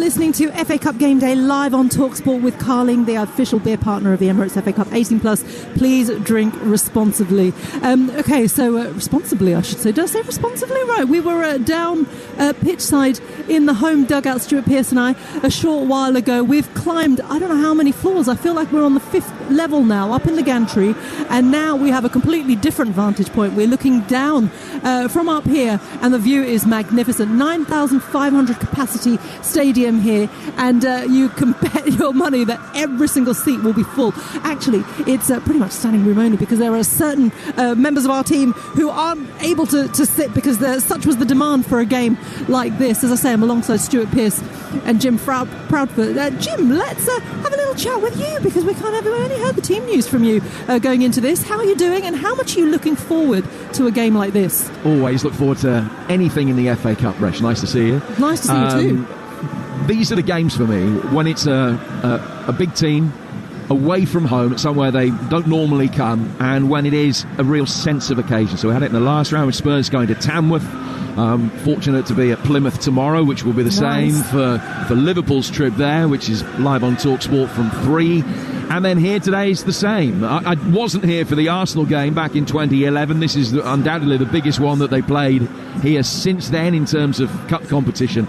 listening to FA Cup Game Day live on Talksport with Carling, the official beer partner of the Emirates FA Cup. 18 plus. Please drink responsibly. Responsibly, I should say. Did I say responsibly? Right. We were down pitchside in the home dugout, Stuart Pearce and I, a short while ago. We've climbed, I don't know how many floors. I feel like we're on the 5th level now, up in the gantry, and now we have a completely different vantage point. We're looking down from up here, and the view is magnificent. 9,500 capacity stadium here, and you can bet your money that every single seat will be full. Actually, it's pretty much standing room only, because there are certain members of our team who aren't able to sit because such was the demand for a game like this. As I say, I'm alongside Stuart Pearce and Jim Proudfoot. Jim, let's have a little chat with you, because we only heard the team news from you going into this. How are you doing, and how much are you looking forward to a game like this? Always look forward to anything in the FA Cup, Resh. Nice to see you. Nice to see you too. These are the games for me when it's a big team away from home, somewhere they don't normally come, and when it is a real sense of occasion. So we had it in the last round with Spurs going to Tamworth. Fortunate to be at Plymouth tomorrow, which will be the same for Liverpool's trip there, which is live on TalkSport from 3. And then here today is the same. I wasn't here for the Arsenal game back in 2011. This is undoubtedly the biggest one that they played here since then in terms of cup competition.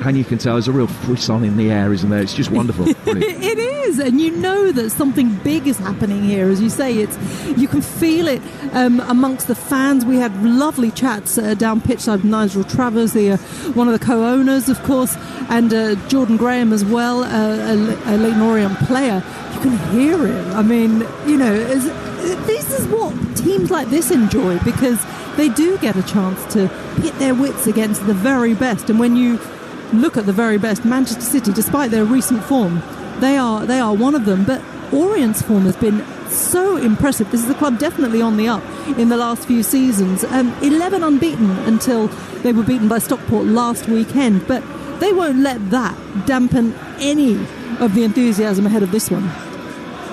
And you can tell there's a real frisson in the air, isn't there? It's just wonderful. It is, and you know that something big is happening here. As you say, you can feel it amongst the fans. We had lovely chats down pitchside with Nigel Travers, one of the co-owners, of course, and Jordan Graham as well, a Leyton Orient player. You can hear it. I mean, this is what teams like this enjoy, because they do get a chance to pit their wits against the very best. And when you look at the very best, Manchester City, despite their recent form, they are one of them. But Orient's form has been so impressive. This is a club definitely on the up in the last few seasons. 11 unbeaten until they were beaten by Stockport last weekend. But they won't let that dampen any of the enthusiasm ahead of this one.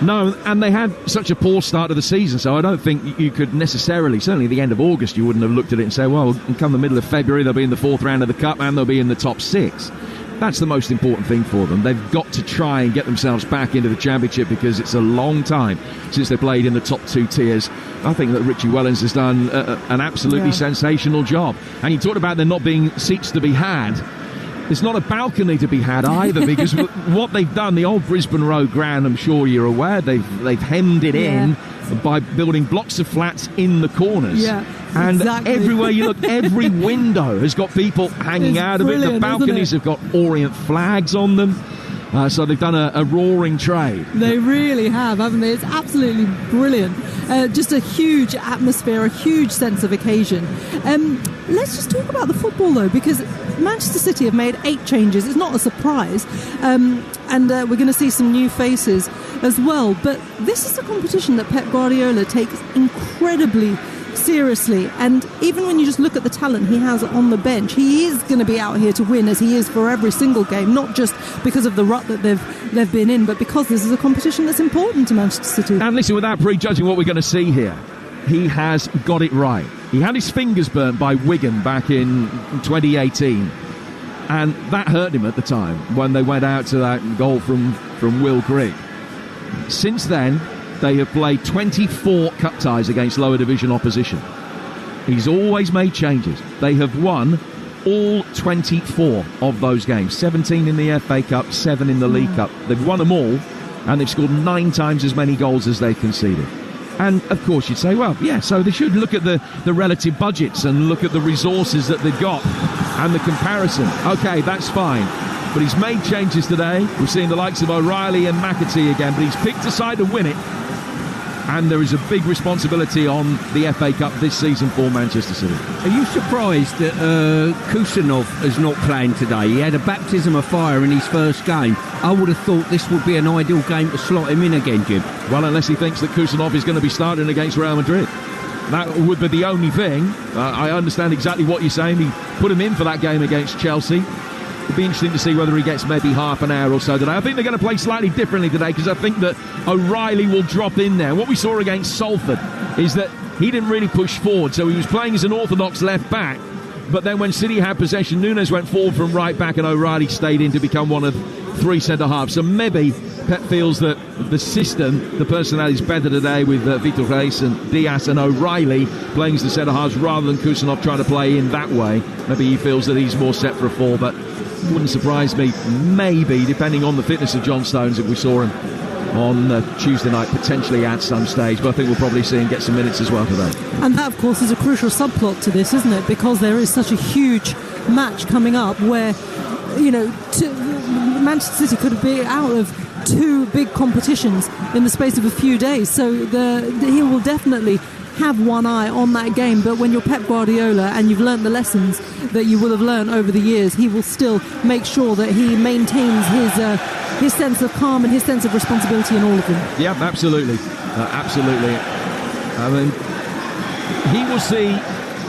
No, and they had such a poor start to the season, so I don't think you could necessarily, certainly at the end of August, you wouldn't have looked at it and say, well, come the middle of February, they'll be in the 4th round of the Cup and they'll be in the top 6. That's the most important thing for them. They've got to try and get themselves back into the Championship, because it's a long time since they played in the top 2 tiers. I think that Richie Wellens has done an absolutely sensational job. And you talked about there not being seats to be had. There's not a balcony to be had either, because what they've done, the old Brisbane Road ground, I'm sure you're aware, they've hemmed it in by building blocks of flats in the corners. Yeah, and exactly. Everywhere you look, every window has got people hanging out of it. The balconies have got Orient flags on them. So they've done a roaring trade. They really have, haven't they? It's absolutely brilliant. Just a huge atmosphere, a huge sense of occasion. Let's just talk about the football, though, because Manchester City have made 8 changes. It's not a surprise. And we're going to see some new faces as well. But this is a competition that Pep Guardiola takes incredibly seriously, and even when you just look at the talent he has on the bench, he is going to be out here to win, as he is for every single game, not just because of the rut that they've been in, but because this is a competition that's important to Manchester City. And listen, without prejudging what we're going to see here, he has got it right. He had his fingers burnt by Wigan back in 2018, and that hurt him at the time when they went out to that goal from Will Grigg. Since then, they have played 24 cup ties against lower division opposition. He's always made changes. They have won all 24 of those games. 17 in the FA Cup, 7 in the League Cup. They've won them all, and they've scored 9 times as many goals as they've conceded. And, of course, you'd say, well, yeah, so they should look at the relative budgets and look at the resources that they've got and the comparison. OK, that's fine. But he's made changes today. We've seen the likes of O'Reilly and McAtee again, but he's picked a side to win it. And there is a big responsibility on the FA Cup this season for Manchester City. Are you surprised that Kusanov is not playing today? He had a baptism of fire in his first game. I would have thought this would be an ideal game to slot him in again, Jim. Well, unless he thinks that Kusanov is going to be starting against Real Madrid. That would be the only thing. I understand exactly what you're saying. He put him in for that game against Chelsea. It'll be interesting to see whether he gets maybe half an hour or so today. I think they're going to play slightly differently today, because I think that O'Reilly will drop in there. What we saw against Salford is that he didn't really push forward, so he was playing as an orthodox left back, But then when City had possession, Núñez went forward from right back and O'Reilly stayed in to become one of 3 centre-halves. So maybe Pep feels that the system, the personnel is better today with Vitor Reis and Diaz and O'Reilly playing as the centre-halves rather than Kusanov trying to play in that way. Maybe he feels that he's more set for a 4, but it wouldn't surprise me, maybe, depending on the fitness of John Stones, if we saw him on Tuesday night, potentially at some stage. But I think we'll probably see him get some minutes as well today. And that, of course, is a crucial subplot to this, isn't it? Because there is such a huge match coming up where, Manchester City could be out of 2 big competitions in the space of a few days. So he will definitely have one eye on that game. But when you're Pep Guardiola and you've learnt the lessons that you will have learned over the years, he will still make sure that he maintains his sense of calm and his sense of responsibility in all of them. Yeah, absolutely. Absolutely. I mean, he will see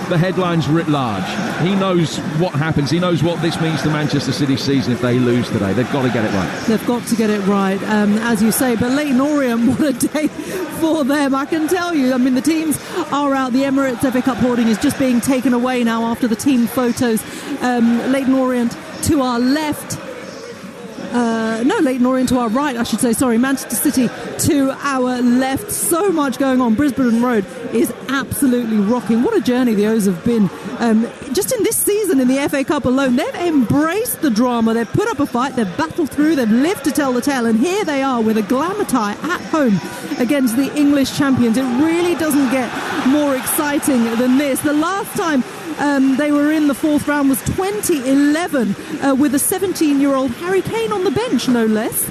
the headlines writ large. He knows what happens. He knows what this means to Manchester City's season if they lose today. They've got to get it right. They've got to get it right, as you say. But Leyton Orient, what a day for them, I can tell you. I mean, the teams are out. The Emirates FA Cup hoarding is just being taken away now after the team photos. Leyton Orient to our left. Leyton Orient to our right, I should say. Sorry, Manchester City to our left. So much going on. Brisbane Road is absolutely rocking. What a journey the O's have been. Just in this season in the FA Cup alone, they've embraced the drama. They've put up a fight. They've battled through. They've lived to tell the tale. And here they are with a glamour tie at home against the English champions. It really doesn't get more exciting than this. The last time they were in the 4th round was 2011 with a 17-year-old Harry Kane on the bench, no less.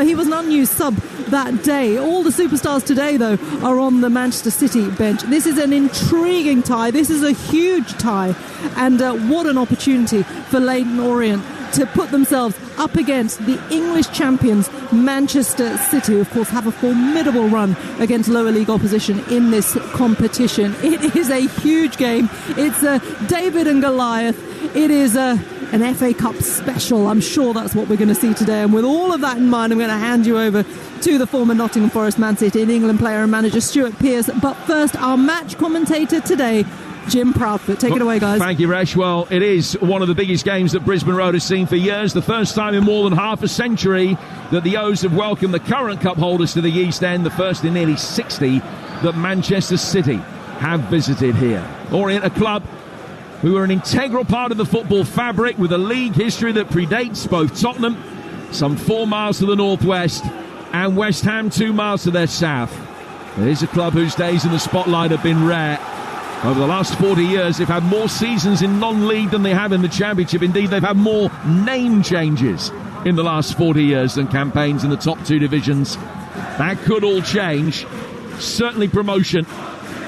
He was an unused sub that day. All the superstars today, though, are on the Manchester City bench. This is an intriguing tie. This is a huge tie. And what an opportunity for Leyton Orient to put themselves up against the English champions, Manchester City, who, of course, have a formidable run against lower league opposition in this competition. It is a huge game. It's David and Goliath. It is an FA Cup special. I'm sure that's what we're going to see today. And with all of that in mind, I'm going to hand you over to the former Nottingham Forest, Man City and England player and manager Stuart Pearce. But first, our match commentator today, Jim Proudfoot. Take it away, guys. Thank you, Resh. Well, it is one of the biggest games that Brisbane Road has seen for years. The first time in more than half a century that the O's have welcomed the current cup holders to the East End. The first in nearly 60 that Manchester City have visited here. Orient, a club who are an integral part of the football fabric with a league history that predates both Tottenham, some 4 miles to the northwest, and West Ham 2 miles to their south. It is a club whose days in the spotlight have been rare. Over the last 40 years, they've had more seasons in non-league than they have in the Championship. Indeed, they've had more name changes in the last 40 years than campaigns in the top 2 divisions. That could all change. Certainly promotion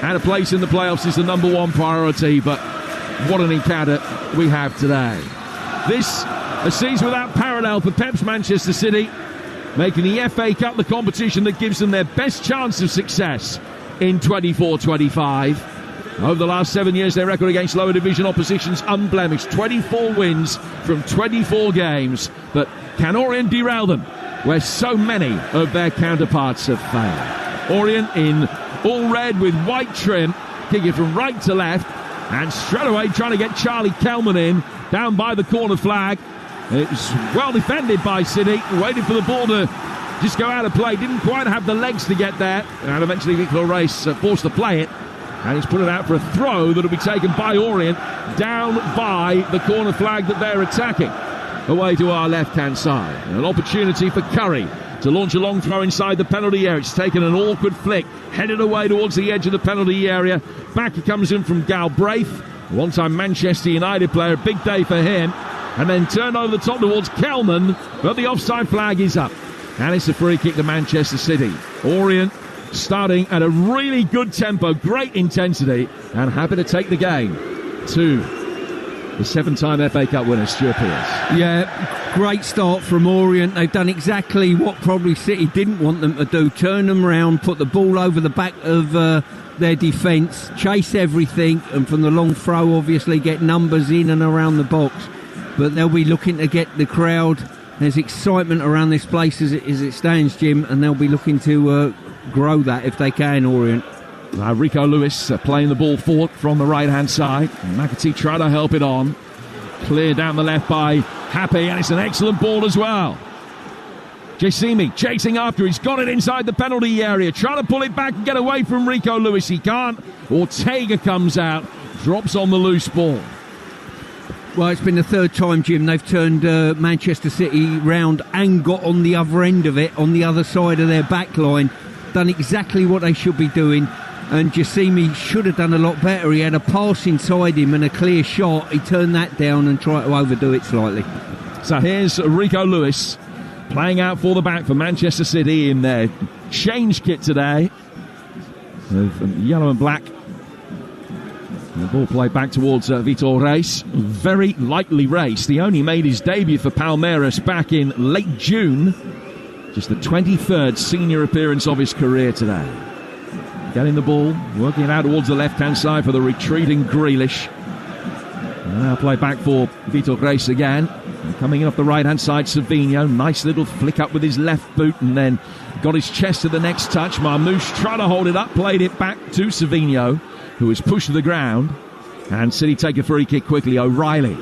and a place in the playoffs is the number 1 priority, but what an encounter we have today. This, a season without parallel for Pep's Manchester City, making the FA Cup the competition that gives them their best chance of success in 24-25. Over the last 7 years, their record against lower division opposition's unblemished. 24 wins from 24 games. But can Orient derail them, where so many of their counterparts have failed? Orient in all red with white trim, kicking from right to left, and straight away trying to get Charlie Kelman in, down by the corner flag. It was well defended by City, waiting for the ball to just go out of play. Didn't quite have the legs to get there, and eventually Vitor Reis forced to play it. And he's put it out for a throw that will be taken by Orient down by the corner flag that they're attacking. Away to our left-hand side. An opportunity for Curry to launch a long throw inside the penalty area. It's taken an awkward flick, headed away towards the edge of the penalty area. Back he comes in from Galbraith, one-time Manchester United player. Big day for him. And then turned over the top towards Kelman, but the offside flag is up. And it's a free kick to Manchester City. Orient starting at a really good tempo, great intensity, and happy to take the game to the 7-time FA Cup winner, Stuart Pearce. Yeah, great start from Orient. They've done exactly what probably City didn't want them to do. Turn them round, put the ball over the back of their defence, chase everything, and from the long throw, obviously, get numbers in and around the box. But they'll be looking to get the crowd. There's excitement around this place as it stands, Jim, and they'll be looking to grow that if they can, Orient. Rico Lewis playing the ball forward from the right-hand side. McAtee trying to help it on. Clear down the left by Happy, and it's an excellent ball as well. Jacimi chasing after. He's got it inside the penalty area. Trying to pull it back and get away from Rico Lewis. He can't. Ortega comes out. Drops on the loose ball. Well, it's been the third time, Jim, they've turned Manchester City round and got on the other end of it, on the other side of their back line. Done exactly what they should be doing. And Jacimi should have done a lot better. He had a pass inside him and a clear shot. He turned that down and tried to overdo it slightly. So here's Rico Lewis playing out for the back for Manchester City in their change kit today. With yellow and black. And the ball played back towards Vitor Reis. Very lightly raced. He only made his debut for Palmeiras back in late June. Just the 23rd senior appearance of his career today. Getting the ball, working it out towards the left-hand side for the retreating Grealish. And now play back for Vitor Reis again. And coming in off the right-hand side, Savinho. Nice little flick up with his left boot and then got his chest to the next touch. Marmoush tried to hold it up, played it back to Savinho, who was pushed to the ground. And City take a free kick quickly. O'Reilly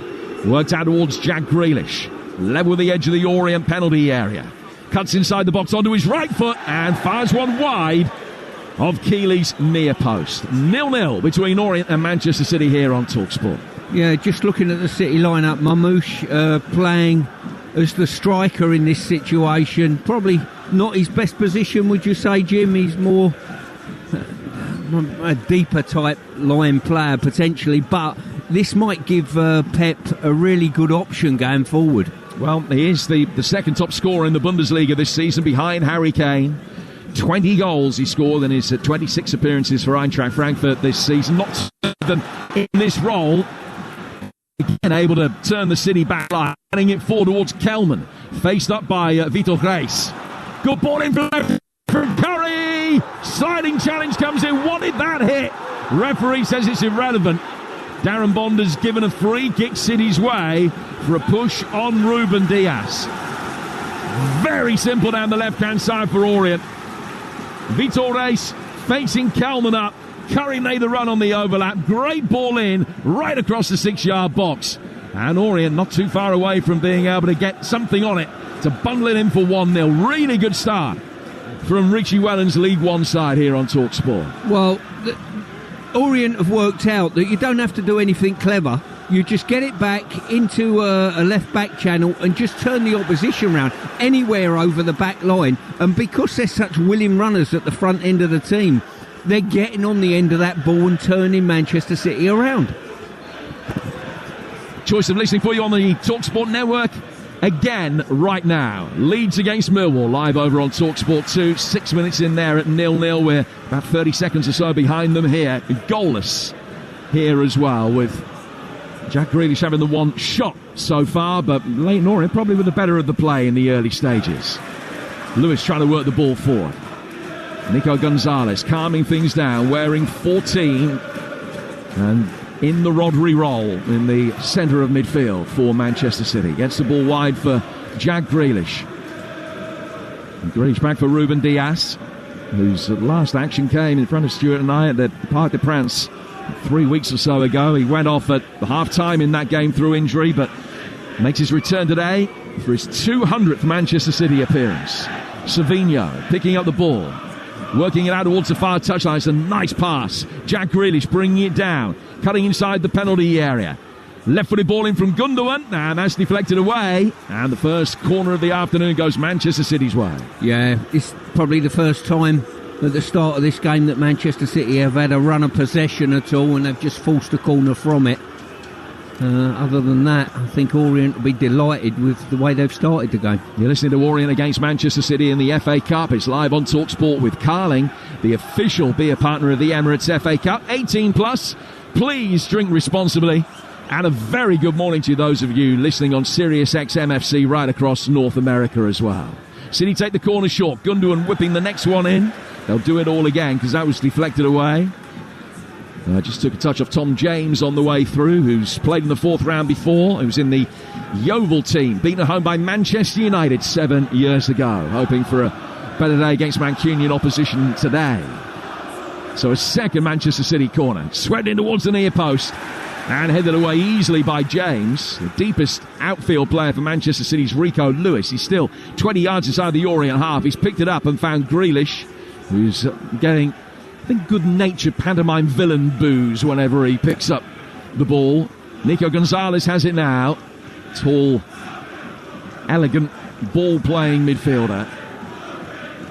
worked out towards Jack Grealish. Level with the edge of the Orient penalty area. Cuts inside the box onto his right foot and fires one wide of Keeley's near post. 0-0 between Orient and Manchester City here on Talksport. Yeah, just looking at the City lineup, Marmoush playing as the striker in this situation. Probably not his best position, would you say, Jim? He's more a deeper type line player potentially, but this might give Pep a really good option going forward. Well, he is the second top scorer in the Bundesliga this season behind Harry Kane. 20 goals he scored in his 26 appearances for Eintracht Frankfurt this season. Not them in this role. Again, able to turn the City back line, getting it forward towards Kelman. Faced up by Vitor Reis. Good ball in from Curry. Sliding challenge comes in. Wanted that hit. Referee says it's irrelevant. Darren Bonder's given a free kick City's way for a push on Ruben Dias. Very simple down the left-hand side for Orient. Vitor Reis facing Kelman up. Curry made the run on the overlap. Great ball in, right across the 6-yard box. And Orient not too far away from being able to get something on it to bundle it in for 1-0. Really good start from Richie Wellens' League One side here on Talksport. Well, Orient have worked out that you don't have to do anything clever. You just get it back into a left-back channel and just turn the opposition round anywhere over the back line. And because they're such willing runners at the front end of the team, they're getting on the end of that ball and turning Manchester City around. Choice of listening for you on the Talksport network. Again, right now, Leeds against Millwall, live over on Talksport 2. 6 minutes in there at 0-0. We're about 30 seconds or so behind them here. Goalless here as well, with Jack Grealish having the one shot so far, but Leyton Orient probably with the better of the play in the early stages. Lewis trying to work the ball forward. Nico Gonzalez calming things down, wearing 14, and in the Rodri role in the centre of midfield for Manchester City. Gets the ball wide for Jack Grealish. And Grealish back for Ruben Dias, whose last action came in front of Stuart and I at the Parc des Princes 3 weeks or so ago. He went off at half-time in that game through injury, but makes his return today for his 200th Manchester City appearance. Savinho picking up the ball, working it out towards the far touchline. It's a nice pass. Jack Grealish bringing it down, cutting inside the penalty area. Left-footed ball in from Gundogan, and that's deflected away. And the first corner of the afternoon goes Manchester City's way. Yeah, it's probably the first time at the start of this game that Manchester City have had a run of possession at all, and they've just forced a corner from it. Other than that, I think Orient will be delighted with the way they've started the game. You're listening to Orient against Manchester City in the FA Cup. It's live on Talksport with Carling, the official beer partner of the Emirates FA Cup. 18 plus. Please drink responsibly. And a very good morning to those of you listening on Sirius XM-FC right across North America as well. City take the corner short. Gundogan whipping the next one in. They'll do it all again because that was deflected away. Just took a touch off Tom James on the way through, who's played in the fourth round before. He was in the Yeovil team, beaten at home by Manchester United 7 years ago. Hoping for a better day against Mancunian opposition today. So a second Manchester City corner. Swept in towards the near post and headed away easily by James. The deepest outfield player for Manchester City's Rico Lewis. He's still 20 yards inside the Orient half. He's picked it up and found Grealish, who's getting, I think, good-natured pantomime villain boos whenever he picks up the ball. Nico Gonzalez has it now. Tall, elegant, ball-playing midfielder.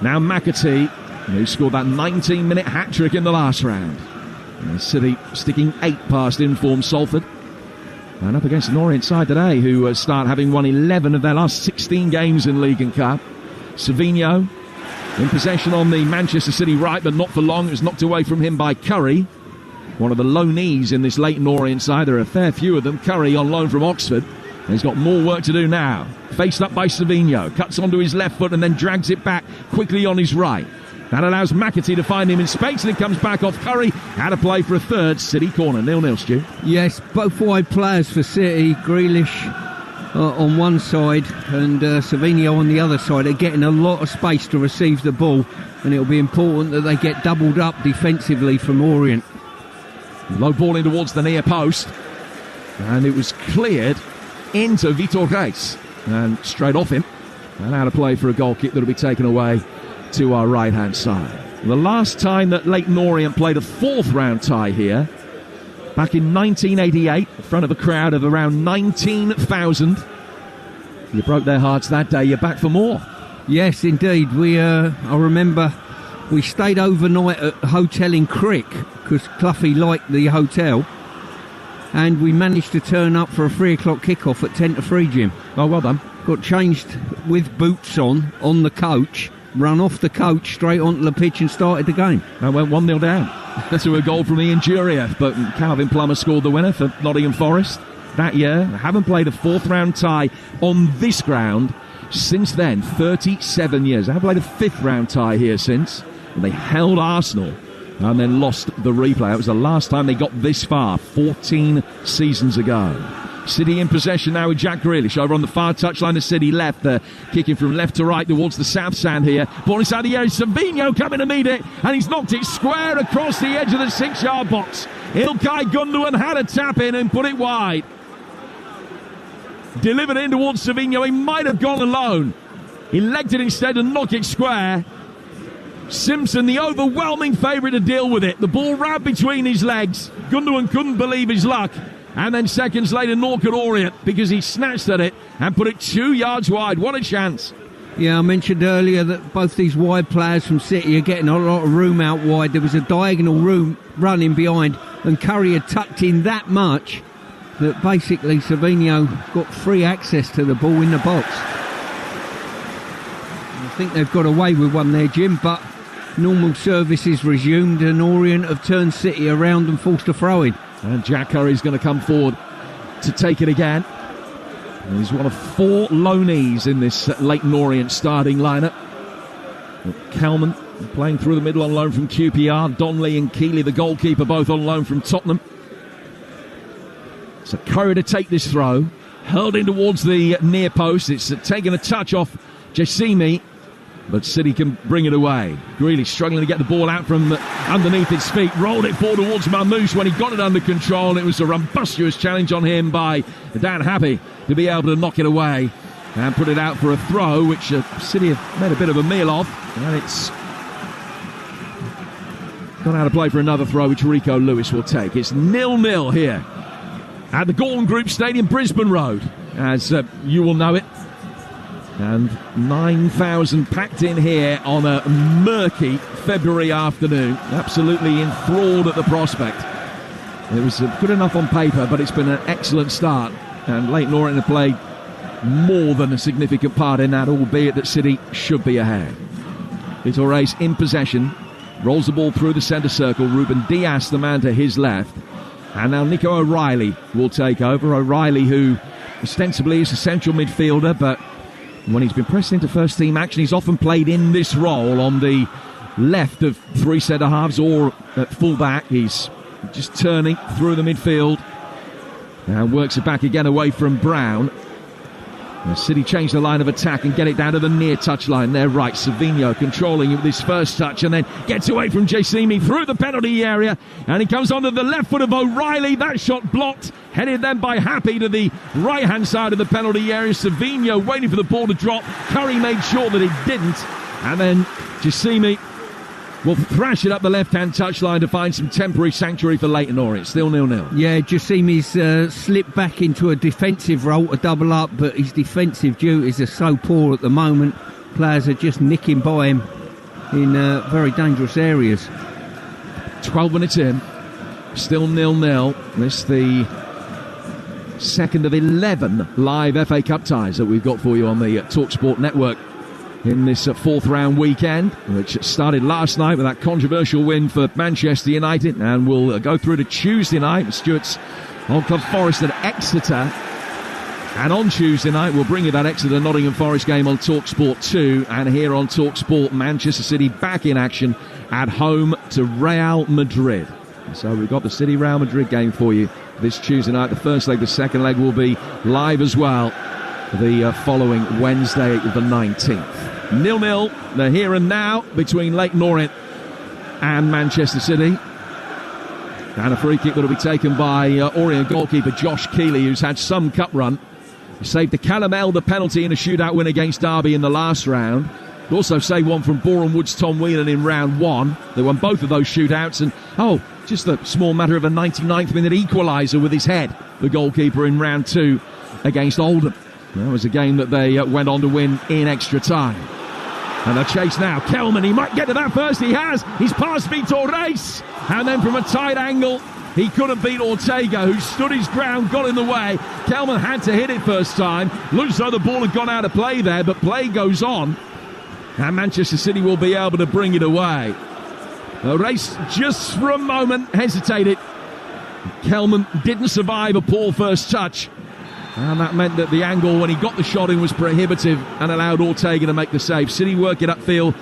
Now McAtee, who scored that 19-minute hat-trick in the last round. And City sticking 8 past informed Salford. And up against an Orient side today who start having won 11 of their last 16 games in League and Cup. Savinho in possession on the Manchester City right, but not for long. It was knocked away from him by Curry, one of the loanees in this Leyton Orient side. There are a fair few of them. Curry on loan from Oxford. And he's got more work to do now. Faced up by Savinho. Cuts onto his left foot and then drags it back quickly on his right. That allows McAtee to find him in space, and it comes back off Curry. Had a play for a third City corner. 0-0, Stu. Yes, both wide players for City. Grealish on one side and Savinho on the other side are getting a lot of space to receive the ball, and it'll be important that they get doubled up defensively from Orient. Low ball in towards the near post, and it was cleared into Vitor Reis and straight off him, and out of play for a goal kick that'll be taken away to our right hand side. The last time that Leyton Orient played a 4th round tie here, back in 1988, in front of a crowd of around 19,000. You broke their hearts that day. You're back for more. Yes, indeed. I remember we stayed overnight at a hotel in Crick because Cloughie liked the hotel, and we managed to turn up for a 3 o'clock kickoff at 10 to 3, Jim. Oh, well done. Got changed with boots on the coach, run off the coach straight onto the pitch and started the game. And went 1-0 down. That's a goal from Ian Juria, but Calvin Plummer scored the winner for Nottingham Forest that year. They haven't played a 4th round tie on this ground since then, 37 years. They haven't played a 5th round tie here since. And they held Arsenal and then lost the replay. It was the last time they got this far, 14 seasons ago. City in possession now with Jack Grealish over on the far touchline of City left. Kicking from left to right towards the south stand here. Ball inside the area. Savinho coming to meet it, and he's knocked it square across the edge of the 6-yard box. Ilkay Gundogan had a tap in and put it wide. Delivered in towards Savinho. He might have gone alone. He legged it instead and knocked it square. Simpson, the overwhelming favourite to deal with it. The ball right between his legs. Gundogan couldn't believe his luck. And then seconds later, nor could Orient, because he snatched at it and put it 2 yards wide. What a chance. Yeah, I mentioned earlier that both these wide players from City are getting a lot of room out wide. There was a diagonal room running behind, and Curry had tucked in that much that basically Savinho got free access to the ball in the box. I think they've got away with one there, Jim, but normal service is resumed and Orient have turned City around and forced a throw-in. And Jack Curry's going to come forward to take it again. And he's one of 4 loanees in this Leyton Orient starting lineup. Kelman playing through the middle on loan from QPR. Donley and Keeley, the goalkeeper, both on loan from Tottenham. So Curry to take this throw. Hurled in towards the near post. It's taken a touch off Jessimi, but City can bring it away. Grealish struggling to get the ball out from underneath his feet. Rolled it forward towards Mamouche when he got it under control. It was a rumbustious challenge on him by Dan Happy to be able to knock it away and put it out for a throw, which City have made a bit of a meal of. And it's gone out of play for another throw, which Rico Lewis will take. It's 0-0 here at the Gorton Group Stadium, Brisbane Road, as you will know it. And 9,000 packed in here on a murky February afternoon. Absolutely enthralled at the prospect. It was good enough on paper, but it's been an excellent start. And Leyton Orient have played more than a significant part in that, albeit that City should be ahead. Vitor Reis in possession. Rolls the ball through the centre circle. Ruben Dias, the man to his left. And now Nico O'Reilly will take over. O'Reilly, who ostensibly is a central midfielder, but when he's been pressed into first team action, he's often played in this role on the left of 3 centre halves or at full back. He's just turning through the midfield and works it back again away from Brown. City change the line of attack and get it down to the near touchline. They're right. Savinho controlling it with his first touch and then gets away from Jasimi through the penalty area. And he comes onto the left foot of O'Reilly. That shot blocked. Headed then by Happy to the right-hand side of the penalty area. Savinho waiting for the ball to drop. Curry made sure that it didn't. And then Jasimi will thrash it up the left-hand touchline to find some temporary sanctuary for Leyton Orient. Still 0-0. Yeah, Jasimi's slipped back into a defensive role to double up, but his defensive duties are so poor at the moment. Players are just nicking by him in very dangerous areas. 12 minutes in, still 0-0. This the second of 11 live FA Cup ties that we've got for you on the Talksport network in this fourth round weekend, which started last night with that controversial win for Manchester United, and we'll go through to Tuesday night. Stuart's Old Club Forest at Exeter, and on Tuesday night we'll bring you that Exeter Nottingham Forest game on Talksport 2, and here on Talksport, Manchester City back in action at home to Real Madrid. So we've got the City Real Madrid game for you this Tuesday night. The first leg, the second leg will be live as well the following Wednesday, the 19th. 0-0, the here and now between Leyton Orient and Manchester City. And a free kick that will be taken by Orient goalkeeper Josh Keeley, who's had some cup run. He saved the Callum Elder penalty in a shootout win against Derby in the last round. He also saved one from Boreham Wood's Tom Whelan in round 1. They won both of those shootouts, and just a small matter of a 99th minute equaliser with his head, the goalkeeper in round 2 against Oldham. That was a game that they went on to win in extra time. And a chase now. Kelman, he might get to that first. He has. He's passed Vitor Reis. And then from a tight angle, he couldn't beat Ortega, who stood his ground, got in the way. Kelman had to hit it first time. Looks as though the ball had gone out of play there, but play goes on. And Manchester City will be able to bring it away. Reis just for a moment hesitated. Kelman didn't survive a poor first touch. And that meant that the angle when he got the shot in was prohibitive and allowed Ortega to make the save. City work it upfield.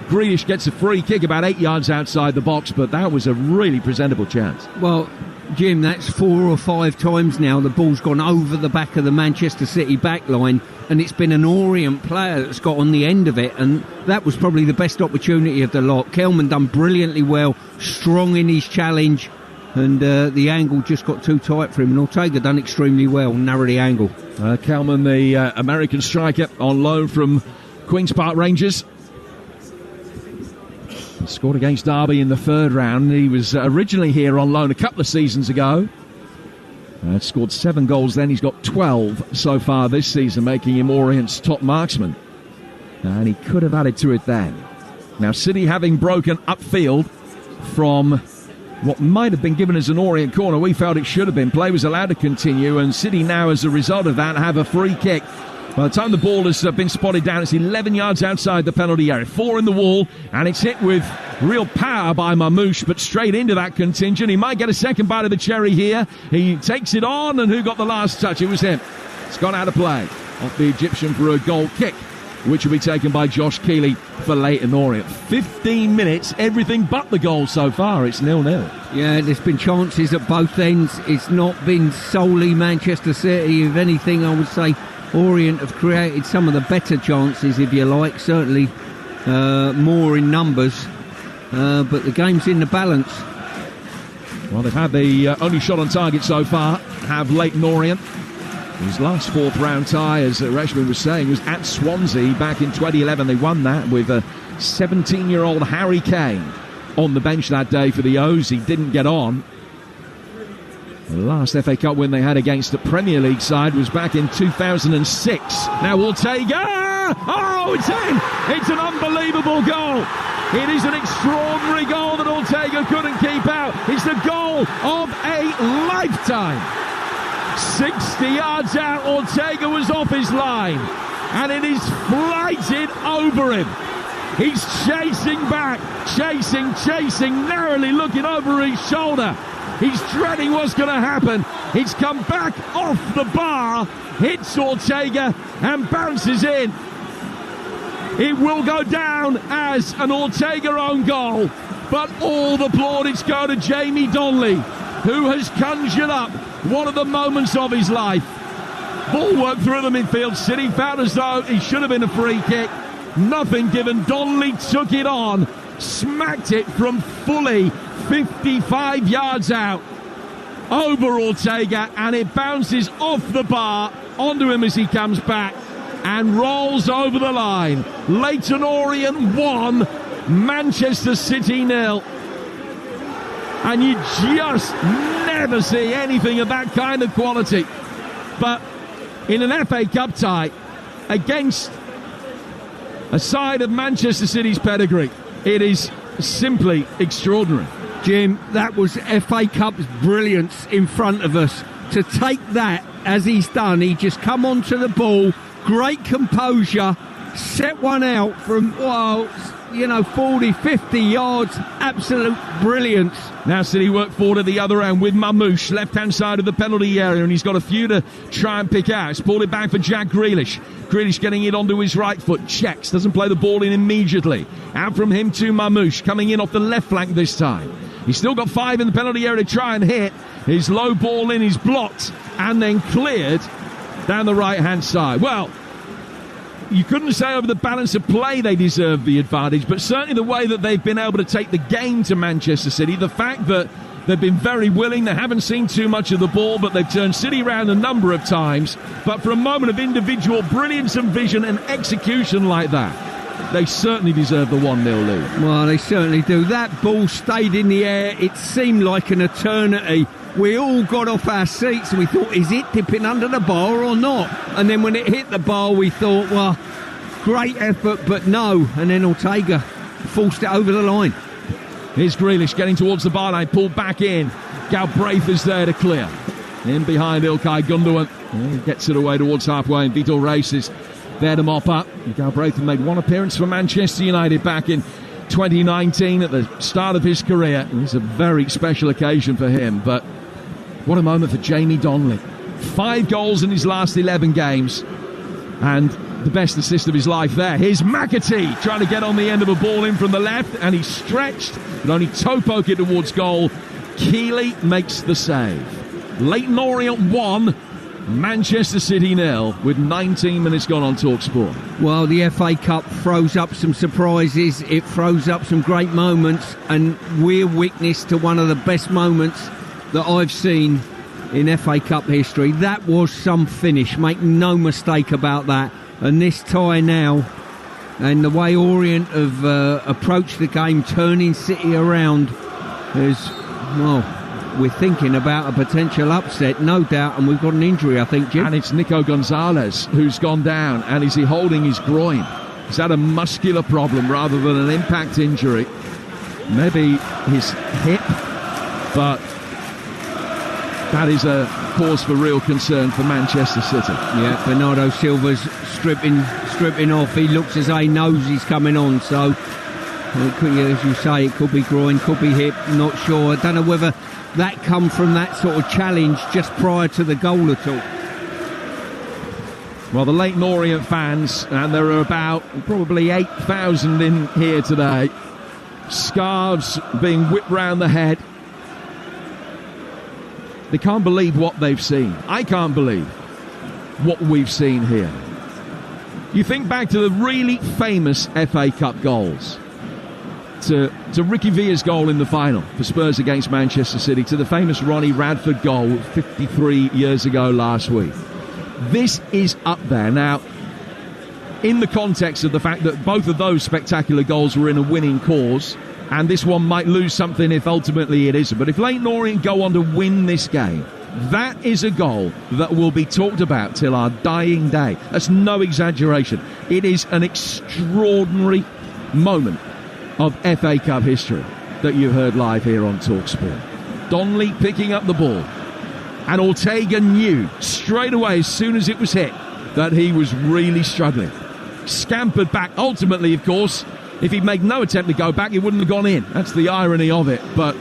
Grealish gets a free kick about 8 yards outside the box, but that was a really presentable chance. Well, Jim, that's 4 or 5 times now the ball's gone over the back of the Manchester City back line, and it's been an Orient player that's got on the end of it, and that was probably the best opportunity of the lot. Kelman done brilliantly well, strong in his challenge, and the angle just got too tight for him, and Ortega done extremely well, narrow the angle. Kelman, the American striker, on loan from Queen's Park Rangers. He scored against Derby in the third round. He was originally here on loan a couple of seasons ago. Scored 7 goals then. He's got 12 so far this season, making him Orient's top marksman. And he could have added to it then. Now, City having broken upfield from what might have been given as an Orient corner, we felt it should have been. Play was allowed to continue, and City now, as a result of that, have a free kick. By the time the ball has been spotted down, it's 11 yards outside the penalty area. 4 in the wall, and it's hit with real power by Mamouche, but straight into that contingent. He might get a second bite of the cherry here. He takes it on, and who got the last touch? It was him. It's gone out of play off the Egyptian for a goal kick, which will be taken by Josh Keeley for Leyton Orient. 15 minutes, everything but the goal so far. It's 0-0. Yeah, there's been chances at both ends. It's not been solely Manchester City. If anything, I would say Orient have created some of the better chances, if you like, certainly more in numbers, but the game's in the balance. Well, they've had the only shot on target so far, have Leyton Orient. His last fourth round tie, as Reshman was saying, was at Swansea back in 2011. They won that with a 17-year-old Harry Kane on the bench that day for the O's. He didn't get on. The last FA Cup win they had against the Premier League side was back in 2006. Now Ortega! Oh, it's in! It's an unbelievable goal! It is an extraordinary goal that Ortega couldn't keep out. It's the goal of a lifetime. 60 yards out, Ortega was off his line, and it is flighted over him. He's chasing back, chasing, narrowly looking over his shoulder. He's dreading what's going to happen. It's come back off the bar, hits Ortega and bounces in. It will go down as an Ortega own goal, but all the plaudits go to Jamie Donnelly, who has conjured up one of the moments of his life. Ball worked through the midfield. City felt as though it should have been a free kick. Nothing given. Donnelly took it on, smacked it from fully 55 yards out over Ortega, and it bounces off the bar onto him as he comes back and rolls over the line. Leyton Orient 1, Manchester City 0. And you just never see anything of that kind of quality. But in an FA Cup tie against a side of Manchester City's pedigree, it is simply extraordinary. Jim, that was FA Cup's brilliance in front of us. To take that, as he's done, he just come onto the ball, great composure, set one out from, 40, 50 yards, absolute brilliance. Now City work forward at the other end with Mamouche, left-hand side of the penalty area, and he's got a few to try and pick out. It's pulled it back for Jack Grealish. Grealish getting it onto his right foot, checks, doesn't play the ball in immediately. Out from him to Mamouche, coming in off the left flank this time. He's still got 5 in the penalty area to try and hit. His low ball in is blocked and then cleared down the right-hand side. Well, you couldn't say over the balance of play they deserve the advantage, but certainly the way that they've been able to take the game to Manchester City, the fact that they've been very willing, they haven't seen too much of the ball, but they've turned City around a number of times. But for a moment of individual brilliance and vision and execution like that, they certainly deserve the 1-0 lead. Well, they certainly do. That ball stayed in the air. It seemed like an eternity. We all got off our seats and we thought, is it dipping under the bar or not? And then when it hit the bar, we thought, well, great effort, but no. And then Ortega forced it over the line. Here's Grealish getting towards the bar line, pulled back in. Galbraith is there to clear. In behind Ilkay Gundogan. He gets it away towards halfway, and Vitor Reis there to mop up. Galbraith made one appearance for Manchester United back in 2019 at the start of his career. It's a very special occasion for him, but what a moment for Jamie Donnelly. 5 goals in his last 11 games, and the best assist of his life there. Here's McAtee trying to get on the end of a ball in from the left, and he's stretched, but only toe poke it towards goal. Keeley makes the save. Leyton Orient 1, Manchester City 0, with 19 minutes gone on Talksport. Well, the FA Cup throws up some surprises, it throws up some great moments, and we're witness to one of the best moments that I've seen in FA Cup history. That was some finish, make no mistake about that. And this tie now, and the way Orient have approached the game, turning City around, is, well, we're thinking about a potential upset, no doubt, and we've got an injury, I think, Jim. And it's Nico Gonzalez who's gone down, and is he holding his groin? He's had a muscular problem rather than an impact injury. Maybe his hip, but that is a cause for real concern for Manchester City. Yeah, Bernardo Silva's stripping off. He looks as though he knows he's coming on, so it could, as you say, it could be groin, could be hip, not sure. I don't know whether that come from that sort of challenge just prior to the goal at all. Well, the Leyton Orient fans, and there are about probably 8,000 in here today, scarves being whipped round the head. They can't believe what they've seen. I can't believe what we've seen here. You think back to the really famous FA Cup goals, to Ricky Villa's goal in the final for Spurs against Manchester City, to the famous Ronnie Radford goal 53 years ago last week. This is up there. Now, in the context of the fact that both of those spectacular goals were in a winning cause, and this one might lose something if ultimately it isn't. But if Leyton Orient go on to win this game, that is a goal that will be talked about till our dying day. That's no exaggeration. It is an extraordinary moment of FA Cup history that you heard live here on Talksport. Donnelly picking up the ball, and Ortega knew straight away as soon as it was hit that he was really struggling. Scampered back. Ultimately, of course, if he'd made no attempt to go back, it wouldn't have gone in. That's the irony of it. But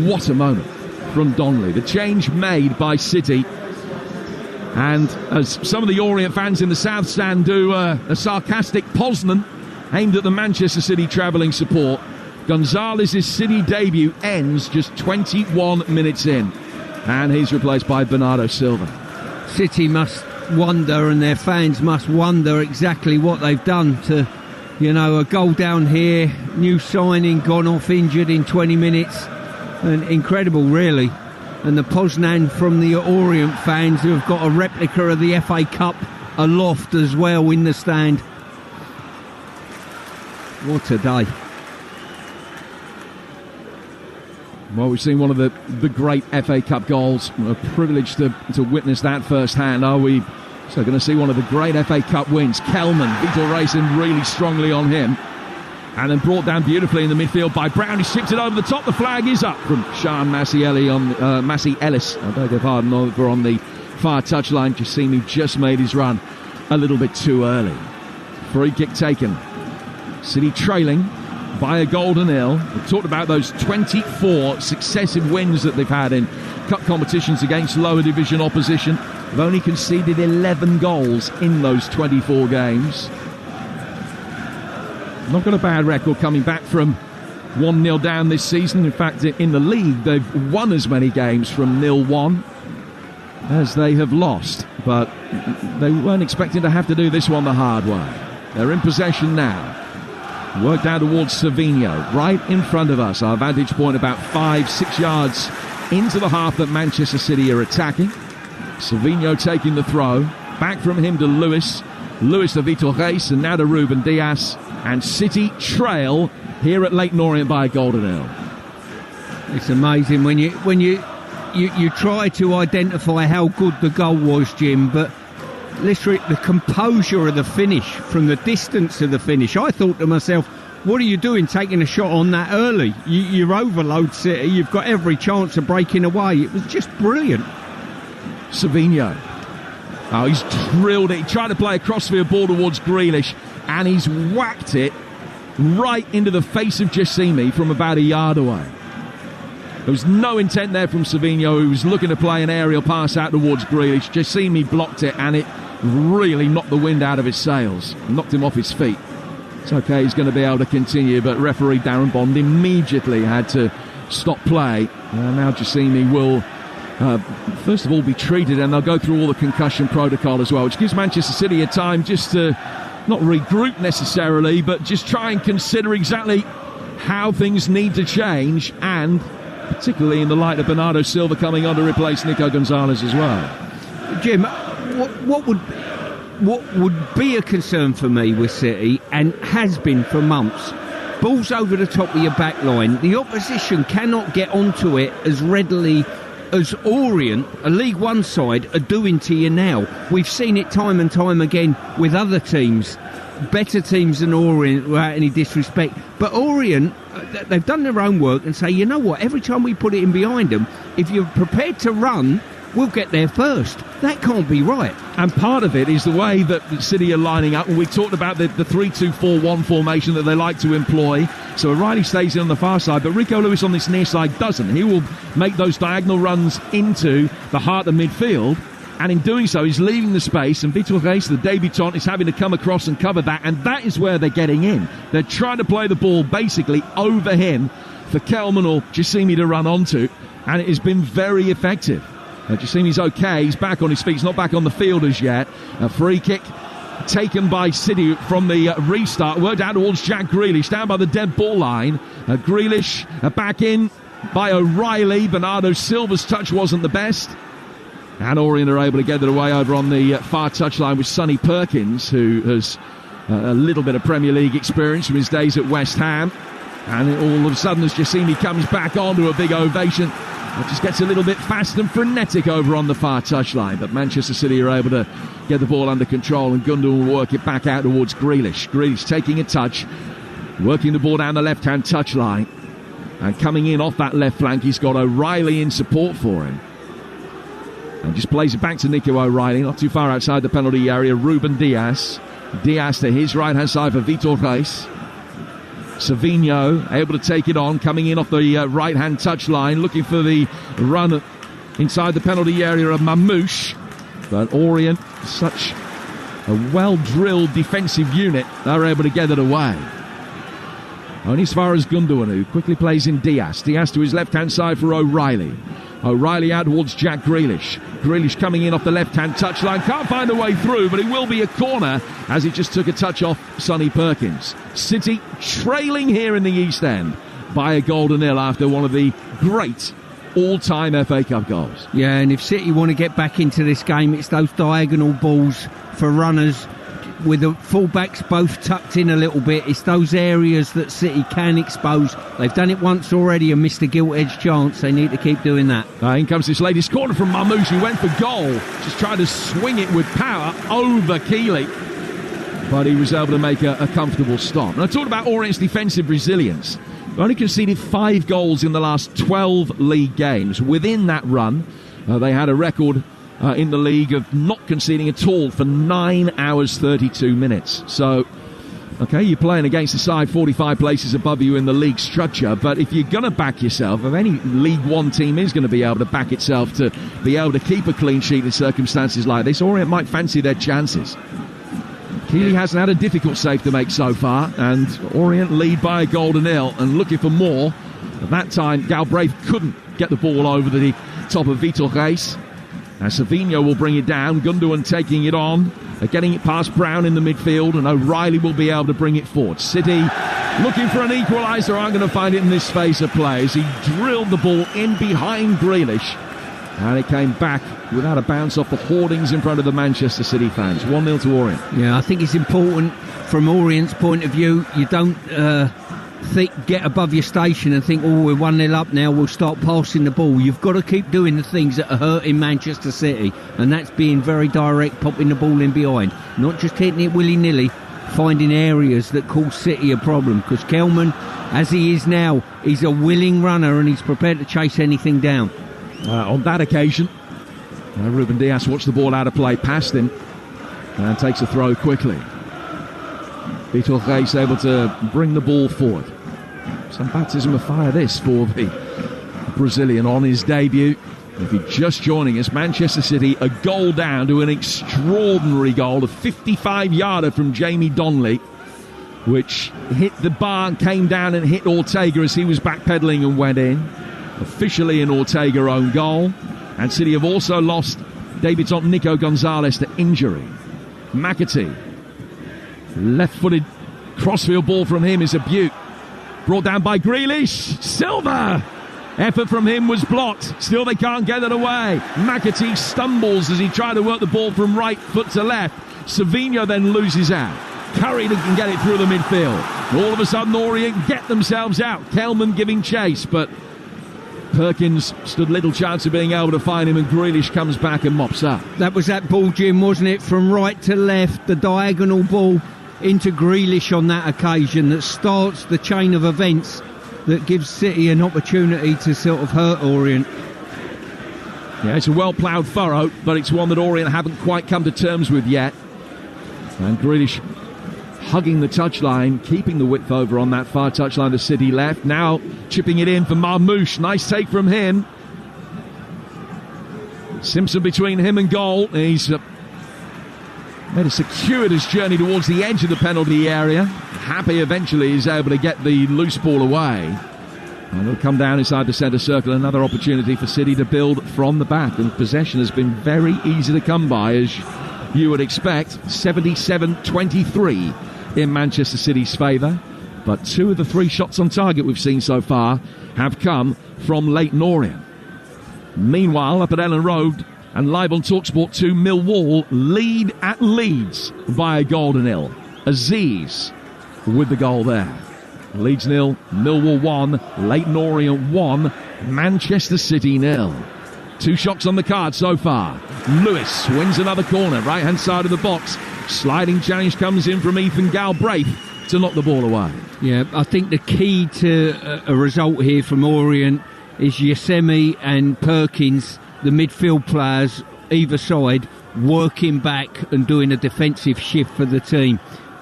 what a moment from Donnelly. The change made by City. And as some of the Orient fans in the South Stand do, a sarcastic Poznan aimed at the Manchester City travelling support. Gonzalez's City debut ends just 21 minutes in. And he's replaced by Bernardo Silva. City must wonder, and their fans must wonder exactly what they've done to, a goal down here, new signing, gone off injured in 20 minutes. And incredible, really. And the Poznan from the Orient fans, who have got a replica of the FA Cup aloft as well in the stand. What a day. Well, we've seen one of the great FA Cup goals. We're privileged to witness that firsthand. Are we so going to see one of the great FA Cup wins? Kelman, Vitor racing really strongly on him. And then brought down beautifully in the midfield by Brown. He shipped it over the top. The flag is up from Sean Massey Ellis. I beg your pardon, over on the far touchline. Jacimi just made his run a little bit too early. Free kick taken. City trailing by a goal to nil. We've talked about those 24 successive wins that they've had in cup competitions against lower division opposition. They've only conceded 11 goals in those 24 games. Not got a bad record coming back from 1-0 down this season. In fact, in the league, they've won as many games from 0-1 as they have lost. But they weren't expecting to have to do this one the hard way. They're in possession now. Worked out towards Savinho, right in front of us. Our vantage point about 5-6 yards into the half that Manchester City are attacking. Savinho taking the throw. Back from him to Lewis. Lewis to Vitor Reis, and now to Ruben Dias. And City trail here at Leyton Orient by a goal to nil. It's amazing when you try to identify how good the goal was, Jim, but literally the composure of the finish, from the distance of the finish. I thought to myself, what are you doing taking a shot on that early? You overload City, you've got every chance of breaking away. It was just brilliant. Savinho. Oh, he's drilled it. He tried to play a crossfield ball towards Grealish, and he's whacked it right into the face of Jacimi from about a yard away. There was no intent there from Savinho, who was looking to play an aerial pass out towards Grealish. Jacimi blocked it, and it really knocked the wind out of his sails, knocked him off his feet. It's okay, he's going to be able to continue, but referee Darren Bond immediately had to stop play. Now Jacimi will first of all be treated, and they'll go through all the concussion protocol as well, which gives Manchester City a time just to not regroup necessarily, but just try and consider exactly how things need to change, and particularly in the light of Bernardo Silva coming on to replace Nico Gonzalez as well. Jim, what would be a concern for me with City, and has been for months, balls over the top of your back line. The opposition cannot get onto it as readily as Orient, a League One side, are doing to you now. We've seen it time and time again with other teams, better teams than Orient, without any disrespect. But Orient, they've done their own work and say, you know what, every time we put it in behind them, if you're prepared to run, we'll get there first. That can't be right. And part of it is the way that the City are lining up. And we talked about the 3-2-4-1 formation that they like to employ. So O'Reilly stays in on the far side, but Rico Lewis on this near side doesn't. He will make those diagonal runs into the heart of midfield. And in doing so, he's leaving the space. And Vitor Reis, the debutant, is having to come across and cover that. And that is where they're getting in. They're trying to play the ball basically over him for Kelman or Jacimi to run onto. And it has been very effective. Jacimi's okay, he's back on his feet, he's not back on the field as yet. A free kick taken by City from the restart, worked out towards Jack Grealish, down by the dead ball line. Grealish back in by O'Reilly. Bernardo Silva's touch wasn't the best. And Orient are able to get it away over on the far touchline with Sonny Perkins, who has a little bit of Premier League experience from his days at West Ham. And all of a sudden, as Jacimi comes back onto a big ovation, it just gets a little bit fast and frenetic over on the far touchline. But Manchester City are able to get the ball under control, and Gundogan will work it back out towards Grealish. Grealish taking a touch, working the ball down the left-hand touchline. And coming in off that left flank, he's got O'Reilly in support for him. And just plays it back to Nico O'Reilly, not too far outside the penalty area. Ruben Dias. Dias to his right-hand side for Vitor Reis. Savinho able to take it on, coming in off the right-hand touchline, looking for the run inside the penalty area of Mamouche. But Orient, such a well-drilled defensive unit, they're able to get it away. Only as far as Gundogan, who quickly plays in Dias. Dias to his left-hand side for O'Reilly. O'Reilly out towards Jack Grealish. Grealish coming in off the left-hand touchline. Can't find a way through, but it will be a corner as he just took a touch off Sonny Perkins. City trailing here in the East End by a goal to nil after one of the great all-time FA Cup goals. Yeah, and if City want to get back into this game, it's those diagonal balls for runners with the fullbacks both tucked in a little bit. It's those areas that City can expose. They've done it once already and missed a gilt-edged chance. They need to keep doing that. In comes this latest corner from Marmoush. He went for goal, just tried to swing it with power over Keeley, but he was able to make a comfortable stop. And I talked about Orient's defensive resilience. They've only conceded 5 goals in the last 12 league games. Within that run, they had a record in the league of not conceding at all for 9 hours 32 minutes. So, okay, you're playing against a side 45 places above you in the league structure, but if you're going to back yourself, if any League One team is going to be able to back itself to be able to keep a clean sheet in circumstances like this, Orient might fancy their chances. Keeley hasn't had a difficult save to make so far, and Orient lead by a goal to nil and looking for more. At that time, Galbraith couldn't get the ball over the top of Vitor Reis. Now Savinho will bring it down, Gundogan taking it on, getting it past Brown in the midfield, and O'Reilly will be able to bring it forward. City looking for an equaliser, aren't going to find it in this space of play as he drilled the ball in behind Grealish, and it came back without a bounce off the hoardings in front of the Manchester City fans. 1-0 to Orient. Yeah, I think it's important from Orient's point of view, you don't get above your station and think, oh, we're 1-0 up now, we'll start passing the ball. You've got to keep doing the things that are hurting Manchester City, and that's being very direct, popping the ball in behind, not just hitting it willy-nilly, finding areas that cause City a problem, because Kelman, as he is now, he's a willing runner and he's prepared to chase anything down. On that occasion, Ruben Dias watched the ball out of play past him and takes a throw quickly. Vitor Reis able to bring the ball forward. Some baptism of fire this for the Brazilian on his debut. If you're just joining us, Manchester City a goal down to an extraordinary goal, a 55-yarder from Jamie Donnelly, which hit the bar and came down and hit Ortega as he was backpedaling and went in. Officially an Ortega own goal. And City have also lost debutant Nico Gonzalez to injury. McAtee, left-footed crossfield ball from him is a beaut. Brought down by Grealish. Silva! Effort from him was blocked. Still they can't get it away. McAtee stumbles as he tried to work the ball from right foot to left. Savinho then loses out. Curry can get it through the midfield. All of a sudden Orient get themselves out. Kelman giving chase, but Perkins stood little chance of being able to find him, and Grealish comes back and mops up. That was that ball, Jim, wasn't it? From right to left, the diagonal ball into Grealish on that occasion that starts the chain of events that gives City an opportunity to sort of hurt Orient. Yeah, it's a well-ploughed furrow, but it's one that Orient haven't quite come to terms with yet. And Grealish hugging the touchline, keeping the width over on that far touchline to City left. Now chipping it in for Marmoush. Nice take from him. Simpson between him and goal. He's made a circuitous journey towards the edge of the penalty area. Happy eventually is able to get the loose ball away. And it'll come down inside the centre circle. Another opportunity for City to build from the back. And possession has been very easy to come by, as you would expect. 77-23 in Manchester City's favour. But 2 of the 3 shots on target we've seen so far have come from Leyton Orient. Meanwhile, up at Ellen Road and live on Talksport 2, Millwall lead at Leeds by a goal to nil. Aziz with the goal there. Leeds 0, Millwall 1, Leyton Orient 1, Manchester City 0. 2 shots on the card so far. Lewis wins another corner, right hand side of the box. Sliding challenge comes in from Ethan Galbraith to knock the ball away. Yeah, I think the key to a result here from Orient is Yasemi and Perkins, the midfield players either side, working back and doing a defensive shift for the team.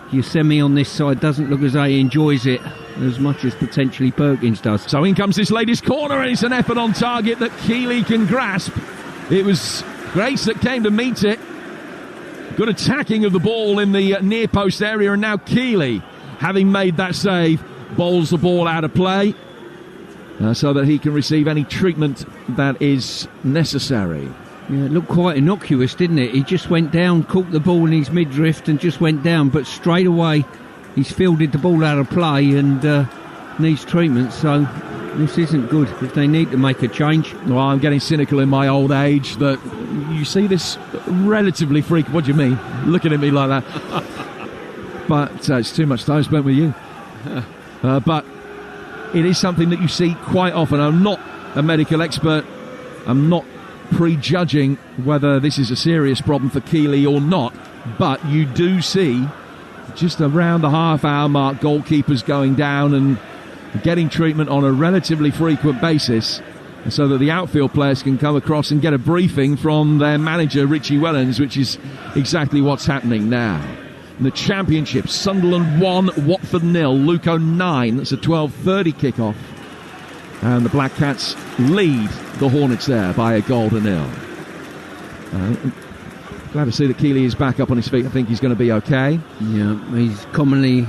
Yasemi on this side doesn't look as though he enjoys it as much as potentially Perkins does. So in comes this latest corner, and it's an effort on target that Keeley can grasp. It was Grace that came to meet it. Good attacking of the ball in the near post area, and now Keeley, having made that save, bowls the ball out of play. so that he can receive any treatment that is necessary. Yeah, it looked quite innocuous, didn't it? He just went down, caught the ball in his midriff and just went down, but straight away he's fielded the ball out of play and needs treatment, so this isn't good if they need to make a change. Well, I'm getting cynical in my old age that you see this relatively frequent. What do you mean? Looking at me like that. But it's too much time spent with you. But it is something that you see quite often. I'm not a medical expert. I'm not prejudging whether this is a serious problem for Keeley or not, but you do see just around the half-hour mark goalkeepers going down and getting treatment on a relatively frequent basis so that the outfield players can come across and get a briefing from their manager Richie Wellens, which is exactly what's happening now. In the Championship, Sunderland 1, Watford 0, Luco 9. That's a 12:30 kickoff. And the Black Cats lead the Hornets there by a goal to 0. Glad to see that Keeley is back up on his feet. I think he's going to be okay. Yeah, he's commonly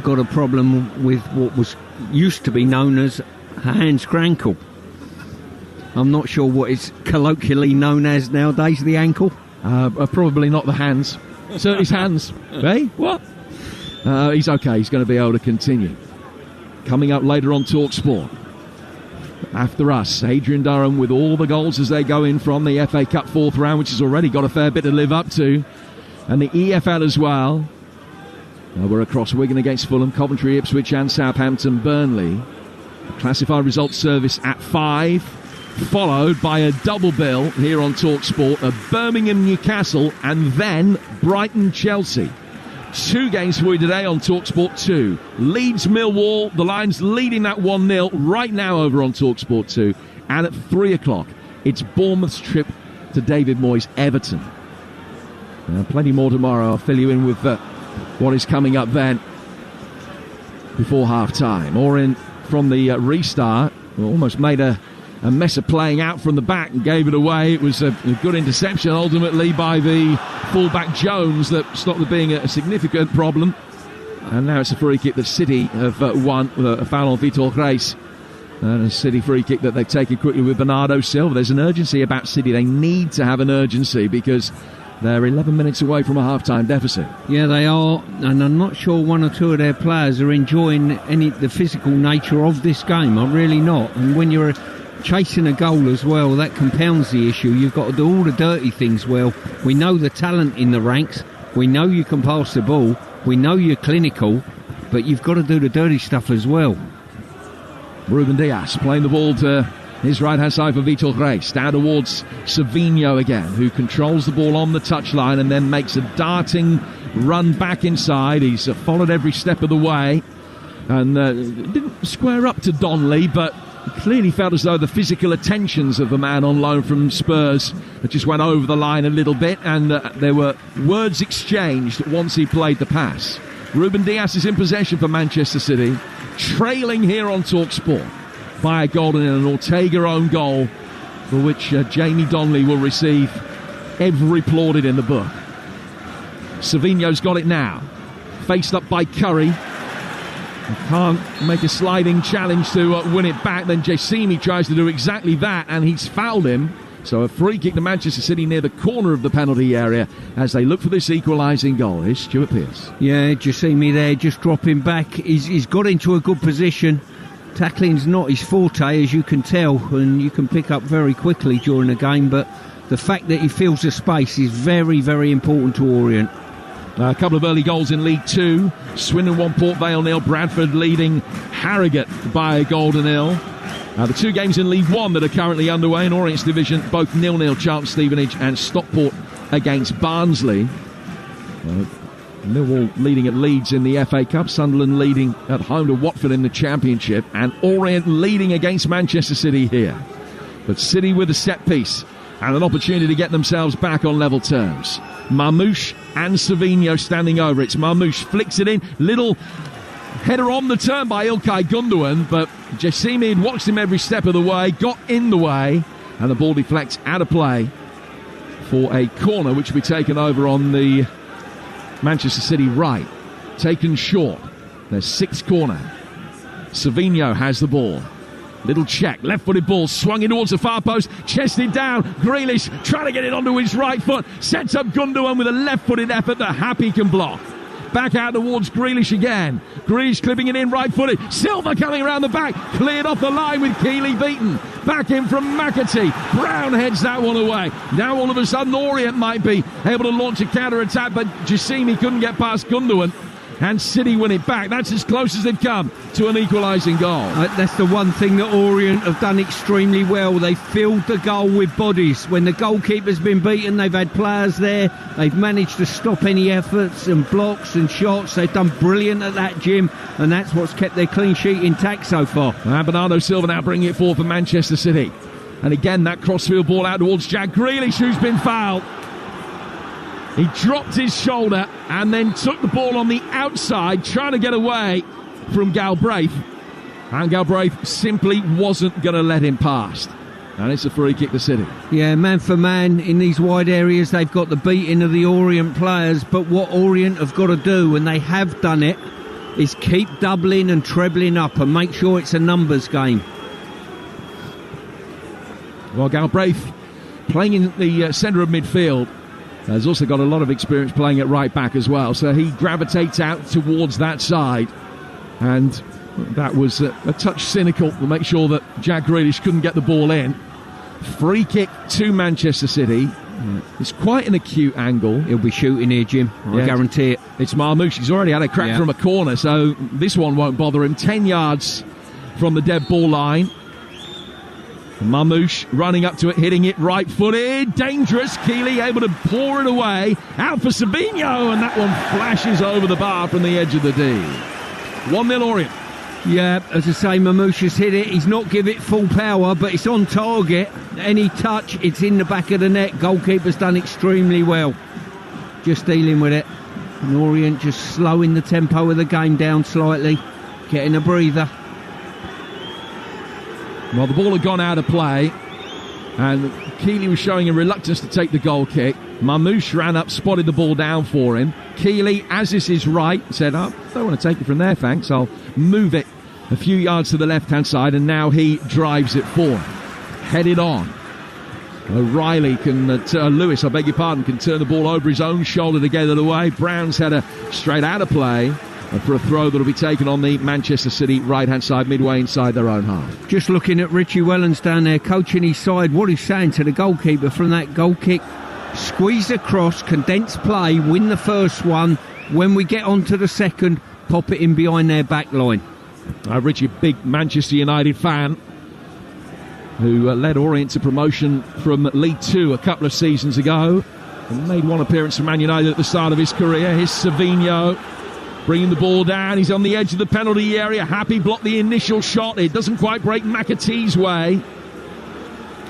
got a problem with what was used to be known as a hand's-ankle. I'm not sure what it's colloquially known as nowadays, the ankle. Probably not the hands. Certainly his hands. Hey, what? He's okay. He's going to be able to continue. Coming up later on Talksport. After us, Adrian Durham with all the goals as they go in from the FA Cup fourth round, which has already got a fair bit to live up to, and the EFL as well. We're across Wigan against Fulham, Coventry, Ipswich and Southampton, Burnley. Classified results service at 5, followed by a double bill here on Talksport of Birmingham, Newcastle and then Brighton, Chelsea. 2 games for you today on Talksport 2. Leeds Millwall, the Lions leading that 1-0 right now over on Talksport 2. And at 3 o'clock, it's Bournemouth's trip to David Moyes' Everton. Plenty more tomorrow. I'll fill you in with what is coming up then before half-time. Orient from the restart almost made a mess of playing out from the back and gave it away. It was a good interception ultimately by the fullback Jones that stopped it being a significant problem. And now it's a free kick that City have won with a foul on Vitor Reis. And a City free kick that they've taken quickly with Bernardo Silva. There's an urgency about City. They need to have an urgency because they're 11 minutes away from a half-time deficit. Yeah, they are, and I'm not sure one or two of their players are enjoying the physical nature of this game. I'm really not. And when you're chasing a goal as well, that compounds the issue. You've got to do all the dirty things well. We know the talent in the ranks. We know you can pass the ball. We know you're clinical, but you've got to do the dirty stuff as well. Ruben Dias playing the ball to his right-hand side for Vitor Reis. Down towards Savinho again, who controls the ball on the touchline and then makes a darting run back inside. He's followed every step of the way and didn't square up to Donnelly, but clearly felt as though the physical attentions of the man on loan from Spurs just went over the line a little bit, and there were words exchanged once he played the pass. Ruben Dias is in possession for Manchester City, trailing here on Talksport by a goal and an Ortega own goal, for which Jamie Donnelly will receive every plaudit in the book. Savinho's got it now, faced up by Curry. Can't make a sliding challenge to win it back. Then Jacimi tries to do exactly that, and he's fouled him. So a free kick to Manchester City near the corner of the penalty area as they look for this equalising goal. Here's Stuart Pearce. Yeah, Jacimi there just dropping back. He's got into a good position. Tackling's not his forte, as you can tell, and you can pick up very quickly during the game, but the fact that he fills the space is very, very important to Orient. A couple of early goals in League 2. Swindon 1, Port Vale 0. Bradford leading Harrogate by a goal to 0. The 2 games in League 1 that are currently underway in Orient's division, both 0-0, Charlton Stevenage and Stockport against Barnsley. Millwall leading at Leeds in the FA Cup, Sunderland leading at home to Watford in the Championship, and Orient leading against Manchester City here. But City with a set piece and an opportunity to get themselves back on level terms. Marmouche and Savinho standing over it. Marmouche flicks it in. Little header on the turn by Ilkay Gundogan, but Jacimi had watched him every step of the way, got in the way, and the ball deflects out of play for a corner which will be taken over on the Manchester City right. Taken short. Their 6th corner. Savinho has the ball. Little check, left-footed ball, swung in towards the far post, chested down, Grealish trying to get it onto his right foot, sets up Gundogan with a left-footed effort that Happy can block. Back out towards Grealish again. Grealish clipping it in right-footed. Silva coming around the back, cleared off the line with Keeley beaten. Back in from McAtee. Brown heads that one away. Now all of a sudden Orient might be able to launch a counter-attack, but Jacini couldn't get past Gundogan. And City win it back. That's as close as they've come to an equalising goal. That's the one thing that Orient have done extremely well. They filled the goal with bodies. When the goalkeeper's been beaten, they've had players there. They've managed to stop any efforts and blocks and shots. They've done brilliant at that, Jim, and that's what's kept their clean sheet intact so far. Bernardo Silva now bringing it forward for Manchester City. And again, that crossfield ball out towards Jack Grealish, who's been fouled. He dropped his shoulder and then took the ball on the outside, trying to get away from Galbraith. And Galbraith simply wasn't going to let him past. And it's a free kick to City. Yeah, man for man in these wide areas, they've got the beating of the Orient players. But what Orient have got to do, and they have done it, is keep doubling and trebling up and make sure it's a numbers game. Well, Galbraith playing in the centre of midfield has also got a lot of experience playing at right back as well, so he gravitates out towards that side, and that was a touch cynical to make sure that Jack Grealish couldn't get the ball in. Free kick to Manchester City. It's quite an acute angle. He'll be shooting here, Jim, I guarantee it. It's Marmoush. He's already had a crack from a corner, so this one won't bother him. 10 yards from the dead ball line. Marmoush running up to it, hitting it right-footed, dangerous. Keeley able to pour it away, out for Sabinho, and that one flashes over the bar from the edge of the D. 1-0 Orient. Yeah, as I say, Marmoush has hit it. He's not give it full power, but it's on target. Any touch, it's in the back of the net. Goalkeeper's done extremely well, just dealing with it. And Orient just slowing the tempo of the game down slightly, getting a breather. Well, the ball had gone out of play, and Keeley was showing a reluctance to take the goal kick. Marmoush ran up, spotted the ball down for him. Keeley, as is his right, said, I don't want to take it from there, thanks. I'll move it a few yards to the left-hand side, and now he drives it forward. Headed on. O'Reilly Lewis, I beg your pardon, can turn the ball over his own shoulder to get it away. Brown's header straight out of play. For a throw that'll be taken on the Manchester City right-hand side, midway inside their own half. Just looking at Richie Wellens down there, coaching his side, what he's saying to the goalkeeper from that goal kick, squeeze across, condense play, win the first one. When we get on to the second, pop it in behind their back line. Richie, a big Manchester United fan, who led Orient to promotion from League Two a couple of seasons ago, and made one appearance for Man United at the start of his career. Here's Savinho. Bringing the ball down, he's on the edge of the penalty area. Happy blocked the initial shot. It doesn't quite break McAtee's way.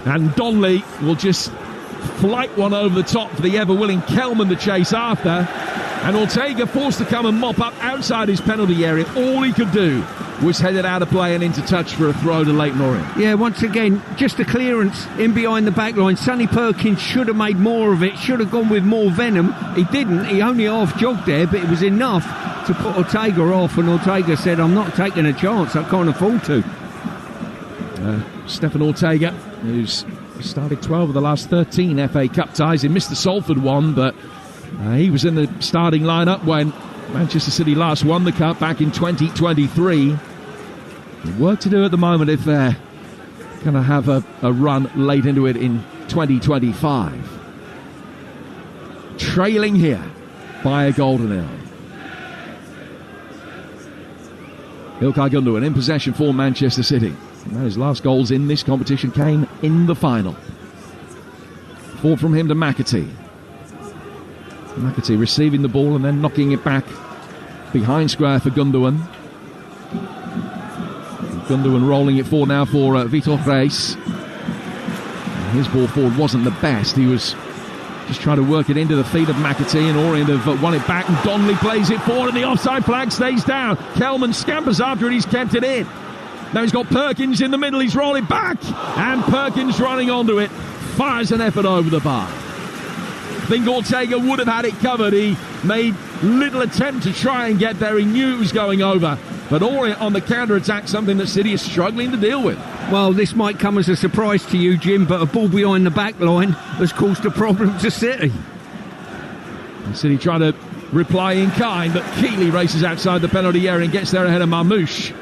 And Donnelly will just flight one over the top for the ever-willing Kelman to chase after. And Ortega forced to come and mop up outside his penalty area. All he could do was head it out of play and into touch for a throw to Leyton Orient. Yeah, once again, just a clearance in behind the back line. Sonny Perkins should have made more of it, should have gone with more venom. He didn't. He only half-jogged there, but it was enough to put Ortega off, and Ortega said, I'm not taking a chance, I can't afford to. Stefan Ortega, who's started 12 of the last 13 FA Cup ties. He missed the Salford one, but he was in the starting lineup when Manchester City last won the Cup back in 2023. Work to do at the moment if they're going to have a run late into it in 2025. Trailing here by a goal to nil. Ilkay Gundogan in possession for Manchester City. And his last goals in this competition came in the final. Ball from him to McAtee. McAtee receiving the ball and then knocking it back behind square for Gundogan. Gundogan rolling it forward now for Vitor Reis. His ball forward wasn't the best. He was just trying to work it into the feet of McAtee, and Orient have won it back, and Donnelly plays it forward and the offside flag stays down. Kelman scampers after it, he's kept it in. Now he's got Perkins in the middle, he's rolling back, and Perkins running onto it, fires an effort over the bar. I think Ortega would have had it covered. He made little attempt to try and get there. He knew it was going over. But Orient on the counter-attack, something that City is struggling to deal with. Well, this might come as a surprise to you, Jim, but a ball behind the back line has caused a problem to City. And City trying to reply in kind, but Keeley races outside the penalty area and gets there ahead of Marmouche.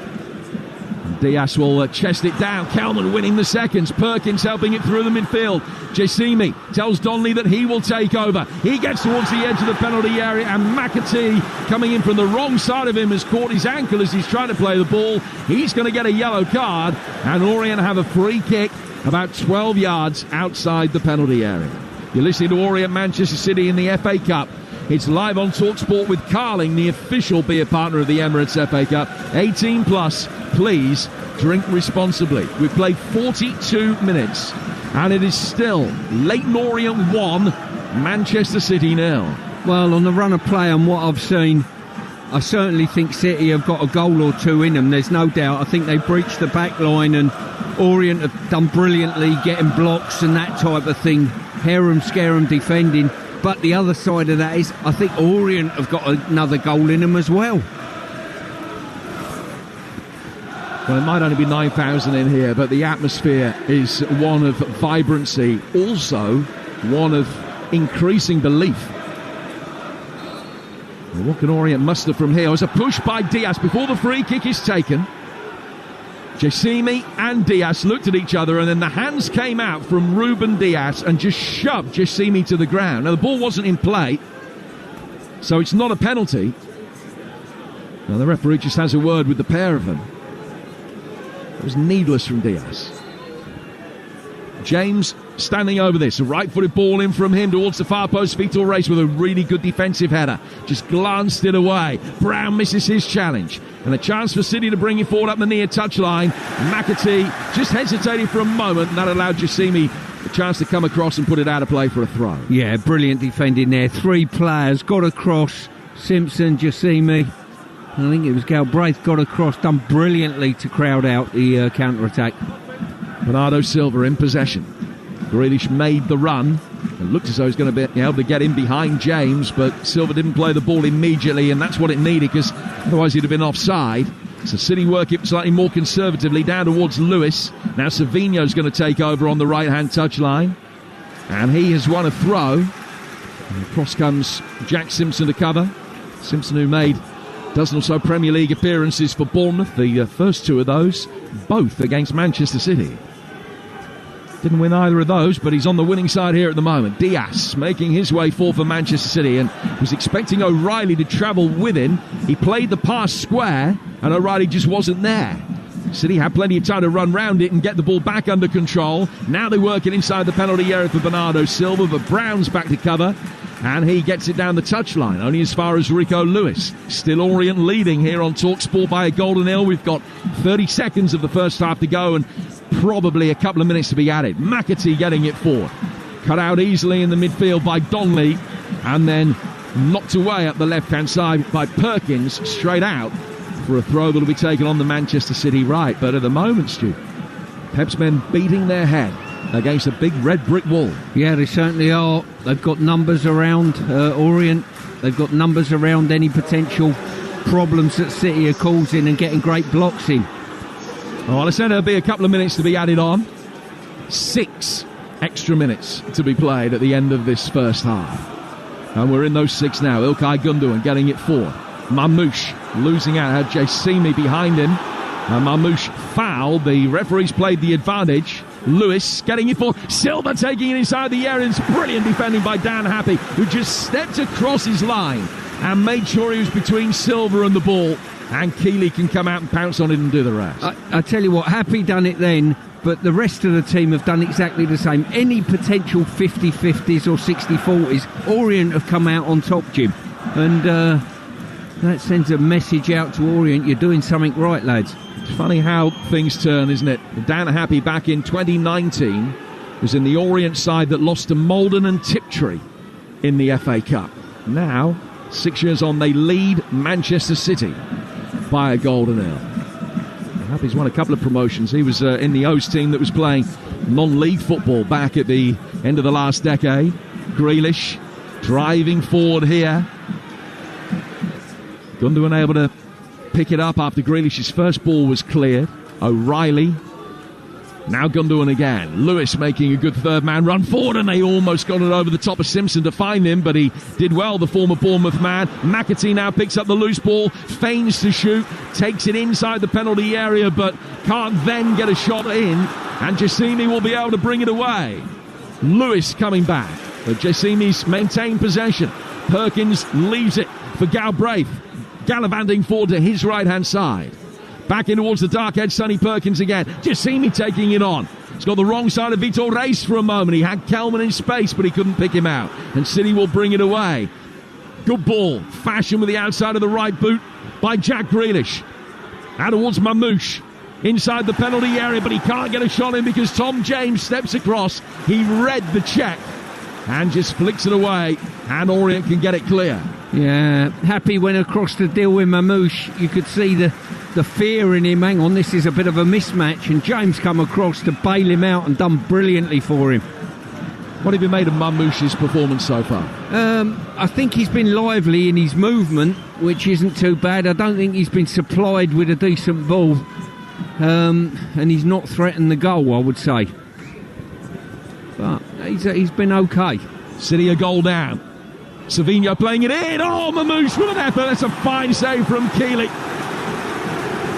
Diaz will chest it down. Kelman winning the seconds. Perkins helping it through the midfield. Jessimi tells Donnelly that he will take over. He gets towards the edge of the penalty area, and McAtee, coming in from the wrong side of him, has caught his ankle as he's trying to play the ball. He's going to get a yellow card, and Orient have a free kick about 12 yards outside the penalty area. You're listening to Orient Manchester City in the FA Cup. It's live on Talksport with Carling, the official beer partner of the Emirates FA Cup. 18 plus, please drink responsibly. We've played 42 minutes, and it is still Leyton Orient 1, Manchester City 0. Well, on the run of play and what I've seen, I certainly think City have got a goal or two in them. There's no doubt. I think they breached the back line, and Orient have done brilliantly getting blocks and that type of thing. Harem, scare 'em defending. But the other side of that is, I think Orient have got another goal in them as well. Well, it might only be 9,000 in here, but the atmosphere is one of vibrancy, also one of increasing belief. Well, what can Orient muster from here? It's a push by Diaz before the free kick is taken. Jessimi and Diaz looked at each other, and then the hands came out from Ruben Diaz and just shoved Jessimi to the ground. Now, the ball wasn't in play, so it's not a penalty. Now, the referee just has a word with the pair of them. It was needless from Diaz. James standing over this. A right-footed ball in from him towards the far post. Vitor Reis with a really good defensive header. Just glanced it away. Brown misses his challenge. And a chance for City to bring it forward up the near touchline. McAtee just hesitated for a moment, and that allowed Jessimi a chance to come across and put it out of play for a throw. Yeah, brilliant defending there. Three players got across. Simpson, Jessimi, I think it was Galbraith, got across, done brilliantly to crowd out the counter-attack. Bernardo Silva in possession. Grealish made the run. It looked as though he was going to be able to get in behind James, but Silva didn't play the ball immediately, and that's what it needed, because otherwise he'd have been offside. So City work it slightly more conservatively down towards Lewis. Now Savinho's going to take over on the right-hand touchline, and he has won a throw. And across comes Jack Simpson to cover. Simpson, who made a dozen or so Premier League appearances for Bournemouth, the first two of those, both against Manchester City. Didn't win either of those, but he's on the winning side here at the moment. Diaz making his way forward for Manchester City, and was expecting O'Reilly to travel with him. He played the pass square, and O'Reilly just wasn't there. City had plenty of time to run round it and get the ball back under control. Now they work it inside the penalty area for Bernardo Silva, but Brown's back to cover, and he gets it down the touchline, only as far as Rico Lewis. Still Orient leading here on Talksport by a goal to nil. We've got 30 seconds of the first half to go, and probably a couple of minutes to be added. McAtee getting it forward. Cut out easily in the midfield by Donnelly, and then knocked away up the left-hand side by Perkins, straight out for a throw that will be taken on the Manchester City right. But at the moment, Stu, Pep's men beating their head against a big red brick wall. Yeah, they certainly are. They've got numbers around Orient. They've got numbers around any potential problems that City are causing and getting great blocks in. Well, I said there'll be a couple of minutes to be added on. 6 extra minutes to be played at the end of this first half. And we're in those 6 now. İlkay Gundogan getting it forward. Marmouche losing out. Had Jessimi behind him. And Marmouche fouled. The referees played the advantage. Lewis getting it forward. Silva taking it inside the area. It's brilliant defending by Dan Happy, who just stepped across his line and made sure he was between Silva and the ball. And Keeley can come out and pounce on it and do the rest. I tell you what, Happy done it then, but the rest of the team have done exactly the same. Any potential 50-50s or 60-40s, Orient have come out on top, Jim. And that sends a message out to Orient, you're doing something right, lads. It's funny how things turn, isn't it? Dan Happy back in 2019 was in the Orient side that lost to Malden and Tiptree in the FA Cup. Now, 6 years on, they lead Manchester City by a goal to nil. Happy's won a couple of promotions. He was in the O's team that was playing non-league football back at the end of the last decade. Grealish driving forward here. Gundogan able to pick it up after Grealish's first ball was cleared. O'Reilly. Now Gundogan again. Lewis making a good third man run forward, and they almost got it over the top of Simpson to find him, but he did well, the former Bournemouth man. McAtee now picks up the loose ball, feigns to shoot, takes it inside the penalty area, but can't then get a shot in, and Jessamy will be able to bring it away. Lewis coming back, but Jessamy's maintained possession. Perkins leaves it for Galbraith, gallivanting forward to his right-hand side. Back in towards the dark edge, Sonny Perkins again. Jessamy taking it on. He's got the wrong side of Vitor Reis for a moment. He had Kelman in space, but he couldn't pick him out. And City will bring it away. Good ball. Fashion with the outside of the right boot by Jack Grealish. Out towards Mamouche. Inside the penalty area, but he can't get a shot in because Tom James steps across. He read the check and just flicks it away. And Orient can get it clear. Yeah, Happy went across to deal with Mamouche. You could see the fear in him. Hang on, this is a bit of a mismatch, and James come across to bail him out and done brilliantly for him. What have you made of Mamouche's performance so far? I think he's been lively in his movement, which isn't too bad. I don't think he's been supplied with a decent ball, and he's not threatened the goal, I would say. But he's been okay. City a goal down. Savinho playing it in. Oh, Mamouche with an effort. That's a fine save from Keeley.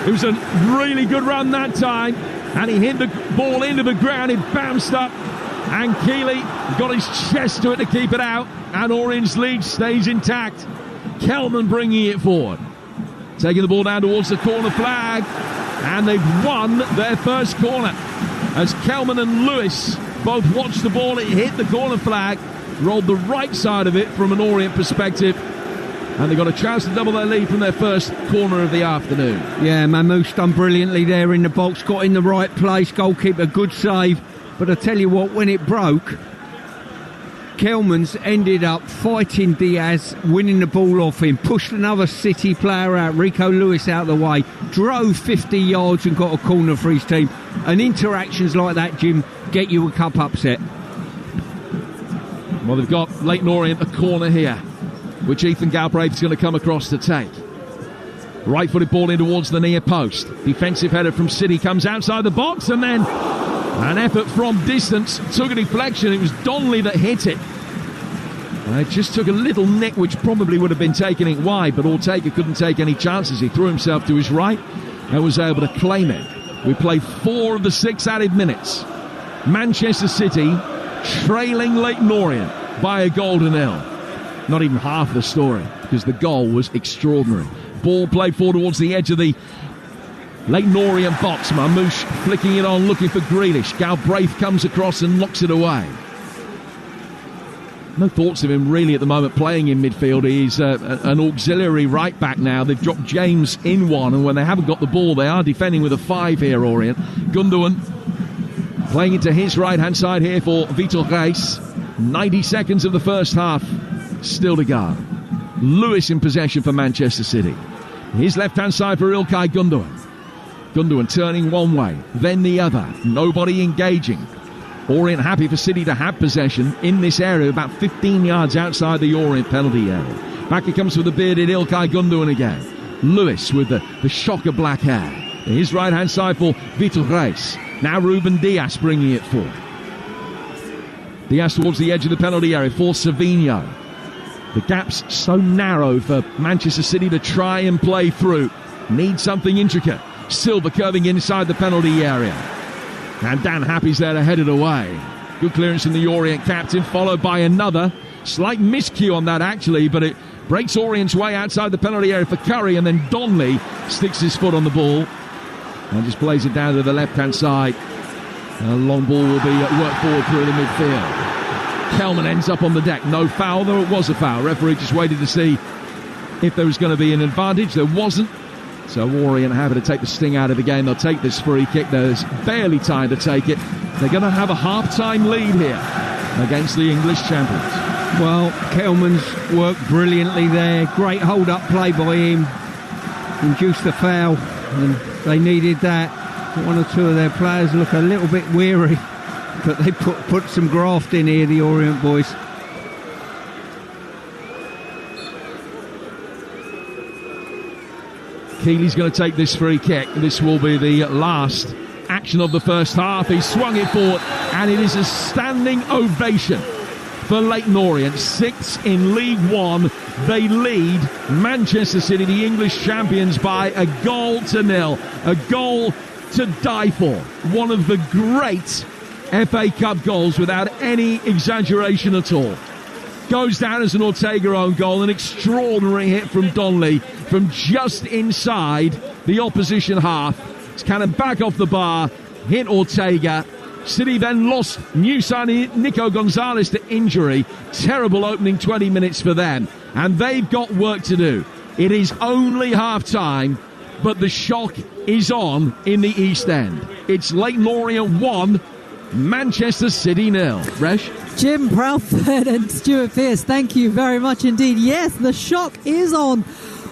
It was a really good run that time, and he hit the ball into the ground. It bounced up, and Keeley got his chest to it to keep it out, and Orient's lead stays intact. Kelman bringing it forward, taking the ball down towards the corner flag, and they've won their first corner as Kelman and Lewis both watched the ball. It hit the corner flag, rolled the right side of it from an Orient perspective, and they got a chance to double their lead from their first corner of the afternoon. Yeah, Mamouche done brilliantly there in the box, got in the right place, goalkeeper, good save. But I tell you what, when it broke, Kelman's ended up fighting Diaz, winning the ball off him, pushed another City player out, Rico Lewis out of the way, drove 50 yards and got a corner for his team. And interactions like that, Jim, get you a cup upset. Well, they've got Leyton Orient a corner here, which Ethan Galbraith is going to come across to take. Right-footed ball in towards the near post. Defensive header from City comes outside the box, and then an effort from distance. Took a deflection. It was Donnelly that hit it. It just took a little nick, which probably would have been taking it wide, but Ortega couldn't take any chances. He threw himself to his right and was able to claim it. We played 4 of the 6 added minutes. Manchester City trailing Leyton Orient by a goal to 0. Not even half the story, because the goal was extraordinary. Ball played forward towards the edge of the Leyton Orient box. Mamouche flicking it on, looking for Grealish. Galbraith comes across and knocks it away. No thoughts of him really at the moment playing in midfield. He's an auxiliary right back now. They've dropped James in one, and when they haven't got the ball, they are defending with a 5 here, Orient. Gundogan playing into his right-hand side here for Vitor Reis. 90 seconds of the first half still to go. Lewis in possession for Manchester City. His left-hand side for Ilkay Gundogan. Gundogan turning one way, then the other. Nobody engaging. Orient happy for City to have possession in this area, about 15 yards outside the Orient penalty area. Back he comes with the bearded Ilkay Gundogan again. Lewis with the shock of black hair. His right-hand side for Vitor Reis. Now Ruben Diaz bringing it forward. Diaz towards the edge of the penalty area for Savinho. The gap's so narrow for Manchester City to try and play through. Need something intricate. Silva curving inside the penalty area. And Dan Happy's there to head it away. Good clearance from the Orient captain, followed by another. Slight miscue on that, actually, but it breaks Orient's way outside the penalty area for Curry, and then Donnelly sticks his foot on the ball and just plays it down to the left-hand side. A long ball will be worked forward through the midfield. Kelman ends up on the deck. No foul, though it was a foul. Referee just waited to see if there was going to be an advantage. There wasn't. So Orient happy to take the sting out of the game. They'll take this free kick. There's barely time to take it. They're going to have a half-time lead here against the English champions. Well, Kelman's worked brilliantly there. Great hold-up play by him. Induced the foul, and they needed that. One or two of their players look a little bit weary, but they put some graft in here, the Orient boys. Keeley's going to take this free kick. This will be the last action of the first half. He swung it forward, and it is a standing ovation for Leyton Orient. 6th in League One. They lead Manchester City, the English champions, by 1-0. A goal to die for. One of the great FA Cup goals without any exaggeration at all. Goes down as an Ortega own goal. An extraordinary hit from Donnelly from just inside the opposition half. It's kind of back off the bar, hit Ortega. City then lost new signing Nico Gonzalez to injury. Terrible opening 20 minutes for them. And they've got work to do. It is only half-time, but the shock is on in the East End. It's Leyton Orient 1, Manchester City 0. Resh? Jim Proudford and Stuart Pearce, thank you very much indeed. Yes, the shock is on.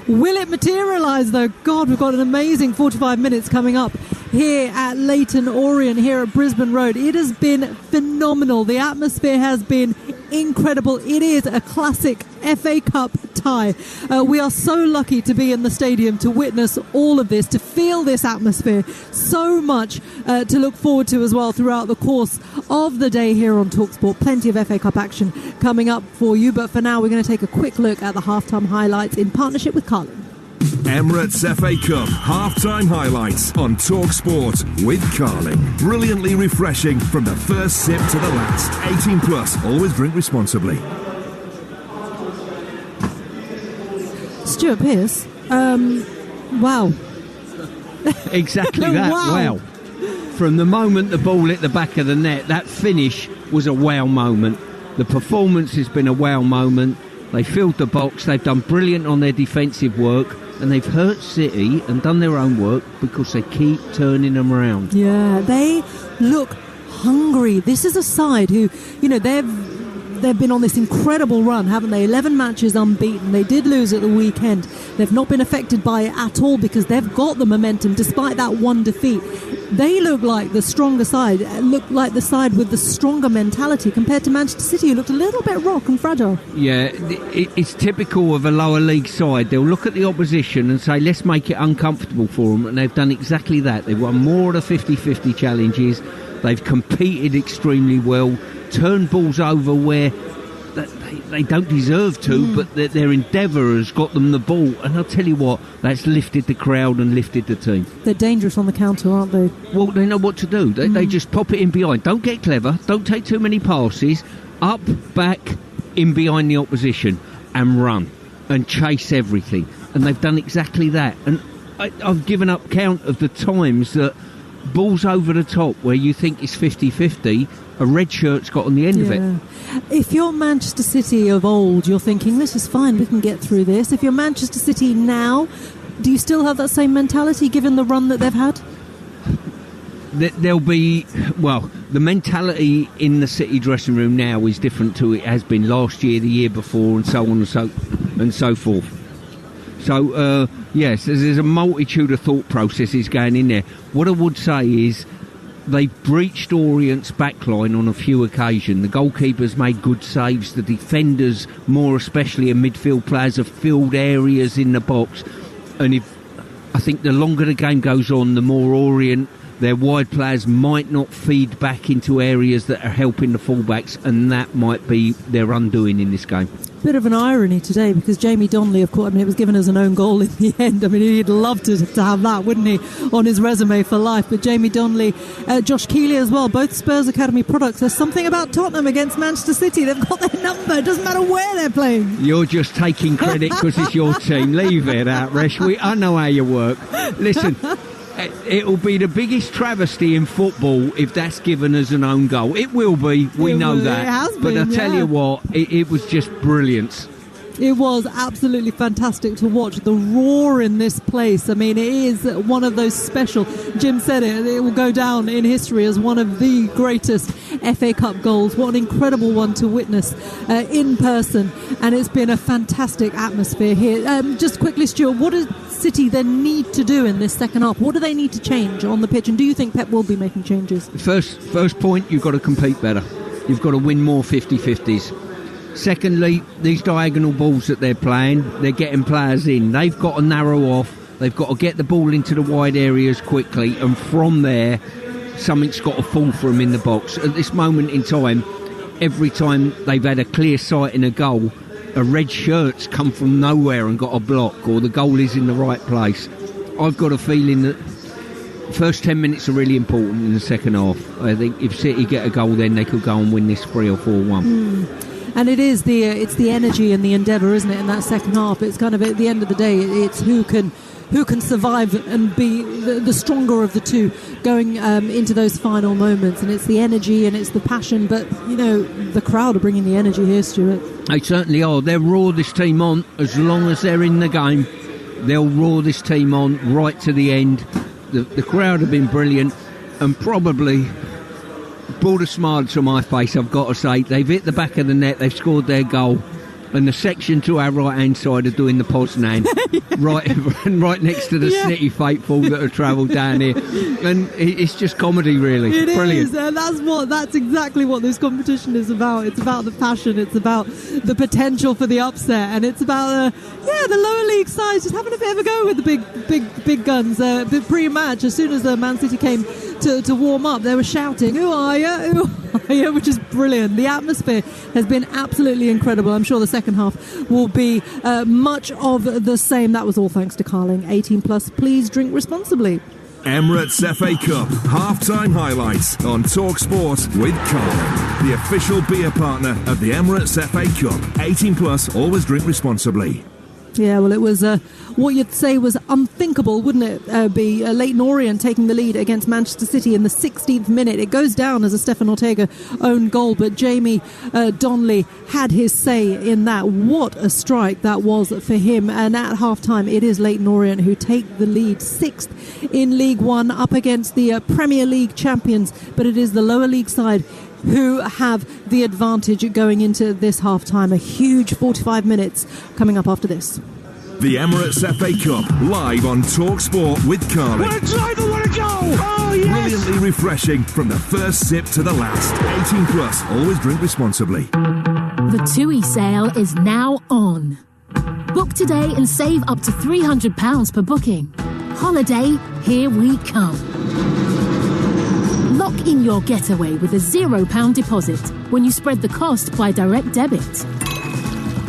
Will it materialise though? God, we've got an amazing 45 minutes coming up here at Leyton Orient, here at Brisbane Road. It has been phenomenal. The atmosphere has been incredible. It is a classic FA Cup tie. We are so lucky to be in the stadium to witness all of this, to feel this atmosphere. So much to look forward to as well throughout the course of the day here on Talksport. Plenty of FA Cup action coming up for you, but for now we're going to take a quick look at the halftime highlights in partnership with Carlin. Emirates FA Cup half-time highlights on Talksport with Carling. Brilliantly refreshing from the first sip to the last. 18 plus. Always drink responsibly. Stuart Pearce, wow. Exactly that, wow. From the moment the ball hit the back of the net, that finish was a wow moment. The performance has been a wow moment. They filled the box, they've done brilliant on their defensive work, and they've hurt City and done their own work because they keep turning them around. Yeah, they look hungry. This is a side who, you know, they've been on this incredible run, haven't they? 11 matches unbeaten. They did lose at the weekend. They've not been affected by it at all because they've got the momentum despite that one defeat. They look like the stronger side, look like the side with the stronger mentality compared to Manchester City, who looked a little bit rock and fragile. Yeah, it's typical of a lower league side. They'll look at the opposition and say, let's make it uncomfortable for them, and they've done exactly that. They've won more of the 50-50 challenges. They've competed extremely well, turned balls over where they don't deserve to, but their endeavour has got them the ball. And I'll tell you what, that's lifted the crowd and lifted the team. They're dangerous on the counter, aren't they? Well, they know what to do. They just pop it in behind. Don't get clever. Don't take too many passes. Up, back, in behind the opposition and run and chase everything. And they've done exactly that. And I've given up count of the times that balls over the top where you think it's 50-50, a red shirt's got on the end of it. If you're Manchester City of old, you're thinking, this is fine, we can get through this. If you're Manchester City now, do you still have that same mentality given the run that they've had? There'll be, well, the mentality in the City dressing room now is different to it has been last year, the year before, and so on and so forth. So, yes, there's a multitude of thought processes going in there. What I would say is they've breached Orient's backline on a few occasions. The goalkeepers made good saves. The defenders, more especially in midfield players, have filled areas in the box. And I think the longer the game goes on, the more Orient, their wide players might not feed back into areas that are helping the fullbacks, and that might be their undoing in this game. Bit of an irony today because Jamie Donnelly, of course, I mean, it was given as an own goal in the end. I mean, he'd love to have that, wouldn't he, on his resume for life. But Jamie Donnelly, Josh Keeley as well, both Spurs Academy products. There's something about Tottenham against Manchester City. They've got their number. It doesn't matter where they're playing. You're just taking credit because it's your team. Leave it out, Resh. I know how you work. Listen, it'll be the biggest travesty in football if that's given as an own goal. It will be, we know that. It has been, but I tell you what, it was just brilliant. It was absolutely fantastic to watch the roar in this place. I mean, it is one of those special, Jim said it will go down in history as one of the greatest FA Cup goals. What an incredible one to witness in person. And it's been a fantastic atmosphere here. Just quickly, Stuart, what does City then need to do in this second half? What do they need to change on the pitch? And do you think Pep will be making changes? First point, you've got to compete better. You've got to win more 50-50s. Secondly, these diagonal balls that they're playing, they're getting players in. They've got to narrow off They've got to get the ball into the wide areas quickly, and from there, something's got to fall for them in the box. At this moment in time, every time they've had a clear sight in a goal, a red shirt's come from nowhere and got a block, or the goal is in the right place. I've got a feeling that first 10 minutes are really important in the second half. I think if City get a goal, then they could go and win this 3 or 4-1. And it is it's the energy and the endeavour, isn't it, in that second half? It's kind of, at the end of the day, it's who can survive and be the stronger of the two going into those final moments. And it's the energy and it's the passion, but the crowd are bringing the energy here, Stuart. They certainly are. They'll roar this team on as long as they're in the game. They'll roar this team on right to the end. The crowd have been brilliant and probably brought a smile to my face, I've got to say. They've hit the back of the net, they've scored their goal, and the section to our right-hand side are doing the Poznan, right next to the City faithful that have travelled down here. And it's just comedy, really. It brilliant. Is, and that's exactly what this competition is about. It's about the passion, it's about the potential for the upset, and it's about the lower league sides just having a bit of a go with the big guns. Pre-match, as soon as Man City came to warm up, they were shouting, "Who are you? Who are you?" which is brilliant. The atmosphere has been absolutely incredible. I'm sure the second half will be much of the same. That was all thanks to Carling. 18 plus. Please drink responsibly. Emirates FA Cup half-time highlights on Talksport with Carling, the official beer partner of the Emirates FA Cup. 18 plus. Always drink responsibly. Yeah, well, it was what you'd say was unthinkable, wouldn't it? Be Leyton Orient taking the lead against Manchester City in the 16th minute. It goes down as a Stefan Ortega own goal, but Jamie Donnelly had his say in that. What a strike that was for him. And at half-time, it is Leyton Orient who take the lead, 6th in League One, up against the Premier League champions. But it is the lower league side who have the advantage going into this half-time. A huge 45 minutes coming up after this. The Emirates FA Cup, live on Talksport with Carling. What a drive, what a goal! Oh, yes! Brilliantly refreshing from the first sip to the last. 18 plus, always drink responsibly. The TUI sale is now on. Book today and save up to £300 per booking. Holiday, here we come. Lock in your getaway with a £0 deposit when you spread the cost by direct debit.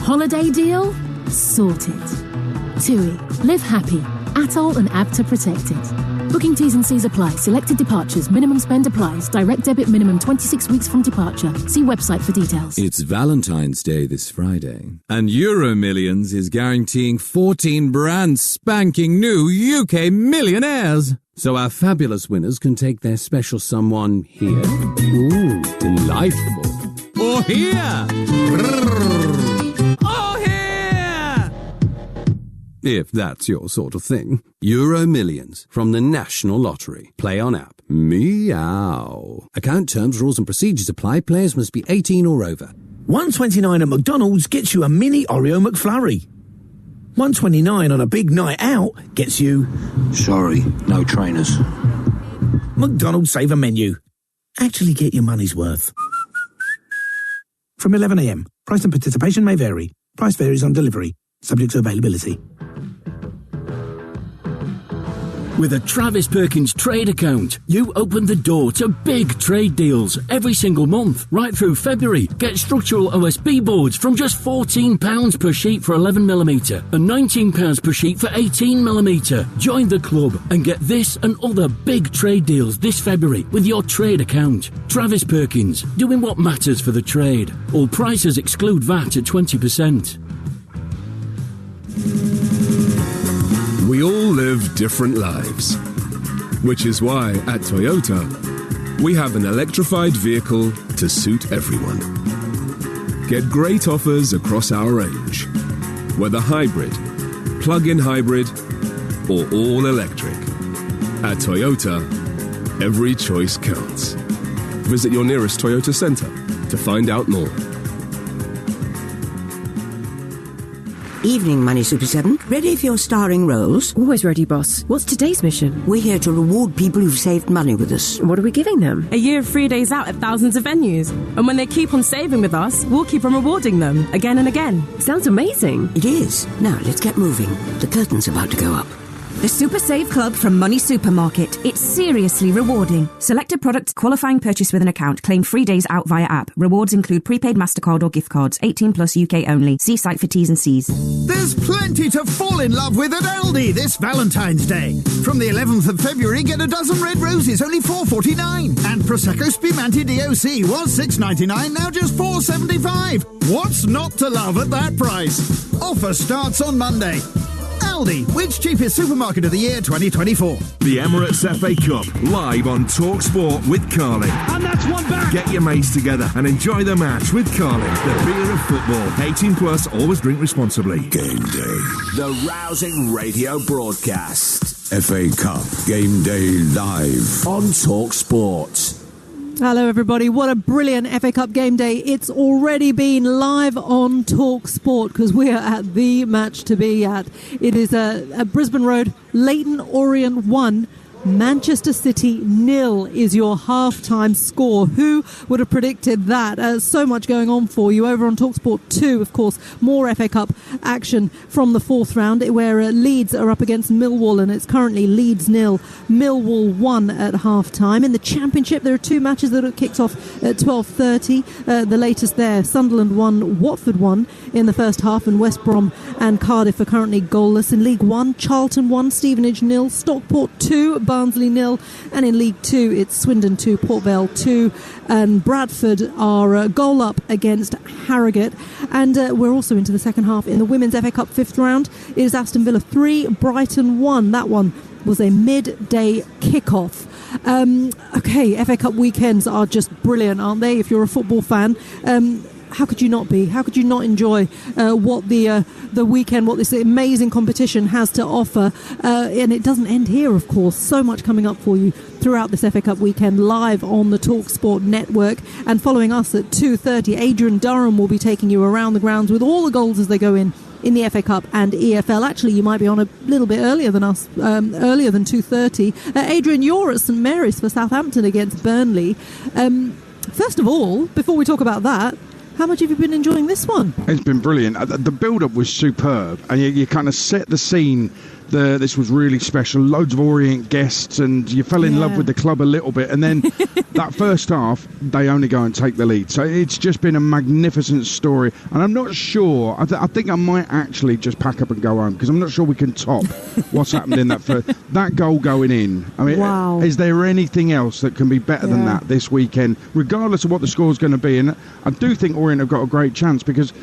Holiday deal? Sorted. TUI. Live happy. Atoll and ABTA protected. Booking T's and C's apply. Selected departures. Minimum spend applies. Direct debit minimum 26 weeks from departure. See website for details. It's Valentine's Day this Friday, and Euro Millions is guaranteeing 14 brand spanking new UK millionaires. So our fabulous winners can take their special someone here. Ooh, delightful. Or here. Or here. If that's your sort of thing. Euro Millions from the National Lottery. Play on app. Meow. Account terms, rules and procedures apply. Players must be 18 or over. $1.29 at McDonald's gets you a mini Oreo McFlurry. $1.29 on a big night out gets you... Sorry, no trainers. McDonald's Saver Menu. Actually get your money's worth. From 11 a.m. Price and participation may vary. Price varies on delivery. Subject to availability. With a Travis Perkins trade account, you open the door to big trade deals every single month, right through February. Get structural OSB boards from just £14 per sheet for 11mm and £19 per sheet for 18mm. Join the club and get this and other big trade deals this February with your trade account. Travis Perkins, doing what matters for the trade. All prices exclude VAT at 20%. We all live different lives, which is why at Toyota, we have an electrified vehicle to suit everyone. Get great offers across our range, whether hybrid, plug-in hybrid, or all electric. At Toyota, every choice counts. Visit your nearest Toyota centre to find out more. Evening, Money Super 7. Ready for your starring roles? Always ready, boss. What's today's mission? We're here to reward people who've saved money with us. What are we giving them? A year of free days out at thousands of venues. And when they keep on saving with us, we'll keep on rewarding them again and again. Sounds amazing. It is. Now, let's get moving. The curtain's about to go up. The Super Save Club from Money Supermarket. It's seriously rewarding. Selected products, qualifying purchase with an account. Claim 3 days out via app. Rewards include prepaid MasterCard or gift cards. 18 plus UK only. See site for T's and C's. There's plenty to fall in love with at Aldi this Valentine's Day. From the 11th of February, get a dozen red roses, only $4.49. And Prosecco Spumante DOC was $6.99, now just $4.75. What's not to love at that price? Offer starts on Monday. Aldi, which cheapest supermarket of the year 2024? The Emirates FA Cup, live on Talksport with Carling. And that's one back. Get your mates together and enjoy the match with Carling, the beer of football. 18 plus, always drink responsibly. Game day. The rousing radio broadcast. FA Cup, Game Day live on Talksport. Hello everybody, what a brilliant FA Cup game day. It's already been live on Talksport because we are at the match to be at. It is at Brisbane Road, Leyton Orient 1, Manchester City 0 is your half-time score. Who would have predicted that? So much going on for you over on Talksport 2, of course. More FA Cup action from the fourth round where Leeds are up against Millwall, and it's currently Leeds 0, Millwall 1 at half-time. In the Championship, there are two matches that have kicked off at 12:30. The latest there, Sunderland 1, Watford 1 in the first half, and West Brom and Cardiff are currently goalless. In League 1, Charlton 1, Stevenage 0, Stockport 2, Barnsley 0, and in League 2 it's Swindon 2, Port Vale 2, and Bradford are goal up against Harrogate. And we're also into the second half. In the Women's FA Cup fifth round, it is Aston Villa 3, Brighton 1. That one was a midday kickoff. Okay, FA Cup weekends are just brilliant, aren't they? If you're a football fan, how could you not be? How could you not enjoy what the weekend, what this amazing competition has to offer? And it doesn't end here, of course. So much coming up for you throughout this FA Cup weekend, live on the Talksport network. And following us at 2:30, Adrian Durham will be taking you around the grounds with all the goals as they go in the FA Cup and EFL. Actually, you might be on a little bit earlier than us, earlier than 2:30. Adrian, you're at St Mary's for Southampton against Burnley. First of all, before we talk about that, how much have you been enjoying this one? It's been brilliant. The build-up was superb, and you kind of set the scene. This was really special. Loads of Orient guests, and you fell in love with the club a little bit. And then that first half, they only go and take the lead. So it's just been a magnificent story. And I'm not sure. I think I might actually just pack up and go home, because I'm not sure we can top what's happened in that first. That goal going in. I mean, is there anything else that can be better than that this weekend, regardless of what the score's going to be? And I do think Orient have got a great chance, because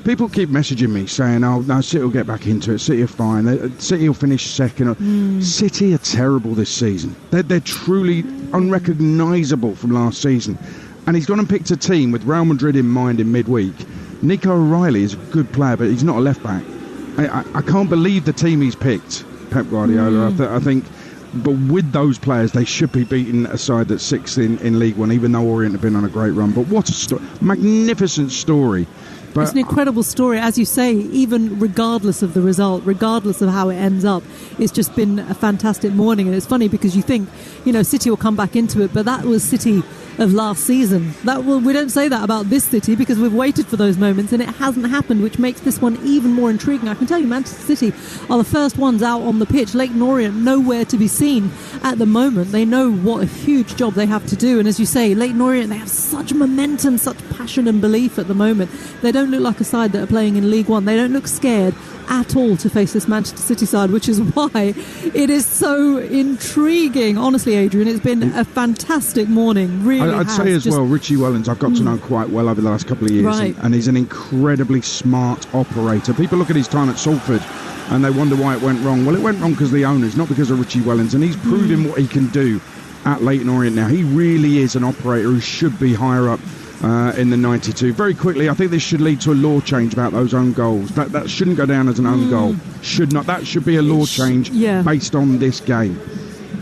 people keep messaging me saying, oh, no, City will get back into it. City are fine. City will finish second. City are terrible this season. They're truly unrecognisable from last season. And he's gone and picked a team with Real Madrid in mind in midweek. Nico O'Reilly is a good player, but he's not a left-back. I can't believe the team he's picked, Pep Guardiola. I think, but with those players, they should be beating a side that's sixth in League One, even though Orient have been on a great run. But what a magnificent story. But it's an incredible story, as you say, even regardless of the result, regardless of how it ends up. It's just been a fantastic morning. And it's funny because you think, City will come back into it, but that was City of last season. We don't say that about this City because we've waited for those moments and it hasn't happened, which makes this one even more intriguing. I can tell you Manchester City are the first ones out on the pitch. Leyton Orient nowhere to be seen at the moment. They know what a huge job they have to do, and as you say, Leyton Orient, they have such momentum, such passion and belief at the moment. They don't look like a side that are playing in League One. They don't look scared at all to face this Manchester City side, which is why it is so intriguing. Honestly, Adrian, it's been a fantastic morning. Really, I'd say as well, Richie Wellens, I've got to know quite well over the last couple of years, and he's an incredibly smart operator. People look at his time at Salford and they wonder why it went wrong. Well, it went wrong because of the owners, not because of Richie Wellens, and he's proving what he can do at Leyton Orient now. He really is an operator who should be higher up in the 92. Very quickly, I think this should lead to a law change about those own goals. That shouldn't go down as an own goal. Should not. That should be a law change based on this game.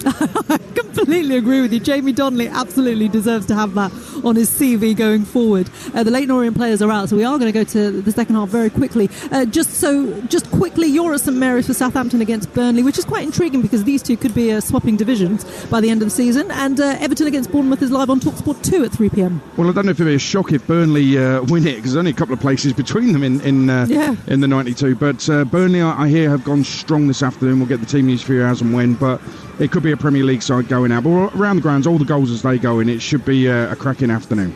I completely agree with you. Jamie Donnelly absolutely deserves to have that on his CV going forward. The Leyton Orient players are out, so we are going to go to the second half very quickly. Just quickly, you're at St Mary's for Southampton against Burnley, which is quite intriguing because these two could be swapping divisions by the end of the season. And Everton against Bournemouth is live on Talksport 2 at 3 p.m. Well, I don't know if it'd be a shock if Burnley win it, because there's only a couple of places between them in the 92. But Burnley, I hear, have gone strong this afternoon. We'll get the team news for you as and when, but it could be a Premier League side going out. But around the grounds, all the goals as they go in, it should be a cracking afternoon.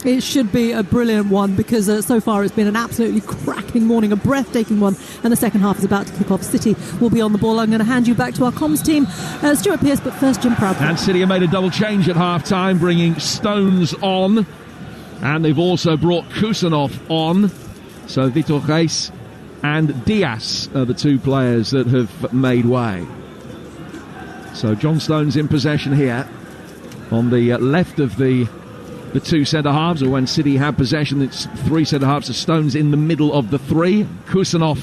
It should be a brilliant one because so far it's been an absolutely cracking morning, a breathtaking one, and the second half is about to kick off. City will be on the ball. I'm going to hand you back to our comms team, Stuart Pearce, but first Jim Proudfoot. And City have made a double change at half-time, bringing Stones on, and they've also brought Kusanov on. So Vitor Reis and Diaz are the two players that have made way. So John Stones in possession here on the left of the two centre-halves, or when City have possession, it's three centre-halves, so Stones in the middle of the three. Kusanov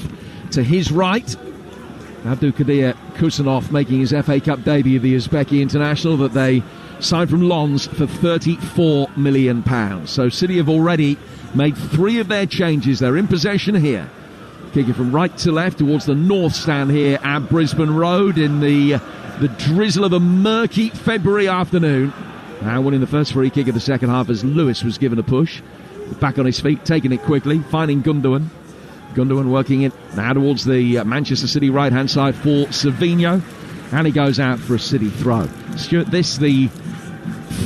to his right. Abdulkadir Kusanov making his FA Cup debut, the Uzbeki international that they signed from Lens for £34 million. So City have already made three of their changes. They're in possession here. Kicking from right to left towards the north stand here at Brisbane Road in the drizzle of a murky February afternoon. Now winning the first free kick of the second half as Lewis was given a push. Back on his feet, taking it quickly, finding Gundogan. Gundogan working it now towards the Manchester City right-hand side for Savinho. And he goes out for a City throw. Stuart, this the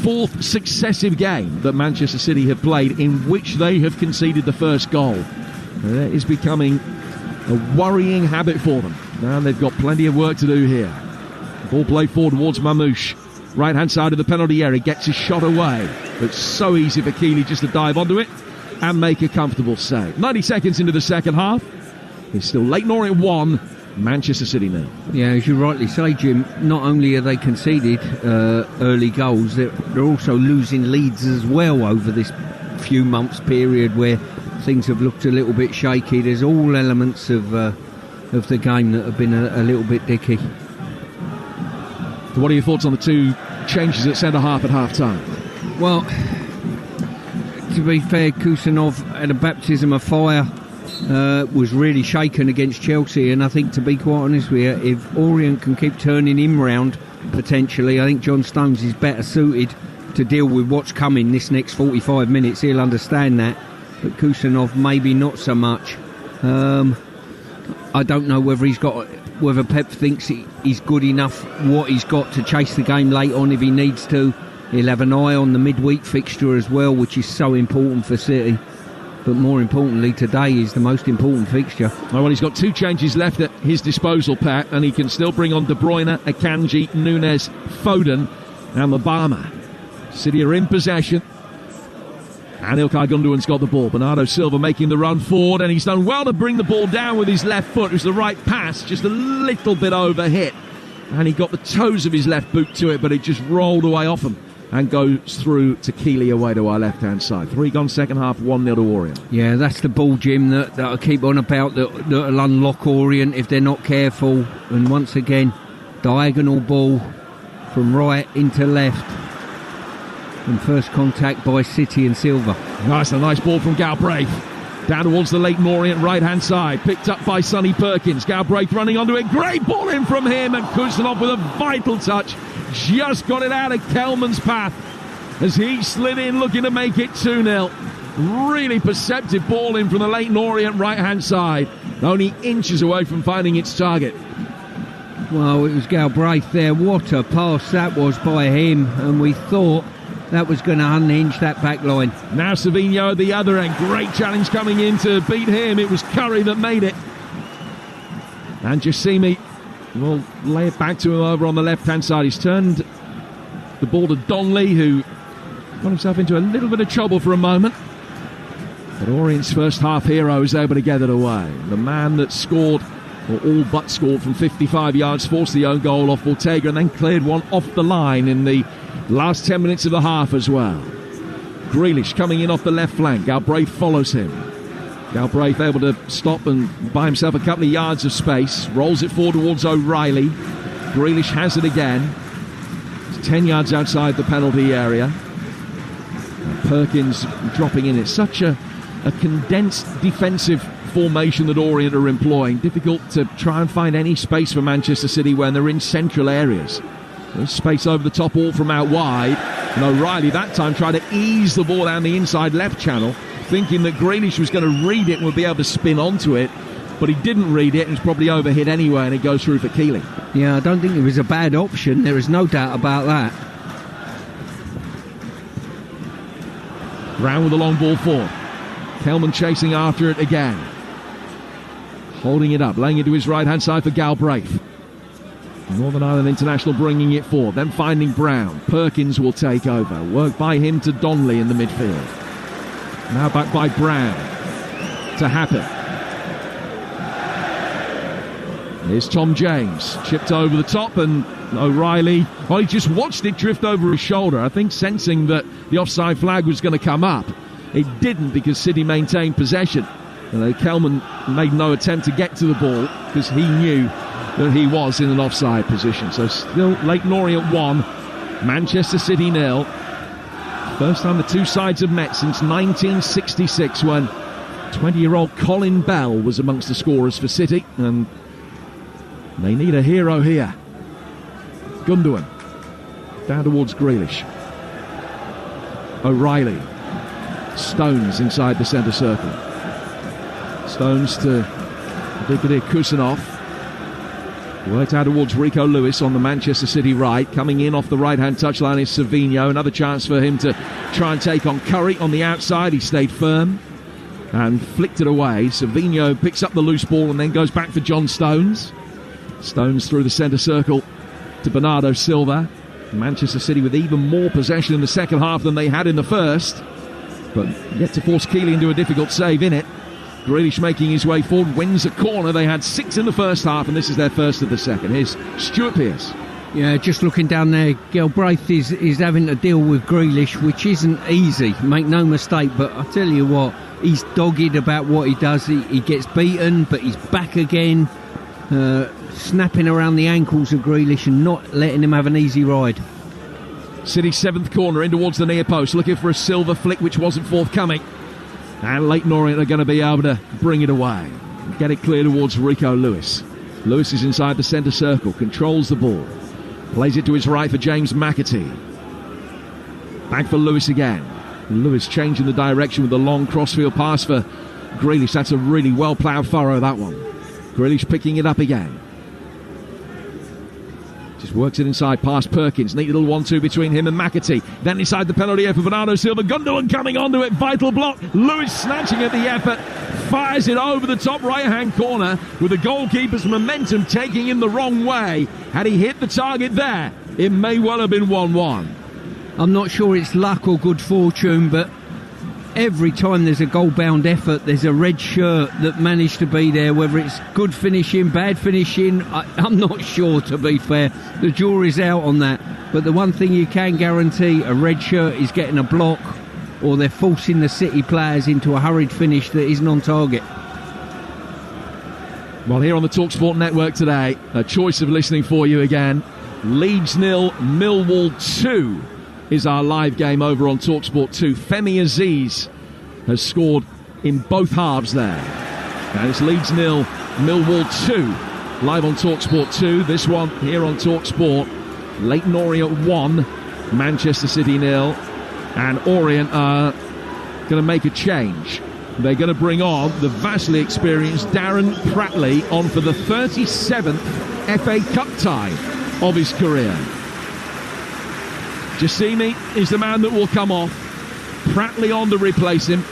fourth successive game that Manchester City have played in which they have conceded the first goal. That is becoming a worrying habit for them. Now they've got plenty of work to do here. Ball played forward towards Mamouche. Right-hand side of the penalty area, gets his shot away. But so easy for Keeley just to dive onto it and make a comfortable save. 90 seconds into the second half. It's still Leyton Orient 1, Manchester City 0. Yeah, as you rightly say, Jim, not only are they conceded early goals, they're also losing leads as well over this few months period where things have looked a little bit shaky. There's all elements of the game that have been a little bit dicky. So what are your thoughts on the two changes at centre-half at half-time? Well, to be fair, Kusanov had a baptism of fire, was really shaken against Chelsea, and I think, to be quite honest with you, if Orient can keep turning him round, potentially, I think John Stones is better suited to deal with what's coming this next 45 minutes. He'll understand that, but Kusanov maybe not so much. I don't know whether Pep thinks he's good enough, what he's got to chase the game late on if he needs to. He'll have an eye on the midweek fixture as well, which is so important for City. But more importantly, today is the most important fixture. Well, he's got two changes left at his disposal, Pat, and he can still bring on De Bruyne, Akanji, Nunes, Foden and Mabama. City are in possession. And Ilkay Gundogan's got the ball. Bernardo Silva making the run forward, and he's done well to bring the ball down with his left foot. It was the right pass, just a little bit over hit. And he got the toes of his left boot to it, but it just rolled away off him and goes through to Keeley away to our left-hand side. 3 gone second half, 1-0 to Orient. Yeah, that's the ball, Jim, that I keep on about, that'll unlock Orient if they're not careful. And once again, diagonal ball from right into left. And first contact by City and Silva. Nice, a nice ball from Galbraith. Down towards the Leyton Orient right-hand side. Picked up by Sonny Perkins. Galbraith running onto it. Great ball in from him. And Kusanov with a vital touch. Just got it out of Kelman's path as he slid in looking to make it 2-0. Really perceptive ball in from the Leyton Orient right-hand side. Only inches away from finding its target. Well, it was Galbraith there. What a pass that was by him. And we thought that was going to unhinge that back line. Now Savinho at the other end. Great challenge coming in to beat him. It was Curry that made it. And Jacimi will lay it back to him over on the left-hand side. He's turned the ball to Donley, who got himself into a little bit of trouble for a moment. But Orient's first half hero is able to get it away. The man that scored, or all but scored from 55 yards, forced the own goal off Ortega and then cleared one off the line in the last 10 minutes of the half as well. Grealish coming in off the left flank. Galbraith follows him. Galbraith able to stop and buy himself a couple of yards of space. Rolls it forward towards O'Reilly. Grealish has it again. It's 10 yards outside the penalty area. Perkins dropping in. It's such a condensed defensive formation that Orient are employing. Difficult to try and find any space for Manchester City when they're in central areas. There's space over the top, all from out wide. And O'Reilly that time tried to ease the ball down the inside left channel, thinking that Grealish was going to read it and would be able to spin onto it. But he didn't read it, and it's probably overhit anyway, and it goes through for Keeling. Yeah, I don't think it was a bad option. There is no doubt about that. Brown with the long ball forward. Kelman chasing after it again. Holding it up, laying it to his right-hand side for Galbraith. Northern Ireland International bringing it forward, then finding Brown. Perkins will take over. Work by him to Donnelly in the midfield. Now back by Brown to Happett. Here's Tom James, chipped over the top, and O'Reilly, well, he just watched it drift over his shoulder, I think sensing that the offside flag was going to come up. It didn't, because City maintained possession. Kelman made no attempt to get to the ball because he knew that he was in an offside position. So still Leyton Orient 1, Manchester City 0. First time the two sides have met since 1966, when 20-year-old Colin Bell was amongst the scorers for City, and they need a hero here. Gundogan down towards Grealish. O'Reilly. Stones inside the centre circle. Stones to Vladimir Kusanov. Worked out towards Rico Lewis on the Manchester City right. Coming in off the right-hand touchline is Savinho. Another chance for him to try and take on Curry on the outside. He stayed firm and flicked it away. Savinho picks up the loose ball and then goes back for John Stones. Stones through the centre circle to Bernardo Silva. Manchester City with even more possession in the second half than they had in the first, but yet to force Keeling into a difficult save in it. Grealish making his way forward, wins a corner. They had 6 in the first half, and this is their first of the second. Here's Stuart Pearce. Yeah, just looking down there, Galbraith is having to deal with Grealish, which isn't easy, make no mistake, but I tell you what, he's dogged about what he does. He gets beaten, but he's back again, snapping around the ankles of Grealish and not letting him have an easy ride. City's 7th corner in towards the near post, looking for a Silva flick which wasn't forthcoming. And Leyton Orient are going to be able to bring it away. Get it clear towards Rico Lewis. Lewis is inside the centre circle, controls the ball. Plays it to his right for James McAtee. Back for Lewis again. Lewis changing the direction with the long crossfield pass for Grealish. That's a really well-ploughed furrow, that one. Grealish picking it up again. Just works it inside past Perkins. Neat little 1-2 between him and McAtee. Then inside the penalty area for Bernardo Silva. Gundogan coming onto it. Vital block. Lewis snatching at the effort. Fires it over the top right-hand corner with the goalkeeper's momentum taking him the wrong way. Had he hit the target there, it may well have been 1-1. I'm not sure it's luck or good fortune, but every time there's a goal-bound effort, there's a red shirt that managed to be there. Whether it's good finishing, bad finishing, I'm not sure, to be fair. The jury's out on that. But the one thing you can guarantee, a red shirt is getting a block, or they're forcing the City players into a hurried finish that isn't on target. Well, here on the Talksport network today, a choice of listening for you again. Leeds 0, Millwall 2 is our live game over on Talksport 2. Femi Aziz has scored in both halves there. And it's Leeds 0, Millwall 2, live on Talksport 2. This one here on Talksport. Leyton Orient 1, Manchester City 0. And Orient are going to make a change. They're going to bring on the vastly experienced Darren Pratley on for the 37th FA Cup tie of his career. Jassimi is the man that will come off. Pratley on to replace him.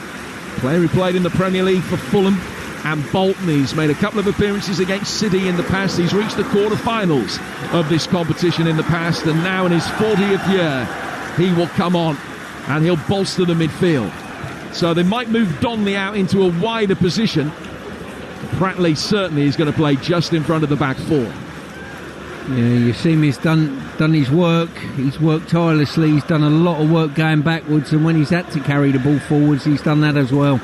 Player who played in the Premier League for Fulham and Bolton. He's made a couple of appearances against City in the past. He's reached the quarter-finals of this competition in the past, and now in his 40th year, he will come on and he'll bolster the midfield. So they might move Donnelly out into a wider position. Pratley certainly is going to play just in front of the back four. Yeah, you see him, he's done his work. He's worked tirelessly. He's done a lot of work going backwards, and when he's had to carry the ball forwards, he's done that as well.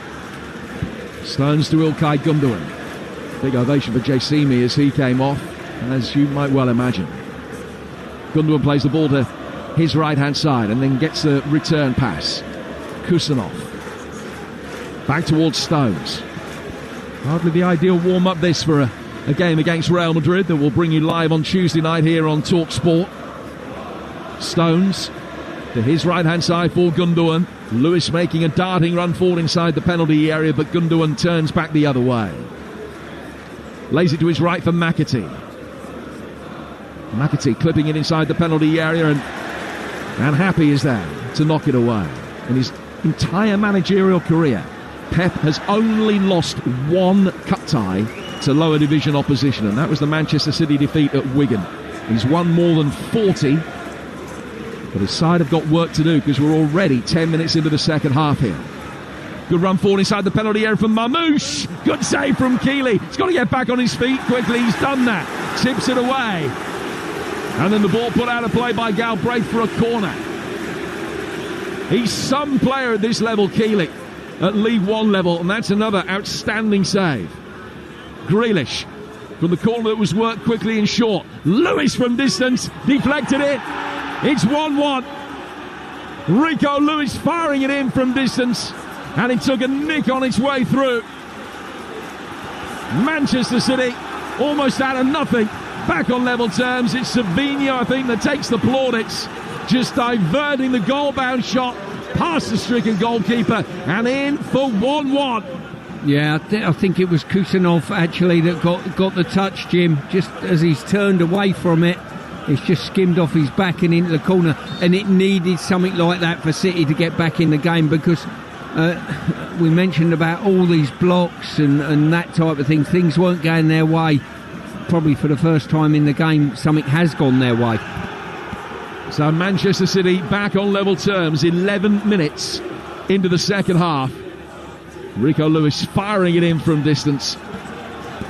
Stones to Ilkay Gundogan. Big ovation for Jassimi as he came off, as you might well imagine. Gundogan plays the ball to his right-hand side and then gets the return pass. Kusanov. Back towards Stones. Hardly the ideal warm-up this for a game against Real Madrid that will bring you live on Tuesday night here on Talksport. Stones to his right-hand side for Gundogan. Lewis making a darting run forward inside the penalty area, but Gundogan turns back the other way. Lays it to his right for McAtee. McAtee clipping it inside the penalty area, and Happy is there to knock it away. In his entire managerial career, Pep has only lost one cup tie to lower division opposition, and that was the Manchester City defeat at Wigan. He's won more than 40, but his side have got work to do because we're already 10 minutes into the second half here. Good run forward inside the penalty area from Marmoush. Good save from Keeley. He's got to get back on his feet quickly. He's done that. Tips it away. And then the ball put out of play by Galbraith for a corner. He's some player at this level, Keeley, at League One level, and that's another outstanding save. Grealish from the corner that was worked quickly and short. Lewis from distance, deflected it. It's 1-1. Rico Lewis firing it in from distance, and it took a nick on its way through. Manchester City almost out of nothing. Back on level terms. It's Savinho, I think, that takes the plaudits, just diverting the goal-bound shot past the stricken goalkeeper and in for 1-1. Yeah, I think it was Kusanov actually that got the touch, Jim. Just as he's turned away from it, it's just skimmed off his back and into the corner, and it needed something like that for City to get back in the game, because we mentioned about all these blocks and that type of thing. Things weren't going their way. Probably for the first time in the game, something has gone their way. So Manchester City back on level terms, 11 minutes into the second half. Rico Lewis firing it in from distance.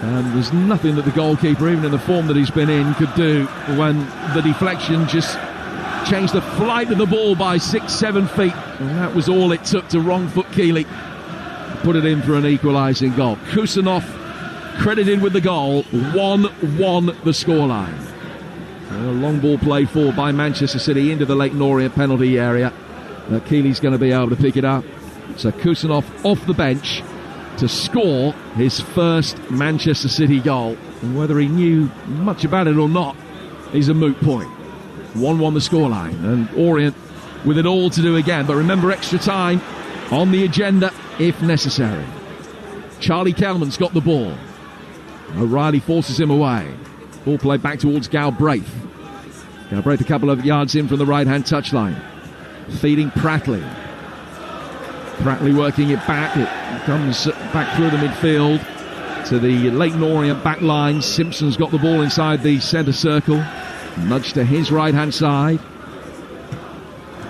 And there's nothing that the goalkeeper, even in the form that he's been in, could do when the deflection just changed the flight of the ball by 6-7 feet. And that was all it took to wrong foot Keeley put it in for an equalising goal. Kusanov credited with the goal. 1-1 the scoreline. A long ball played forward by Manchester City into the Leyton Orient penalty area. Keeley's going to be able to pick it up. So Kusanov off the bench to score his first Manchester City goal. And whether he knew much about it or not is a moot point. 1-1 the scoreline, and Orient with it all to do again. But remember, extra time on the agenda if necessary. Charlie Kelman's got the ball. O'Reilly forces him away. Ball played back towards Galbraith. Galbraith a couple of yards in from the right-hand touchline. Feeding Pratley. Pratley working it back. It comes back through the midfield to the Leyton Orient back line. Simpson's got the ball inside the centre circle. Nudge to his right-hand side.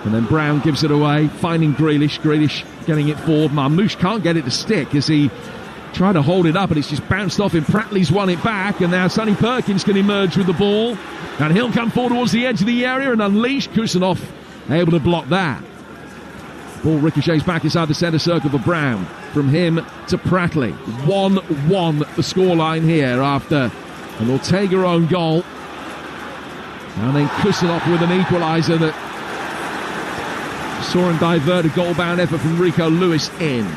And then Brown gives it away, finding Grealish. Grealish getting it forward. Marmoush can't get it to stick as he tried to hold it up, and it's just bounced off him. Pratley's won it back, and now Sonny Perkins can emerge with the ball. And he'll come forward towards the edge of the area and unleash. Kusanov able to block that. Ball ricochets back inside the centre circle for Brown. From him to Pratley. 1-1 the scoreline here after an Ortega own goal. And then Kusanov with an equaliser that saw him divert a goal-bound effort from Rico Lewis in.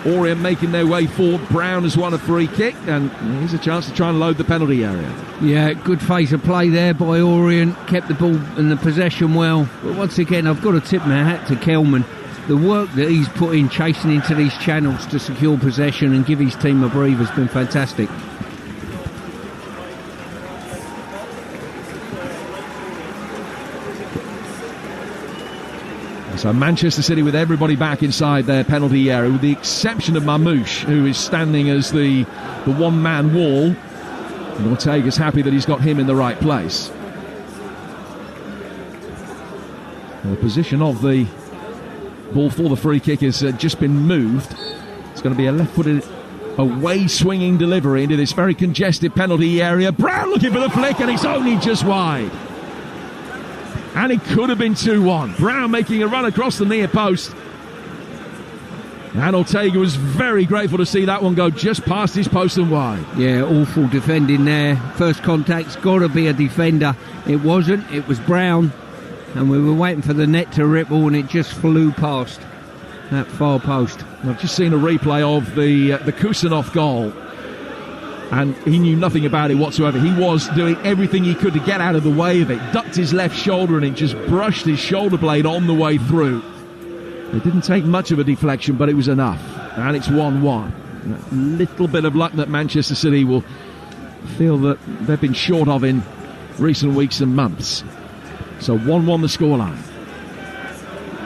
Orient making their way forward. Brown has won a free kick, and here's a chance to try and load the penalty area. Yeah, good phase of play there by Orient. Kept the ball and the possession well. But once again, I've got to tip my hat to Kelman. The work that he's put in chasing into these channels to secure possession and give his team a breather has been fantastic. So Manchester City with everybody back inside their penalty area, with the exception of Marmoush, who is standing as the one-man wall. And Ortega's happy that he's got him in the right place. And the position of the ball for the free kick has just been moved. It's going to be a left-footed away-swinging delivery into this very congested penalty area. Brown looking for the flick, and it's only just wide. And it could have been 2-1. Brown making a run across the near post. And Ortega was very grateful to see that one go just past his post and wide. Yeah, awful defending there. First contact's got to be a defender. It wasn't. It was Brown. And we were waiting for the net to ripple, and it just flew past. that far post. I've just seen a replay of the Kusanov goal, and he knew nothing about it whatsoever. He was doing everything he could to get out of the way of it, ducked his left shoulder, and it just brushed his shoulder blade on the way through. It didn't take much of a deflection, but it was enough, and it's 1-1. A little bit of luck that Manchester City will feel that they've been short of in recent weeks and months. So 1-1 the scoreline.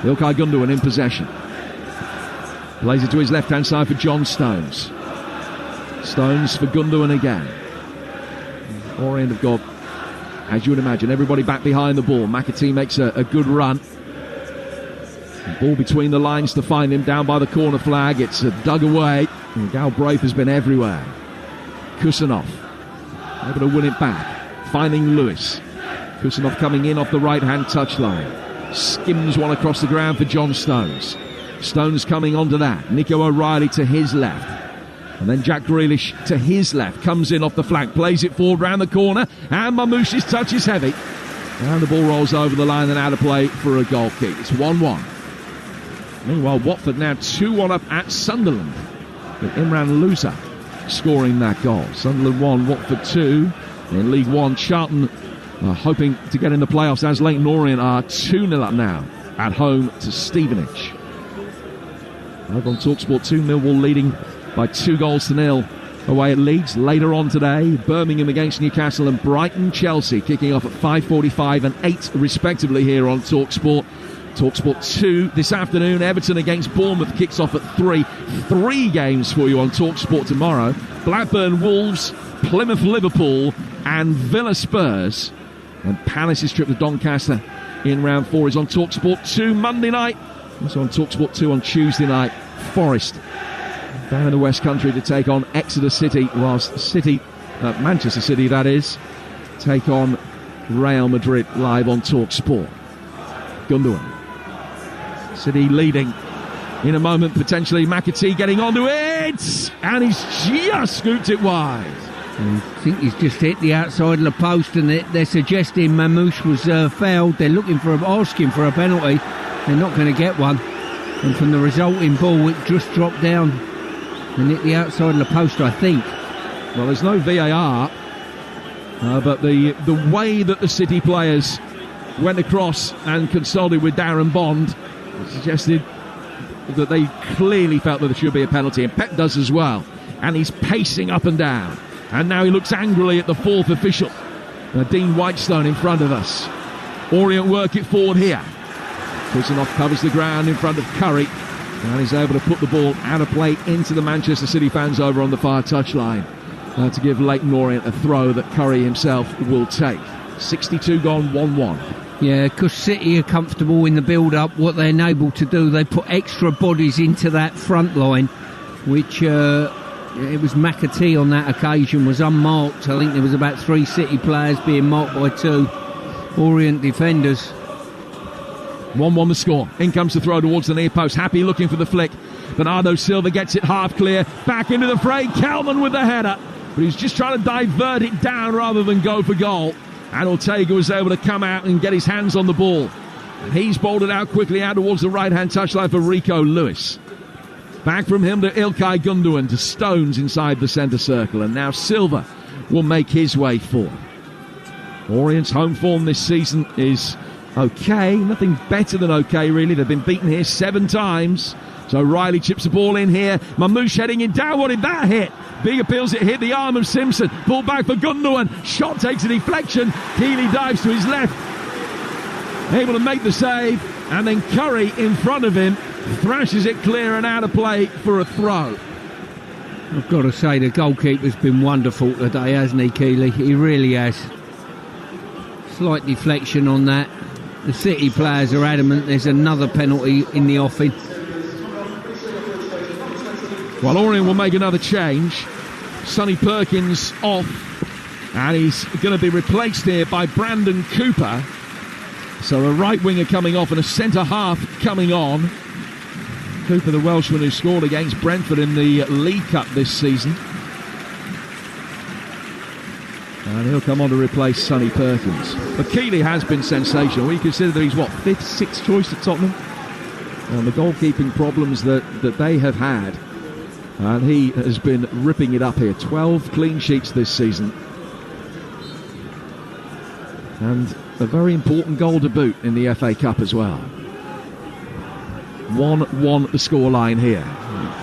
İlkay Gündoğan in possession. Plays it to his left-hand side for John Stones. Stones for Gündoğan again. Orient have got, as you would imagine, everybody back behind the ball. McAtee makes a good run. Ball between the lines to find him down by the corner flag. It's dug away. And Galbraith has been everywhere. Kusanov able to win it back. Finding Lewis. Kusanov coming in off the right-hand touchline. Skims one across the ground for John Stones. Stones coming onto that. Nico O'Reilly to his left. And then Jack Grealish to his left. Comes in off the flank. Plays it forward round the corner. And Mamouche's touch is heavy. And the ball rolls over the line and out of play for a goal kick. It's 1-1. Meanwhile, Watford now 2-1 up at Sunderland, with Imran Louza scoring that goal. Sunderland 1, Watford 2. In League One, Charlton hoping to get in the playoffs, as Leyton Orient are 2-0 up now at home to Stevenage. Over on Talksport 2, Millwall leading by 2-0 away at Leeds. Later on today, Birmingham against Newcastle and Brighton Chelsea kicking off at 5:45 and 8 respectively here on Talksport. Talksport 2 this afternoon. Everton against Bournemouth kicks off at 3. 3 games for you on Talksport tomorrow. Blackburn Wolves, Plymouth Liverpool and Villa Spurs. And Palace's trip to Doncaster in round 4 is on Talksport 2 Monday night. Also on Talksport 2 on Tuesday night. Forest down in the West Country to take on Exeter City, whilst Manchester City, that is, take on Real Madrid live on Talksport. Gündoğan. City leading in a moment, potentially McAtee getting onto it, and he's just scooped it wide. I think he's just hit the outside of the post, and they're suggesting Mamouche was fouled. They're asking for a penalty. They're not going to get one. And from the resulting ball, it just dropped down and hit the outside of the post, I think. Well, there's no VAR, but the way that the City players went across and consulted with Darren Bond suggested that they clearly felt that there should be a penalty, and Pep does as well, and he's pacing up and down, and now he looks angrily at the 4th official, Dean Whitestone, in front of us. Orient work it forward here. Kusanov covers the ground in front of Curry, and he's able to put the ball out of play into the Manchester City fans over on the far touchline to give Leyton Orient a throw that Curry himself will take. 62 gone, 1-1. Yeah, because City are comfortable in the build-up. What they're able to do, they put extra bodies into that front line, which it was McAtee on that occasion, was unmarked. I think there was about 3 City players being marked by 2 Orient defenders. 1-1 the score. In comes the throw towards the near post. Happy looking for the flick. Bernardo Silva gets it half clear. Back into the fray. Kelman with the header. But he's just trying to divert it down rather than go for goal. And Ortega was able to come out and get his hands on the ball. And he's bowled it out quickly out towards the right-hand touchline for Rico Lewis. Back from him to İlkay Gündoğan, to Stones inside the centre circle. And now Silva will make his way forward. Orient's home form this season is okay. Nothing better than okay, really. They've been beaten here 7 times. So Riley chips the ball in here. Mamouche heading in down. What did that hit? Big appeals, it hit the arm of Simpson. Ball back for Gündoğan. Shot takes a deflection. Keeley dives to his left. Able to make the save. And then Curry in front of him thrashes it clear and out of play for a throw. I've got to say, the goalkeeper's been wonderful today, hasn't he, Keeley? He really has. Slight deflection on that. The City players are adamant there's another penalty in the offing. Well, Orient will make another change. Sonny Perkins off, and he's going to be replaced here by Brandon Cooper. So a right winger coming off and a centre half coming on. Cooper, the Welshman who scored against Brentford in the League Cup this season. And he'll come on to replace Sonny Perkins. But Keeley has been sensational. We consider that he's, 5th, 6th choice at Tottenham? And the goalkeeping problems that they have had, and he has been ripping it up here. 12 clean sheets this season. And a very important goal to boot in the FA Cup as well. 1-1 the scoreline here.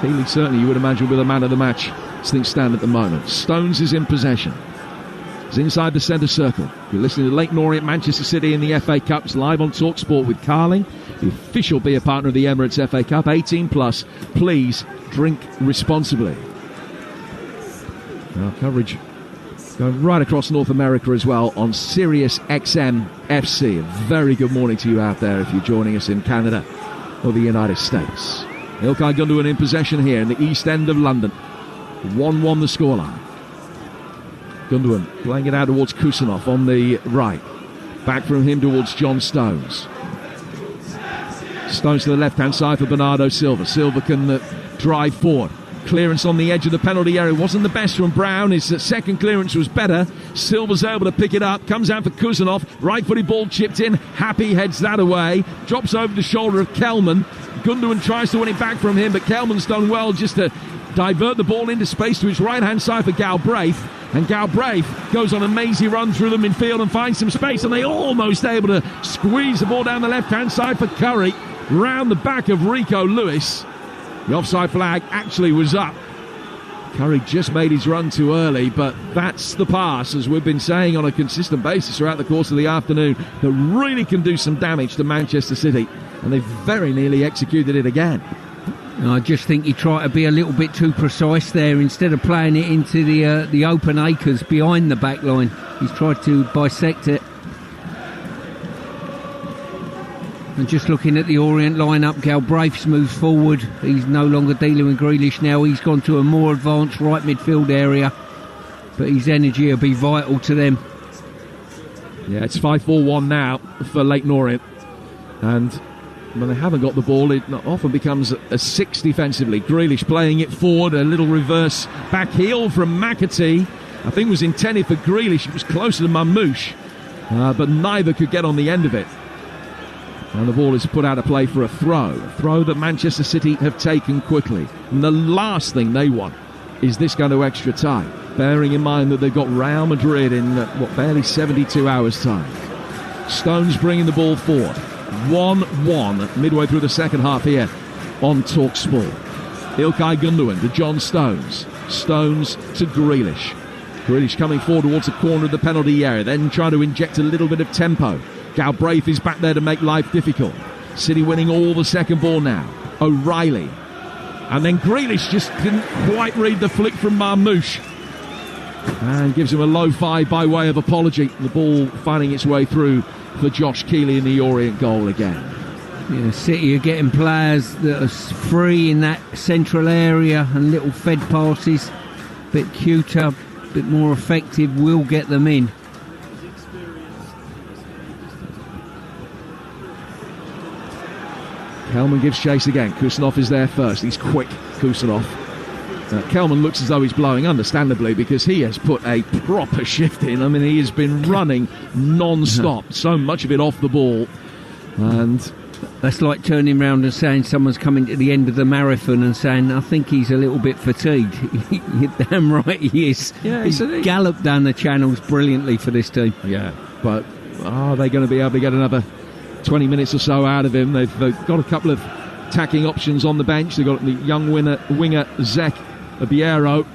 Keeley certainly, you would imagine, with a man of the match as things stand at the moment. Stones is in possession. He's inside the centre circle. You're listening to Leyton Orient, Manchester City in the FA Cup. It's live on Talksport with Carling, the official beer partner of the Emirates FA Cup. 18 plus. Please drink responsibly. Our coverage going right across North America as well on Sirius XM FC. A very good morning to you out there if you're joining us in Canada or the United States. Ilkay Gundogan in possession here in the East End of London. 1-1 the scoreline. Gundogan playing it out towards Kusanov on the right. Back from him towards John Stones. Stones to the left-hand side for Bernardo Silva. Silva can drive forward. Clearance on the edge of the penalty area wasn't the best from Brown. His second clearance was better. Silva's able to pick it up. Comes out for Kusanov. Right-footed ball chipped in. Happy heads that away. Drops over the shoulder of Kelman. Gundogan tries to win it back from him, but Kelman's done well just to divert the ball into space to his right-hand side for Galbraith. And Galbraith goes on a mazy run through the midfield and finds some space, and they almost able to squeeze the ball down the left-hand side for Curry. Round the back of Rico Lewis. The offside flag actually was up. Curry just made his run too early, but that's the pass, as we've been saying on a consistent basis throughout the course of the afternoon, that really can do some damage to Manchester City, and they very nearly executed it again. I just think he tried to be a little bit too precise there. Instead of playing it into the open acres behind the back line, he's tried to bisect it. And just looking at the Orient lineup, Galbraith's moved forward. He's no longer dealing with Grealish now. He's gone to a more advanced right midfield area, but his energy will be vital to them. Yeah, it's 5-4-1 now for Leyton Orient, and when they haven't got the ball, it often becomes a 6 defensively. Grealish playing it forward, a little reverse back heel from McAtee. I think was intended for Grealish. It was closer to Mamouche, but neither could get on the end of it. And the ball is put out of play for a throw that Manchester City have taken quickly. And the last thing they want is this going to extra time, bearing in mind that they've got Real Madrid in, barely 72 hours' time. Stones bringing the ball forward. 1-1 midway through the second half here on Talksport. Ilkay Gundogan to John Stones. Stones to Grealish. Grealish coming forward towards the corner of the penalty area, then trying to inject a little bit of tempo. Galbraith is back there to make life difficult. City winning all the second ball now. O'Reilly. And then Grealish just didn't quite read the flick from Marmouche. And gives him a low five by way of apology. The ball finding its way through for Josh Keeley in the Orient goal again. Yeah, City are getting players that are free in that central area, and little fed passes, a bit cuter, a bit more effective, will get them in. Kelman gives chase again. Kusanov is there first. He's quick, Kusanov. Kelman looks as though he's blowing, understandably, because he has put a proper shift in. I mean, he has been running non-stop. So much of it off the ball. And that's like turning round and saying someone's coming to the end of the marathon and saying, I think he's a little bit fatigued. You're damn right he is. Yeah, he's galloped down the channels brilliantly for this team. Yeah, but are they going to be able to get another 20 minutes or so out of him? They've got a couple of attacking options on the bench. They've got the young winger Zek Abiero.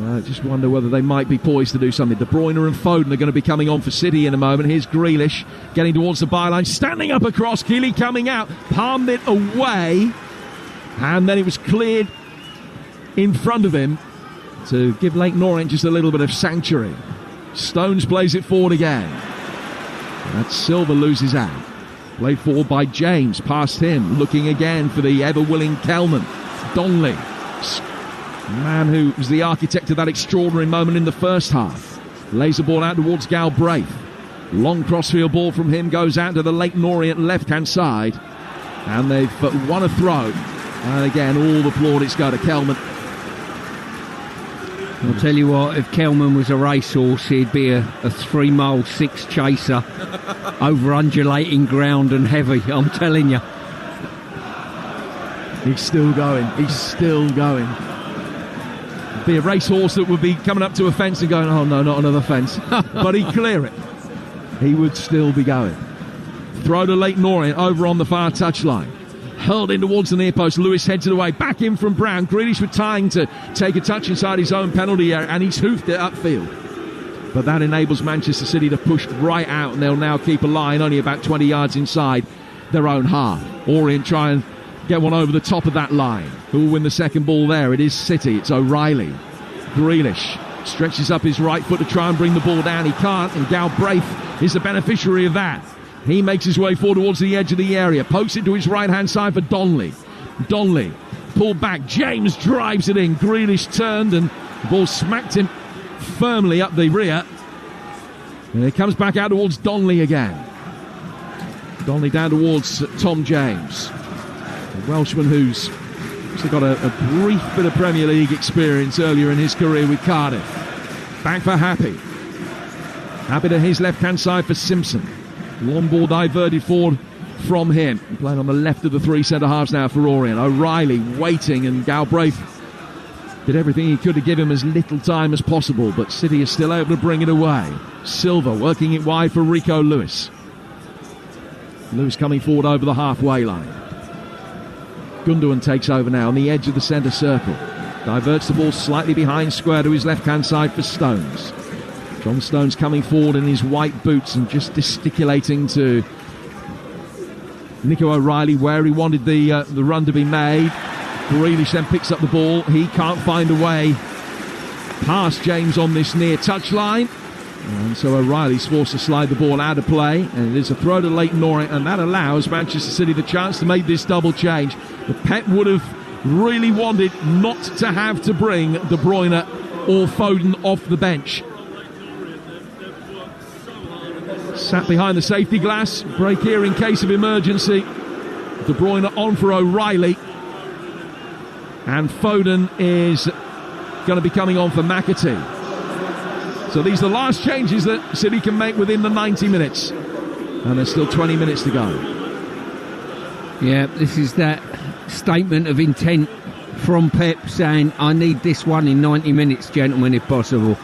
I just wonder whether they might be poised to do something. De Bruyne and Foden are going to be coming on for City in a moment. Here's Grealish getting towards the byline, standing up across. Keeley coming out, palmed it away, and then it was cleared in front of him to give Leyton Orient just a little bit of sanctuary. Stones plays it forward again. That Silva loses out. Played forward by James, past him, looking again for the ever-willing Kelman. Donley, man who was the architect of that extraordinary moment in the first half. Lays the ball out towards Galbraith. Long crossfield ball from him goes out to the Leyton Orient left-hand side. And they've won a throw. And again, all the plaudits go to Kelman. I'll tell you what, if Kelman was a racehorse, he'd be a 3-mile 6 chaser over undulating ground and heavy, I'm telling you. He's still going. He's still going. Be a racehorse that would be coming up to a fence and going, oh no, not another fence. But he'd clear it. He would still be going. Throw to Leyton Orient over on the far touchline. Hurled in towards the near post. Lewis heads it away. Back in from Brown. Grealish with time to take a touch inside his own penalty area, and he's hoofed it upfield. But that enables Manchester City to push right out, and they'll now keep a line only about 20 yards inside their own half. Orient try and get one over the top of that line. Who will win the second ball there? It is City. It's O'Reilly. Grealish stretches up his right foot to try and bring the ball down. He can't, and Galbraith is the beneficiary of that. He makes his way forward towards the edge of the area, pokes it to his right-hand side for Donnelly. Donnelly pulled back. James drives it in. Grealish turned, and the ball smacked him firmly up the rear. And it comes back out towards Donnelly again. Donnelly down towards Tom James. The Welshman who's got a brief bit of Premier League experience earlier in his career with Cardiff. Back for Happy. Happy to his left-hand side for Simpson. Long ball diverted forward from him. Playing on the left of the three centre-halves now for Orient. O'Reilly waiting, and Galbraith did everything he could to give him as little time as possible, but City is still able to bring it away. Silva working it wide for Rico Lewis. Lewis coming forward over the halfway line. Gundogan takes over now on the edge of the centre circle. Diverts the ball slightly behind square to his left-hand side for Stones. John Stones coming forward in his white boots and just gesticulating to Nico O'Reilly where he wanted the run to be made. Grealish then picks up the ball. He can't find a way past James on this near touchline. And so O'Reilly's forced to slide the ball out of play, and it is a throw to Leyton Orient, and that allows Manchester City the chance to make this double change. The Pep would have really wanted not to have to bring De Bruyne or Foden off the bench. Sat behind the safety glass, break here in case of emergency. De Bruyne on for O'Reilly, and Foden is going to be coming on for McAtee. So these are the last changes that City can make within the 90 minutes. And there's still 20 minutes to go. Yeah, this is that statement of intent from Pep saying, I need this one in 90 minutes, gentlemen, if possible.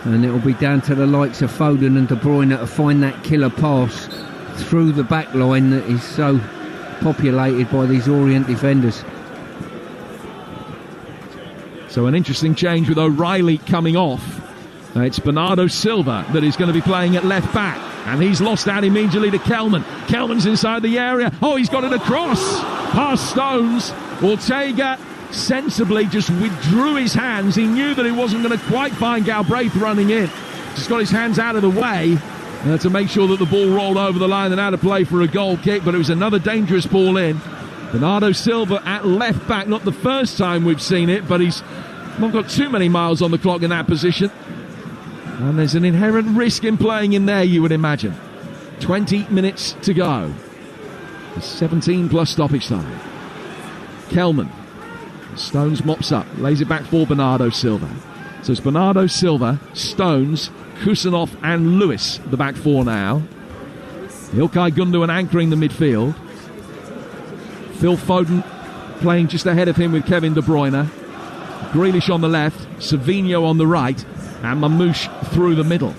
And it'll be down to the likes of Foden and De Bruyne to find that killer pass through the back line that is so populated by these Orient defenders. So an interesting change with O'Reilly coming off. It's Bernardo Silva that is going to be playing at left back, and he's lost out immediately to Kelman. Kelman's inside the area. Oh, he's got it across past Stones. Ortega sensibly just withdrew his hands. He knew that he wasn't going to quite find Galbraith running in. Just got his hands out of the way to make sure that the ball rolled over the line and out of play for a goal kick, but it was another dangerous ball in. Bernardo Silva at left back, not the first time we've seen it, but he's not got too many miles on the clock in that position. And there's an inherent risk in playing in there, you would imagine. 20 minutes to go. 17 plus stoppage time. Kelman. Stones mops up, lays it back for Bernardo Silva. So it's Bernardo Silva, Stones, Kusanov and Lewis, the back four now. Ilkay Gundogan anchoring the midfield. Phil Foden playing just ahead of him with Kevin De Bruyne. Grealish on the left, Savinho on the right, and Mamouche through the middle.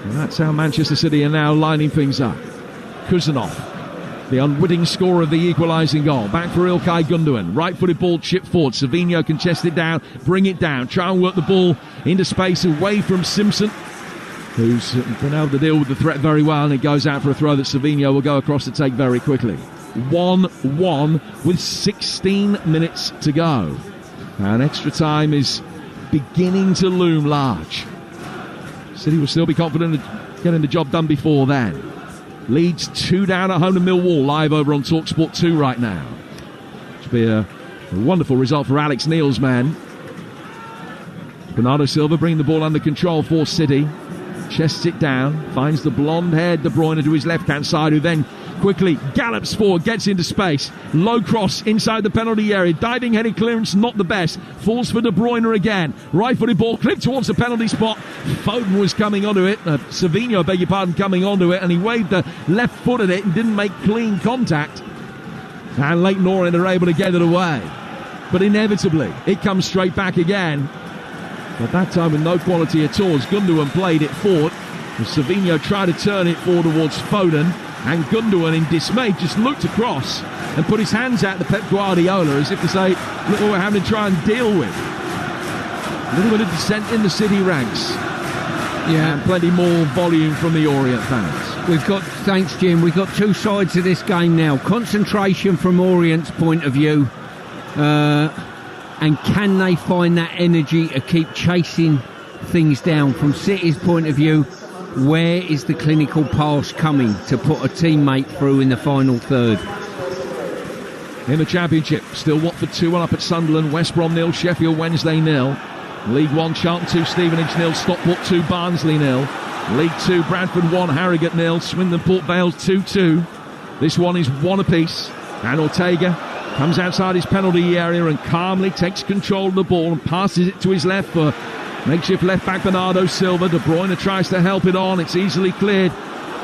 And that's how Manchester City are now lining things up. Kusanov, the unwitting scorer of the equalising goal. Back for Ilkay Gundogan. Right-footed ball chipped forward. Savinho can chest it down, bring it down, try and work the ball into space away from Simpson, who's been able to deal with the threat very well, and it goes out for a throw that Savinho will go across to take very quickly. 1-1 with 16 minutes to go. And extra time is beginning to loom large. City will still be confident of getting the job done before then. Leeds 2 down at home to Millwall, live over on Talksport 2 right now. Should be a wonderful result for Alex Neil's man. Bernardo Silva bringing the ball under control for City. Chests it down, finds the blonde-haired De Bruyne to his left-hand side, who then quickly gallops forward, gets into space. Low cross inside the penalty area. Diving headed clearance, not the best. Falls for De Bruyne again. Right-footed ball clipped towards the penalty spot. Foden was coming onto it. Savinho, beg your pardon, coming onto it, and he waved the left foot at it and didn't make clean contact. And Leyton Orient are able to get it away. But inevitably, it comes straight back again. But that time with no quality at all, as Gundogan played it forward. As Savinho tried to turn it forward towards Foden. And Gundogan, in dismay, just looked across and put his hands out to Pep Guardiola as if to say, look what we're having to try and deal with. A little bit of dissent in the City ranks. Yeah, and plenty more volume from the Orient fans. Thanks Jim, we've got two sides of this game now. Concentration from Orient's point of view. And can they find that energy to keep chasing things down? From City's point of view, where is the clinical pass coming to put a teammate through in the final third? In the Championship, still Watford 2-1 up at Sunderland, West Brom 0, Sheffield Wednesday 0. League 1, Charlton 2, Stevenage 0, Stockport 2, Barnsley 0. League 2, Bradford 1, Harrogate 0, Swindon Port Vale 2-2. This one is 1 apiece, and Ortega comes outside his penalty area and calmly takes control of the ball and passes it to his left for makeshift left back Bernardo Silva. De Bruyne tries to help it on. It's easily cleared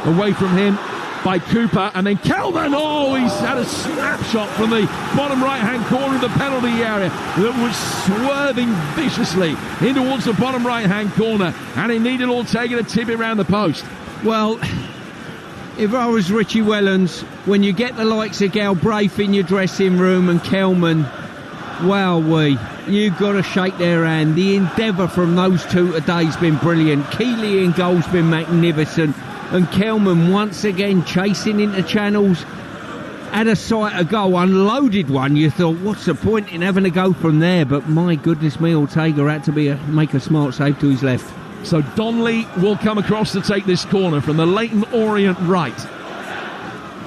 away from him by Cooper, and then Kelvin. Oh, he's had a snapshot from the bottom right-hand corner of the penalty area that was swerving viciously in towards the bottom right-hand corner, and it needed Ortega to tip it round the post. Well, if I was Richie Wellens, when you get the likes of Galbraith in your dressing room and Kelman, you've got to shake their hand. The endeavour from those two today's been brilliant. Keeley in goal's been magnificent, and Kelman once again chasing into channels. Had a sight of goal, unloaded one. You thought, what's the point in having to go from there? But my goodness me, Ortega had to make a smart save to his left. So Donnelly will come across to take this corner from the Leyton Orient right.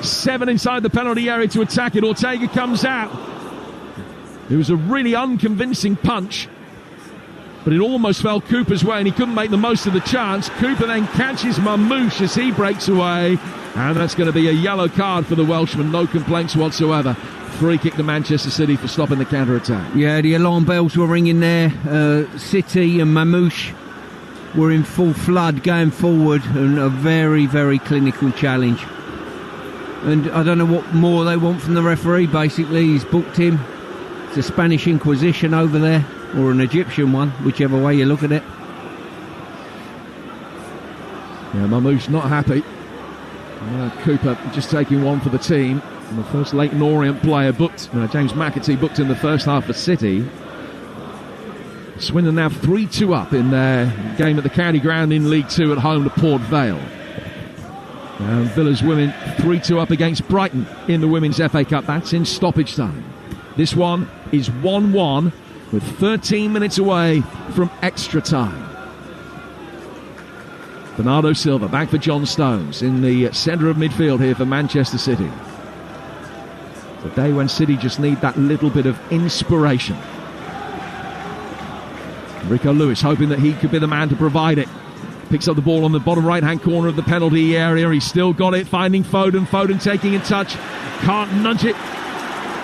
7 inside the penalty area to attack it. Ortega comes out. It was a really unconvincing punch, but it almost fell Cooper's way and he couldn't make the most of the chance. Cooper then catches Mamouche as he breaks away, and that's going to be a yellow card for the Welshman. No complaints whatsoever. Free kick to Manchester City for stopping the counter-attack. Yeah, the alarm bells were ringing there. City and Mamouche were in full flood going forward, and a very, very clinical challenge. And I don't know what more they want from the referee. Basically, he's booked him. It's a Spanish Inquisition over there, or an Egyptian one, whichever way you look at it. Yeah, Mamouche not happy. Cooper just taking one for the team. And the first Leyton Orient player booked, James McAtee booked in the first half for City. Swindon now 3-2 up in their game at the County Ground in League 2 at home to Port Vale. And Villa's women 3-2 up against Brighton in the Women's FA Cup. That's in stoppage time. This one is 1-1 with 13 minutes away from extra time. Bernardo Silva back for John Stones in the centre of midfield here for Manchester City. It's a day when City just need that little bit of inspiration. Rico Lewis hoping that he could be the man to provide it. Picks up the ball on the bottom right-hand corner of the penalty area. He's still got it, finding Foden. Foden taking in touch. Can't nudge it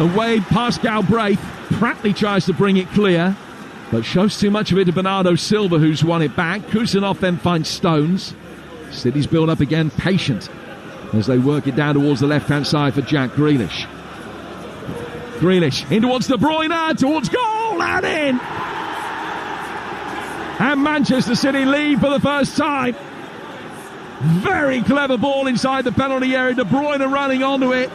away past Galbraith. Pratley tries to bring it clear, but shows too much of it to Bernardo Silva, who's won it back. Kusanov then finds Stones. City's build up again, patient, as they work it down towards the left-hand side for Jack Grealish. Grealish in towards De Bruyne, towards goal, and in! And Manchester City lead for the first time. Very clever ball inside the penalty area. De Bruyne running onto it.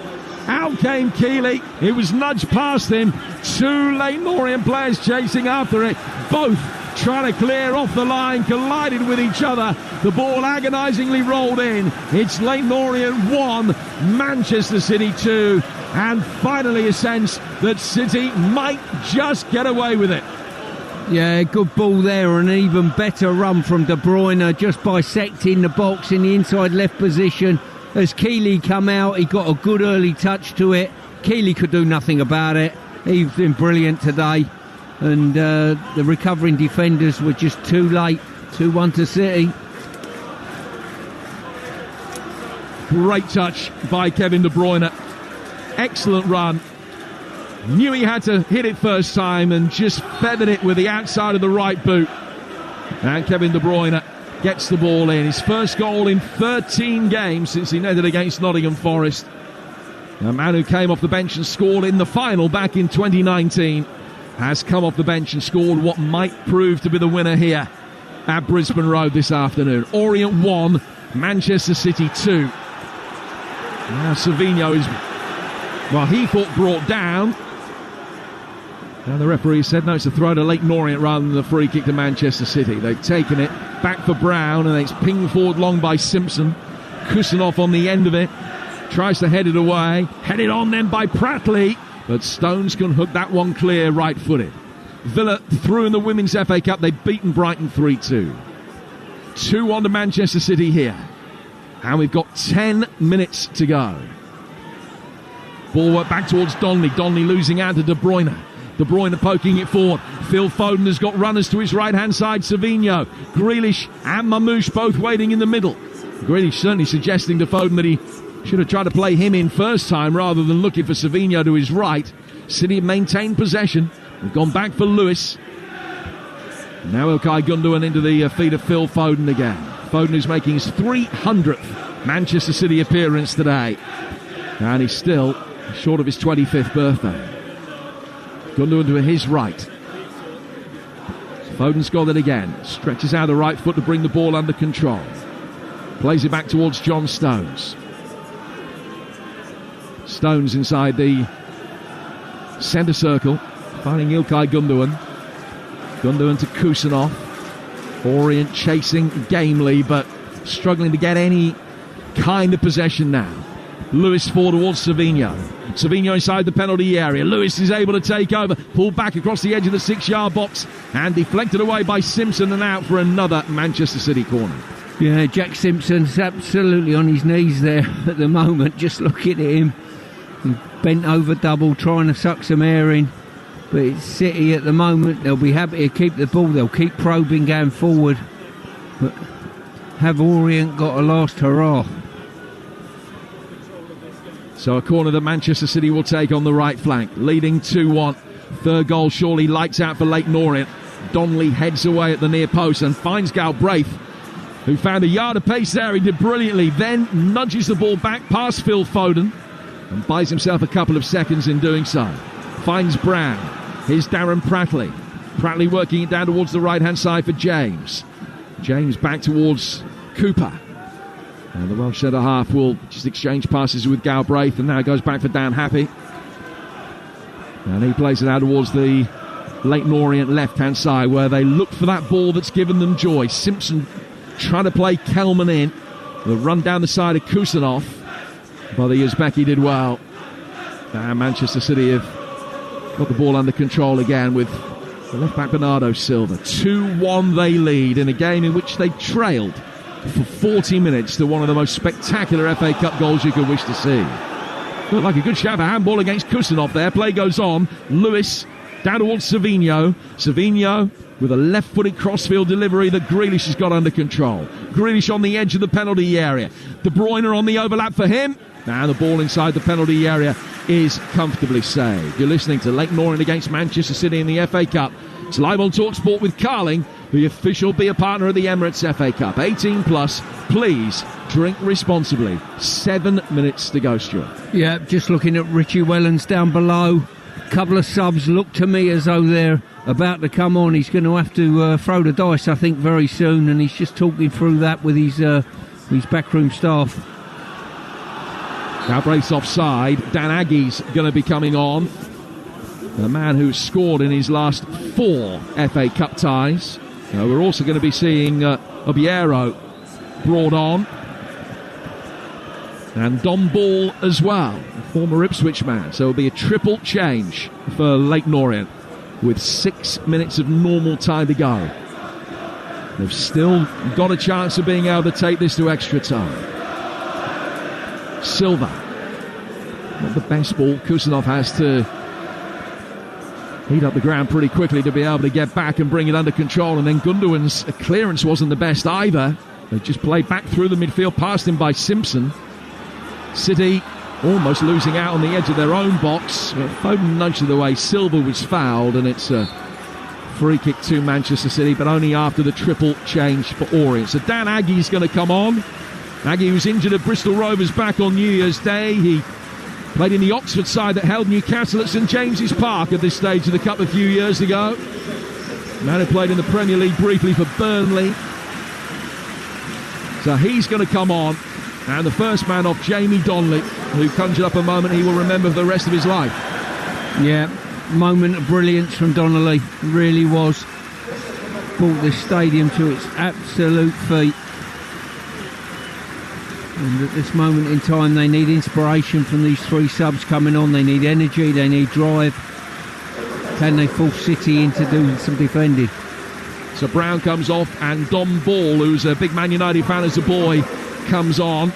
Out came Keeley. It was nudged past him. Two Leyton Orient players chasing after it. Both trying to clear off the line, collided with each other. The ball agonisingly rolled in. It's Leyton Orient 1, Manchester City 2. And finally a sense that City might just get away with it. Yeah, good ball there, and an even better run from De Bruyne, just bisecting the box in the inside left position. As Keeley come out, he got a good early touch to it. Keeley could do nothing about it. He's been brilliant today, and the recovering defenders were just too late. 2-1 to City. Great touch by Kevin De Bruyne. Excellent run. Knew he had to hit it first time and just feathered it with the outside of the right boot. And Kevin De Bruyne gets the ball in. His first goal in 13 games since he netted against Nottingham Forest. A man who came off the bench and scored in the final back in 2019 has come off the bench and scored what might prove to be the winner here at Brisbane Road this afternoon. Orient 1, Manchester City 2. Now Savinho is, well, he thought brought down. And the referee said no, it's a throw to Leyton Orient rather than the free kick to Manchester City. They've taken it back for Brown, and it's pinged forward long by Simpson. Kusanov on the end of it, tries to head it away, headed on then by Pratley, but Stones can hook that one clear right-footed. Villa through in the Women's FA Cup. They've beaten Brighton 3-2. 2-1 to Manchester City here. And we've got 10 minutes to go. Ball work back towards Donley. Donley losing out to De Bruyne. De Bruyne poking it forward. Phil Foden has got runners to his right-hand side. Savinho, Grealish and Mamouche both waiting in the middle. Grealish certainly suggesting to Foden that he should have tried to play him in first time rather than looking for Savinho to his right. City maintained possession. They've gone back for Lewis. Now Ilkay Gundogan into the feet of Phil Foden again. Foden is making his 300th Manchester City appearance today. And he's still short of his 25th birthday. Gundogan to his right. Foden's got it again. Stretches out the right foot to bring the ball under control. Plays it back towards John Stones. Stones inside the centre circle. Finding Ilkay Gundogan. Gundogan to Kusanov. Orient chasing gamely, but struggling to get any kind of possession now. Lewis forward towards Savinho. Savinho inside the penalty area. Lewis is able to take over. Pulled back across the edge of the 6-yard box and deflected away by Simpson and out for another Manchester City corner. Yeah, Jack Simpson's absolutely on his knees there at the moment. Just looking at him. He's bent over double trying to suck some air in. But it's City at the moment. They'll be happy to keep the ball. They'll keep probing going forward. But have Orient got a last hurrah? So a corner that Manchester City will take on the right flank, leading 2-1. Third goal surely lights out for Leyton Orient. Donley heads away at the near post and finds Galbraith, who found a yard of pace there. He did brilliantly, then nudges the ball back past Phil Foden and buys himself a couple of seconds in doing so. Finds Brown. Here's Darren Pratley. Pratley working it down towards the right-hand side for James. James back towards Cooper. And the Welsh centre-half will just exchange passes with Galbraith, and now it goes back for Dan Happy. And he plays it out towards the Leyton Orient left-hand side, where they look for that ball that's given them joy. Simpson trying to play Kelman in. The run down the side of Kusanov. But the Uzbeki did well. And Manchester City have got the ball under control again with the left-back Bernardo Silva. 2-1 they lead in a game in which they trailed for 40 minutes to one of the most spectacular FA Cup goals you could wish to see. Looked like a good shot for handball against Kusanov there. Play goes on. Lewis down towards Savinho. Savinho with a left-footed crossfield delivery that Grealish has got under control. Grealish on the edge of the penalty area. De Bruyne on the overlap for him. And the ball inside the penalty area is comfortably saved. You're listening to Leyton Orient against Manchester City in the FA Cup. It's live on Talksport with Carling, the official beer partner of the Emirates FA Cup. 18 plus. Please drink responsibly. 7 minutes to go, Stuart. Yeah, just looking at Richie Wellens down below. Couple of subs look to me as though they're about to come on. He's going to have to throw the dice, I think, very soon, and he's just talking through that with his backroom staff. Galbraith's offside. Dan Aggie's going to be coming on. The man who's scored in his last 4 FA Cup ties. We're also going to be seeing Obiero brought on. And Don Ball as well, former Ipswich man. So it'll be a triple change for Leyton Orient with 6 minutes of normal time to go. They've still got a chance of being able to take this to extra time. Silva. Not the best ball. Kusanov has to heat up the ground pretty quickly to be able to get back and bring it under control. And then Gundogan's clearance wasn't the best either. They just played back through the midfield, past him by Simpson. City almost losing out on the edge of their own box. Foden nudged it away. Silva was fouled, and it's a free kick to Manchester City, but only after the triple change for Orient. So Dan Aggie's going to come on. Aggie was injured at Bristol Rovers back on New Year's Day. He Played in the Oxford side that held Newcastle at St James's Park at this stage of the Cup a few years ago. Man who played in the Premier League briefly for Burnley. So he's going to come on. And the first man off, Jamie Donnelly, who conjured up a moment he will remember for the rest of his life. Yeah, moment of brilliance from Donnelly. Really was. Brought the stadium to its absolute feet. And at this moment in time, they need inspiration from these three subs coming on. They need energy, they need drive. Can they force City into doing some defending? So Brown comes off, and Dom Ball, who's a big Man United fan as a boy, comes on.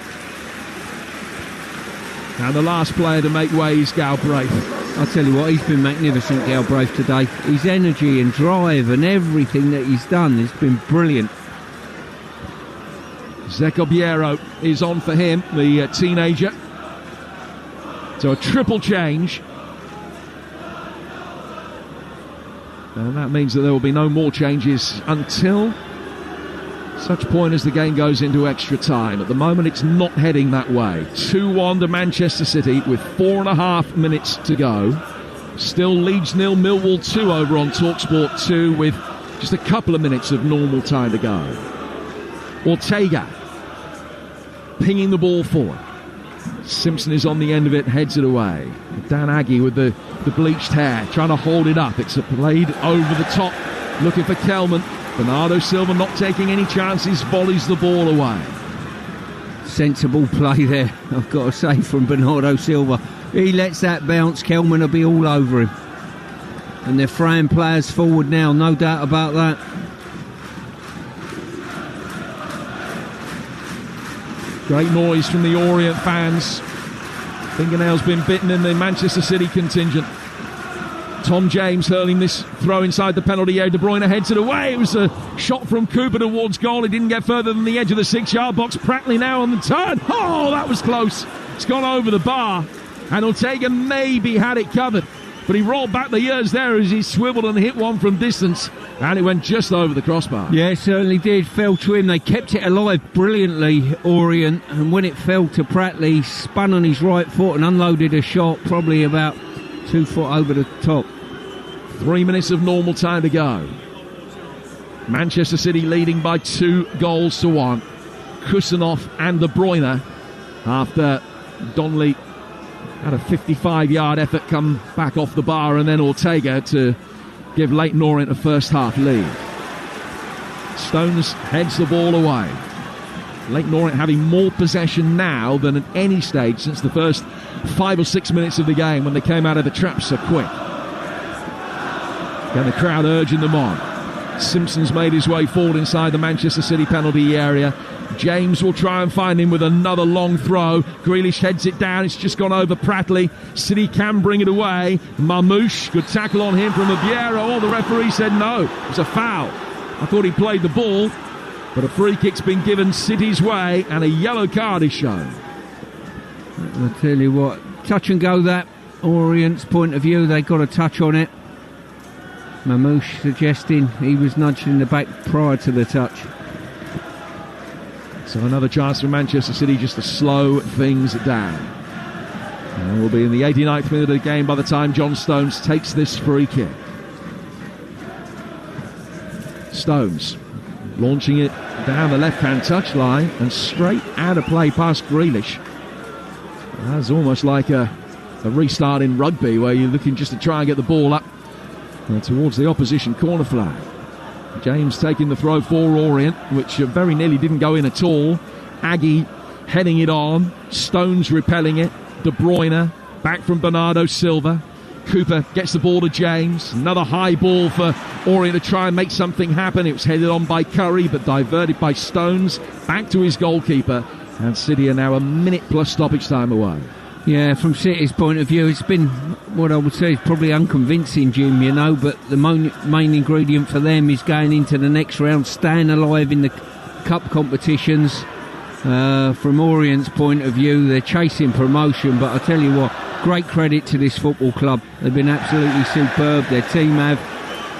And the last player to make way is Galbraith. I'll tell you what, he's been magnificent, Galbraith, today. His energy and drive and everything that he's done has been brilliant. Zecobiero is on for him, the teenager. So a triple change. And that means that there will be no more changes until such point as the game goes into extra time. At the moment, it's not heading that way. 2-1 to Manchester City with 4.5 minutes to go. Still Leeds 0, Millwall 2 over on Talksport 2 with just a couple of minutes of normal time to go. Ortega pinging the ball forward. Simpson is on the end of it, heads it away. Dan Aggie with the bleached hair, trying to hold it up. It's played over the top, looking for Kelman. Bernardo Silva not taking any chances, volleys the ball away. Sensible play there, I've got to say, from Bernardo Silva. He lets that bounce, Kelman will be all over him. And they're throwing players forward now, no doubt about that. Great noise from the Orient fans. Fingernails been bitten in the Manchester City contingent. Tom James hurling this throw inside the penalty area. De Bruyne heads it away. It was a shot from Cooper towards goal. It didn't get further than the edge of the 6-yard box. Pratley now on the turn. Oh, that was close. It's gone over the bar. And Ortega maybe had it covered. But he rolled back the years there as he swiveled and hit one from distance. And it went just over the crossbar. Yeah, it certainly did. Fell to him. They kept it alive brilliantly, Orient. And when it fell to Pratley, he spun on his right foot and unloaded a shot, probably about 2 foot over the top. 3 minutes of normal time to go. Manchester City leading by 2-1. Kusanov and De Bruyne, after Donnelly had a 55-yard effort come back off the bar, and then Ortega to give Leyton Orient a first half lead. Stones heads the ball away. Leyton Orient having more possession now than at any stage since the first 5 or 6 minutes of the game when they came out of the trap so quick. And the crowd urging them on. Simpson's made his way forward inside the Manchester City penalty area. James will try and find him with another long throw. Grealish heads it down. It's just gone over Pratley. City can bring it away. Mamouche, good tackle on him from Abiero. Oh, the referee said no. It was a foul. I thought he played the ball, but a free kick's been given City's way and a yellow card is shown. I'll tell you what, touch and go that. Orient's point of view, they got a touch on it. Mamouche suggesting he was nudged in the back prior to the touch. So another chance for Manchester City just to slow things down. And we'll be in the 89th minute of the game by the time John Stones takes this free kick. Stones launching it down the left-hand touchline and straight out of play past Grealish. That's almost like a restart in rugby where you're looking just to try and get the ball up towards the opposition corner flag. James taking the throw for Orient, which very nearly didn't go in at all. Aggie heading it on. Stones repelling it. De Bruyne back from Bernardo Silva. Cooper gets the ball to James. Another high ball for Orient to try and make something happen. It was headed on by Curry but diverted by Stones. Back to his goalkeeper. And City are now a minute plus stoppage time away. Yeah, from City's point of view, it's been what I would say is probably unconvincing, Jim, you know, but the main ingredient for them is going into the next round, staying alive in the cup competitions. From Orient's point of view, they're chasing promotion, but I tell you what, great credit to this football club. They've been absolutely superb. Their team have.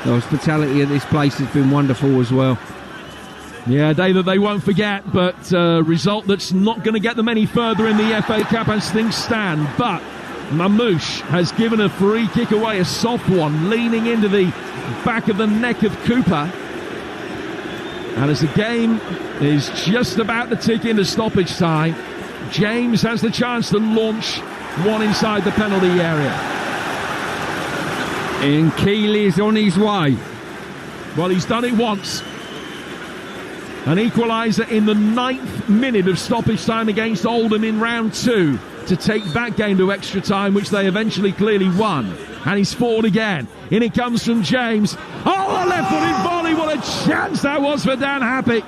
The hospitality at this place has been wonderful as well. Yeah, a day that they won't forget, but a result that's not going to get them any further in the FA Cup as things stand. But Mamouche has given a free kick away, a soft one, leaning into the back of the neck of Cooper. And as the game is just about to tick into stoppage time, James has the chance to launch one inside the penalty area. And Keeley is on his way. Well, he's done it once. An equaliser in the 9th minute of stoppage time against Oldham in round 2 to take that game to extra time, which they eventually clearly won. And he's forward again. In it comes from James. Oh, a left-footed volley. What a chance that was for Dan Happy.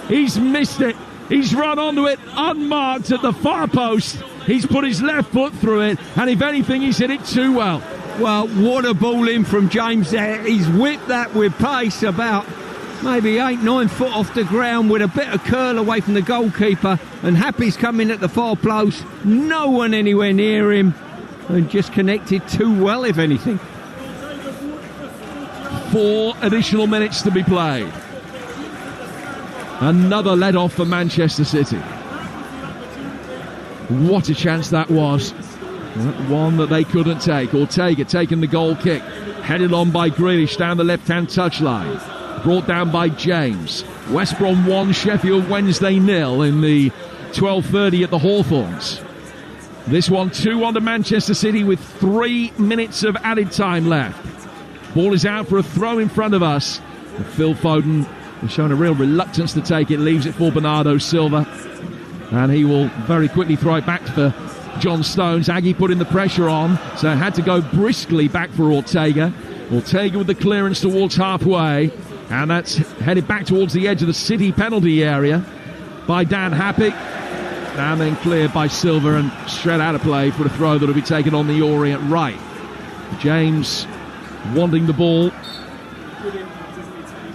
He's missed it. He's run onto it unmarked at the far post. He's put his left foot through it, and if anything, he's hit it too well. Well, what a ball in from James there. He's whipped that with pace about maybe 8-9 foot off the ground with a bit of curl away from the goalkeeper, and Happy's coming at the far post. No one anywhere near him, and just connected too well, if anything. 4 additional minutes to be played. Another let-off for Manchester City. What a chance that was. One that they couldn't take. Ortega taking the goal kick. Headed on by Grealish down the left-hand touchline. Brought down by James. West Brom 1, Sheffield Wednesday 0 in the 12:30 at the Hawthorns. This one 2-1 to Manchester City with 3 minutes of added time left. Ball is out for a throw in front of us. And Phil Foden has shown a real reluctance to take it. Leaves it for Bernardo Silva. And he will very quickly throw it back for John Stones. Aggie putting the pressure on, so had to go briskly back for Ortega. Ortega with the clearance towards halfway. And that's headed back towards the edge of the City penalty area by Dan Happy. And then cleared by Silva and straight out of play for a throw that will be taken on the Orient right. James wanting the ball.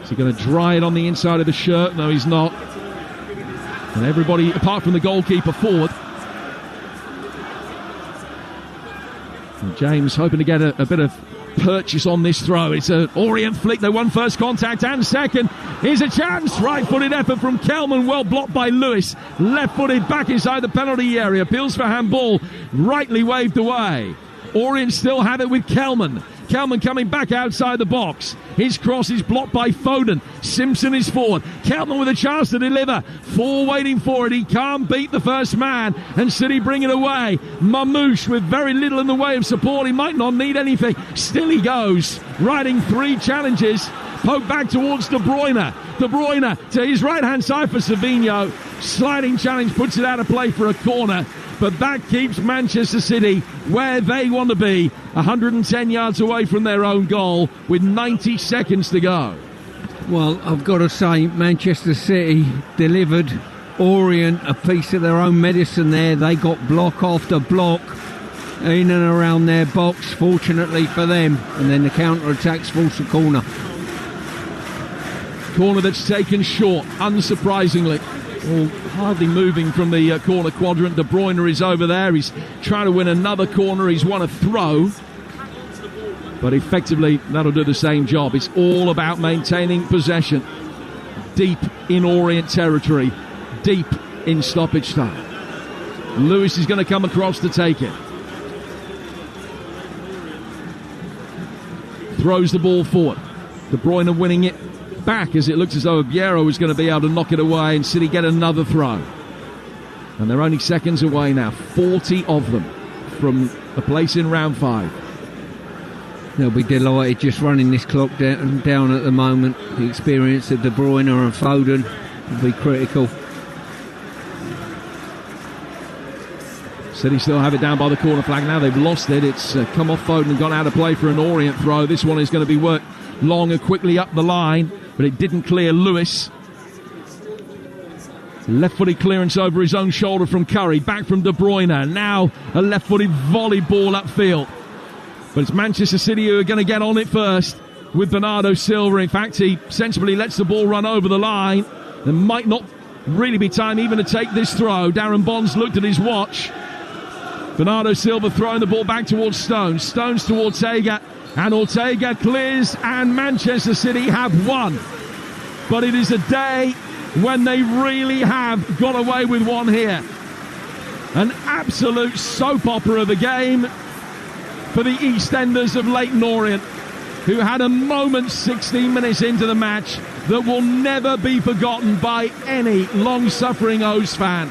Is he going to dry it on the inside of the shirt? No, he's not. And everybody, apart from the goalkeeper, forward. And James hoping to get a bit of purchase on this throw. It's an Orient flick. They won first contact and second. Here's a chance. Right-footed effort from Kelman. Well blocked by Lewis. Left-footed back inside the penalty area. Appeals for handball. Rightly waved away. Orient still have it with Kelman. Kelman coming back outside the box. His cross is blocked by Foden. Simpson is forward. Kelman with a chance to deliver. 4 waiting for it. He can't beat the first man. And City bring it away. Mamouche with very little in the way of support. He might not need anything. Still he goes. Riding 3 challenges. Poke back towards De Bruyne. De Bruyne to his right-hand side for Savinho. Sliding challenge puts it out of play for a corner. But that keeps Manchester City where they want to be, 110 yards away from their own goal with 90 seconds to go. Well, I've got to say, Manchester City delivered Orient a piece of their own medicine there. They got block after block in and around their box, fortunately for them. And then the counter-attack's forced a corner. Corner that's taken short, unsurprisingly. Well, hardly moving from the corner quadrant. De Bruyne is over there. He's trying to win another corner. He's won a throw. But effectively, that'll do the same job. It's all about maintaining possession. Deep in Orient territory. Deep in stoppage time. Lewis is going to come across to take it. Throws the ball forward. De Bruyne winning it back as it looks as though Aguero is going to be able to knock it away and City get another throw. And they're only seconds away now, 40 of them from a place in round 5. They'll be delighted just running this clock down at the moment. The experience of De Bruyne and Foden will be critical. City still have it down by the corner flag now. They've lost it. It's come off Foden and gone out of play for an Orient throw. This one is going to be worked long and quickly up the line, but it didn't clear Lewis. Left-footed clearance over his own shoulder from Curry. Back from De Bruyne. Now a left-footed volley ball upfield. But it's Manchester City who are going to get on it first with Bernardo Silva. In fact, he sensibly lets the ball run over the line. There might not really be time even to take this throw. Darren Bonds looked at his watch. Bernardo Silva throwing the ball back towards Stones. Stones to Ortega. And Ortega clears, and Manchester City have won. But it is a day when they really have got away with one here. An absolute soap opera of the game for the EastEnders of Leyton Orient, who had a moment 16 minutes into the match that will never be forgotten by any long-suffering O's fan.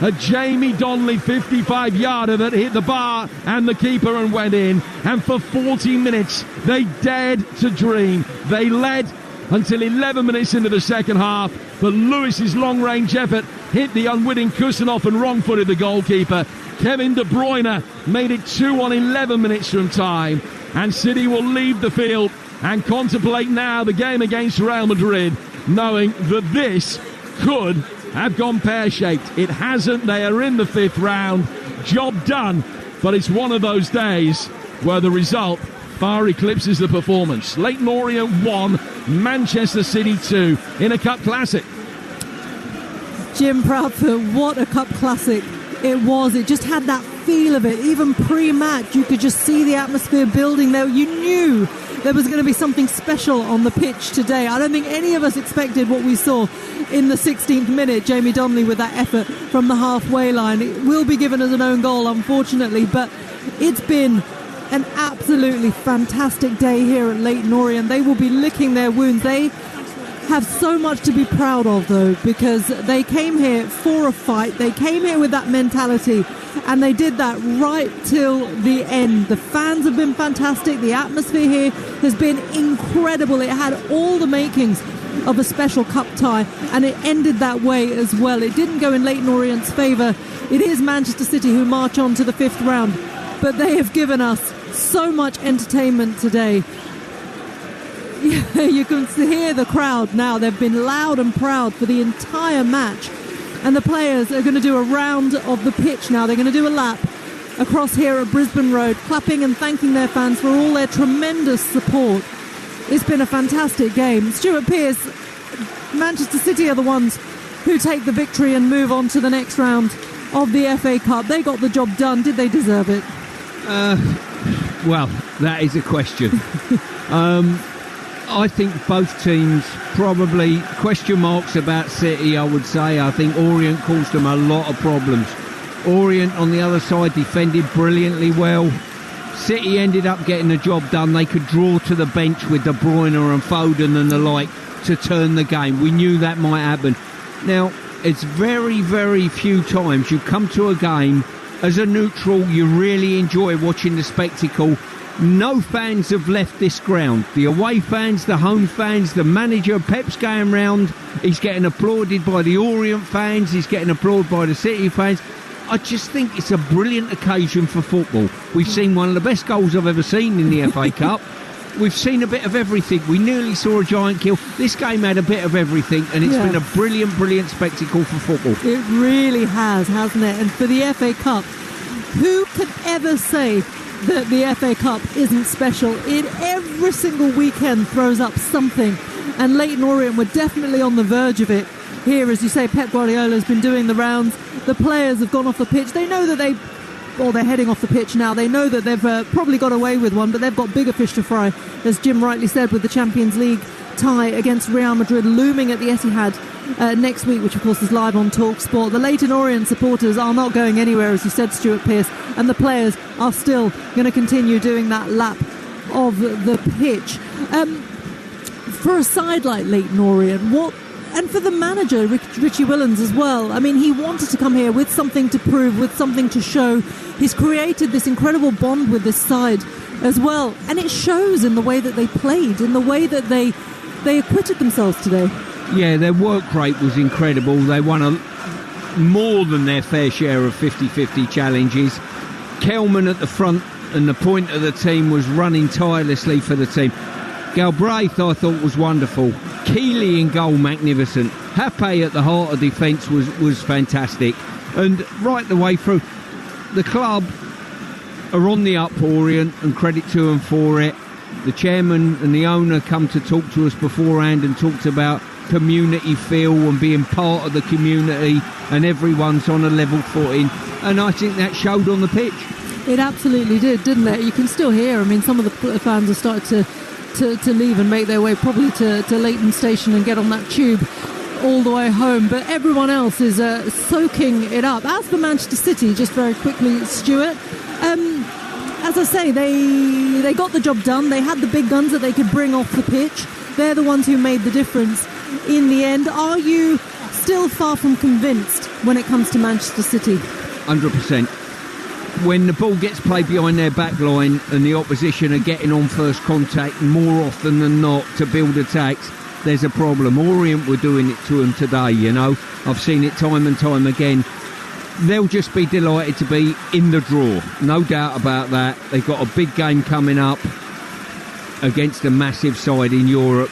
A Jamie Donnelly 55-yarder that hit the bar and the keeper and went in. And for 40 minutes, they dared to dream. They led until 11 minutes into the second half, but Lewis's long-range effort hit the unwitting Kusanov and wrong-footed the goalkeeper. Kevin De Bruyne made it 2 on 11 minutes from time, and City will leave the field and contemplate now the game against Real Madrid, knowing that this could have gone pear-shaped. It hasn't. They are in the 5th round. Job done, but it's one of those days where the result far eclipses the performance. Leyton Orient 1, Manchester City 2 in a Cup Classic. Jim Proudfoot, what a Cup Classic it was. It just had that feel of it. Even pre-match, you could just see the atmosphere building there. You knew there was going to be something special on the pitch today. I don't think any of us expected what we saw in the 16th minute. Jamie Donnelly with that effort from the halfway line. It will be given as an own goal, unfortunately, but it's been an absolutely fantastic day here at Leyton Orient. They will be licking their wounds. They have so much to be proud of, though, because they came here for a fight. They came here with that mentality, and they did that right till the end. The fans have been fantastic. The atmosphere here has been incredible. It had all the makings of a special cup tie, and it ended that way as well. It didn't go in Leyton Orient's favour. It is Manchester City who march on to the 5th round, but they have given us so much entertainment today. You can hear the crowd now. They've been loud and proud for the entire match. And the players are going to do a round of the pitch now. They're going to do a lap across here at Brisbane Road, clapping and thanking their fans for all their tremendous support. It's been a fantastic game. Stuart Pearce, Manchester City are the ones who take the victory and move on to the next round of the FA Cup. They got the job done. Did they deserve it? Well, that is a question. I think both teams probably question marks about City, I would say. I think Orient caused them a lot of problems. Orient on the other side defended brilliantly well. City ended up getting the job done. They could draw to the bench with De Bruyne and Foden and the like to turn the game. We knew that might happen. Now, it's very, very few times you come to a game as a neutral, you really enjoy watching the spectacle. No fans have left this ground. The away fans, the home fans, the manager, Pep's going round. He's getting applauded by the Orient fans. He's getting applauded by the City fans. I just think it's a brilliant occasion for football. We've seen one of the best goals I've ever seen in the FA Cup. We've seen a bit of everything. We nearly saw a giant kill. This game had a bit of everything, and it's been a brilliant, brilliant spectacle for football. It really has, hasn't it? And for the FA Cup, who could ever say that the FA Cup isn't special? It every single weekend throws up something, and Leyton Orient were definitely on the verge of it. Here, as you say, Pep Guardiola's been doing the rounds. The players have gone off the pitch. They know that they're heading off the pitch now. They know that they've probably got away with one, but they've got bigger fish to fry, as Jim rightly said, with the Champions League tie against Real Madrid looming at the Etihad next week, which of course is live on Talksport. The Leyton Orient supporters are not going anywhere, as you said, Stuart Pearce, and the players are still going to continue doing that lap of the pitch. For a side like Leyton Orient, and for the manager, Richie Willens as well, I mean, he wanted to come here with something to prove, with something to show. He's created this incredible bond with this side as well, and it shows in the way that they played, in the way that they acquitted themselves today. Yeah, their work rate was incredible. They won more than their fair share of 50-50 challenges. Kelman at the front and the point of the team was running tirelessly for the team. Galbraith, I thought, was wonderful. Keeley in goal, magnificent. Hape at the heart of defence was fantastic. And right the way through, the club are on the up, Orient, and credit to them for it. The chairman and the owner come to talk to us beforehand and talked about community feel and being part of the community, and everyone's on a level footing. And I think that showed on the pitch. It absolutely did, didn't it? You can still hear, I mean, some of the fans have started to leave and make their way probably to Leyton Station and get on that tube. all the way home, but everyone else is soaking it up. As for Manchester City, just very quickly, Stuart, as I say, they got the job done. They had the big guns that they could bring off the pitch. They're the ones who made the difference in the end. Are you still far from convinced when it comes to Manchester City? 100%. When the ball gets played behind their back line and the opposition are getting on first contact more often than not to build attacks, there's a problem. Orient were doing it to them today, you know. I've seen it time and time again. They'll just be delighted to be in the draw. No doubt about that. They've got a big game coming up against a massive side in Europe.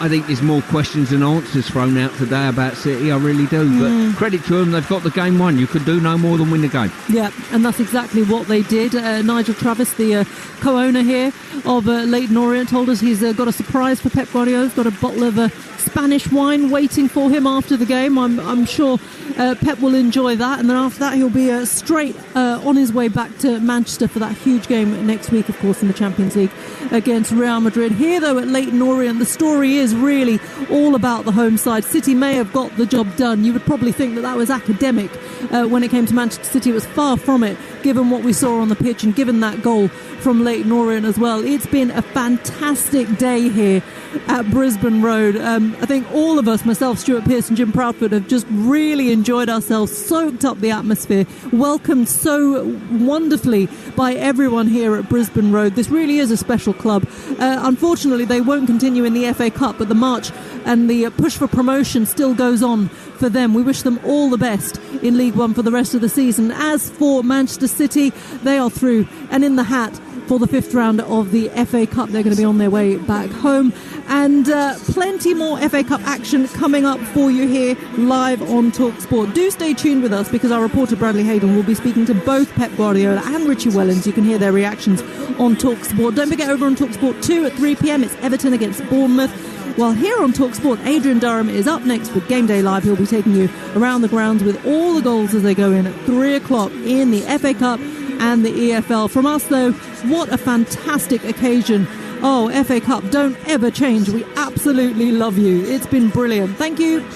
I think there's more questions than answers thrown out today about City, I really do. But credit to them, they've got the game won. You could do no more than win the game. Yeah, and that's exactly what they did. Nigel Travis, the co-owner here of Leyton Orient, told us he's got a surprise for Pep Guardiola. He's got a bottle of Spanish wine waiting for him after the game. I'm sure Pep will enjoy that, and then after that he'll be straight on his way back to Manchester for that huge game next week, of course, in the Champions League against Real Madrid. Here, though, at Leyton Orient, the story is really all about the home side. City may have got the job done. You would probably think that was academic when it came to Manchester City. It was far from it, given what we saw on the pitch and given that goal from Leyton Orient as well. It's been a fantastic day here at Brisbane Road. I think all of us, myself, Stuart Pearce and Jim Proudfoot, have just really enjoyed ourselves, soaked up the atmosphere, welcomed so wonderfully by everyone here at Brisbane Road. This really is a special club. Unfortunately, they won't continue in the FA Cup, but the march and the push for promotion still goes on for them. We wish them all the best in League One for the rest of the season. As for Manchester City, they are through and in the hat for the fifth round of the FA Cup. They're going to be on their way back home. And plenty more FA Cup action coming up for you here live on Talksport. Do stay tuned with us, because our reporter Bradley Hayden will be speaking to both Pep Guardiola and Richie Wellens. You can hear their reactions on Talksport. Don't forget, over on Talksport 2 at 3 p.m, it's Everton against Bournemouth. While here on Talksport, Adrian Durham is up next with Game Day Live. He'll be taking you around the grounds with all the goals as they go in at 3 o'clock in the FA Cup and the EFL. From us, though, what a fantastic occasion. Oh, FA Cup, don't ever change. We absolutely love you. It's been brilliant. Thank you.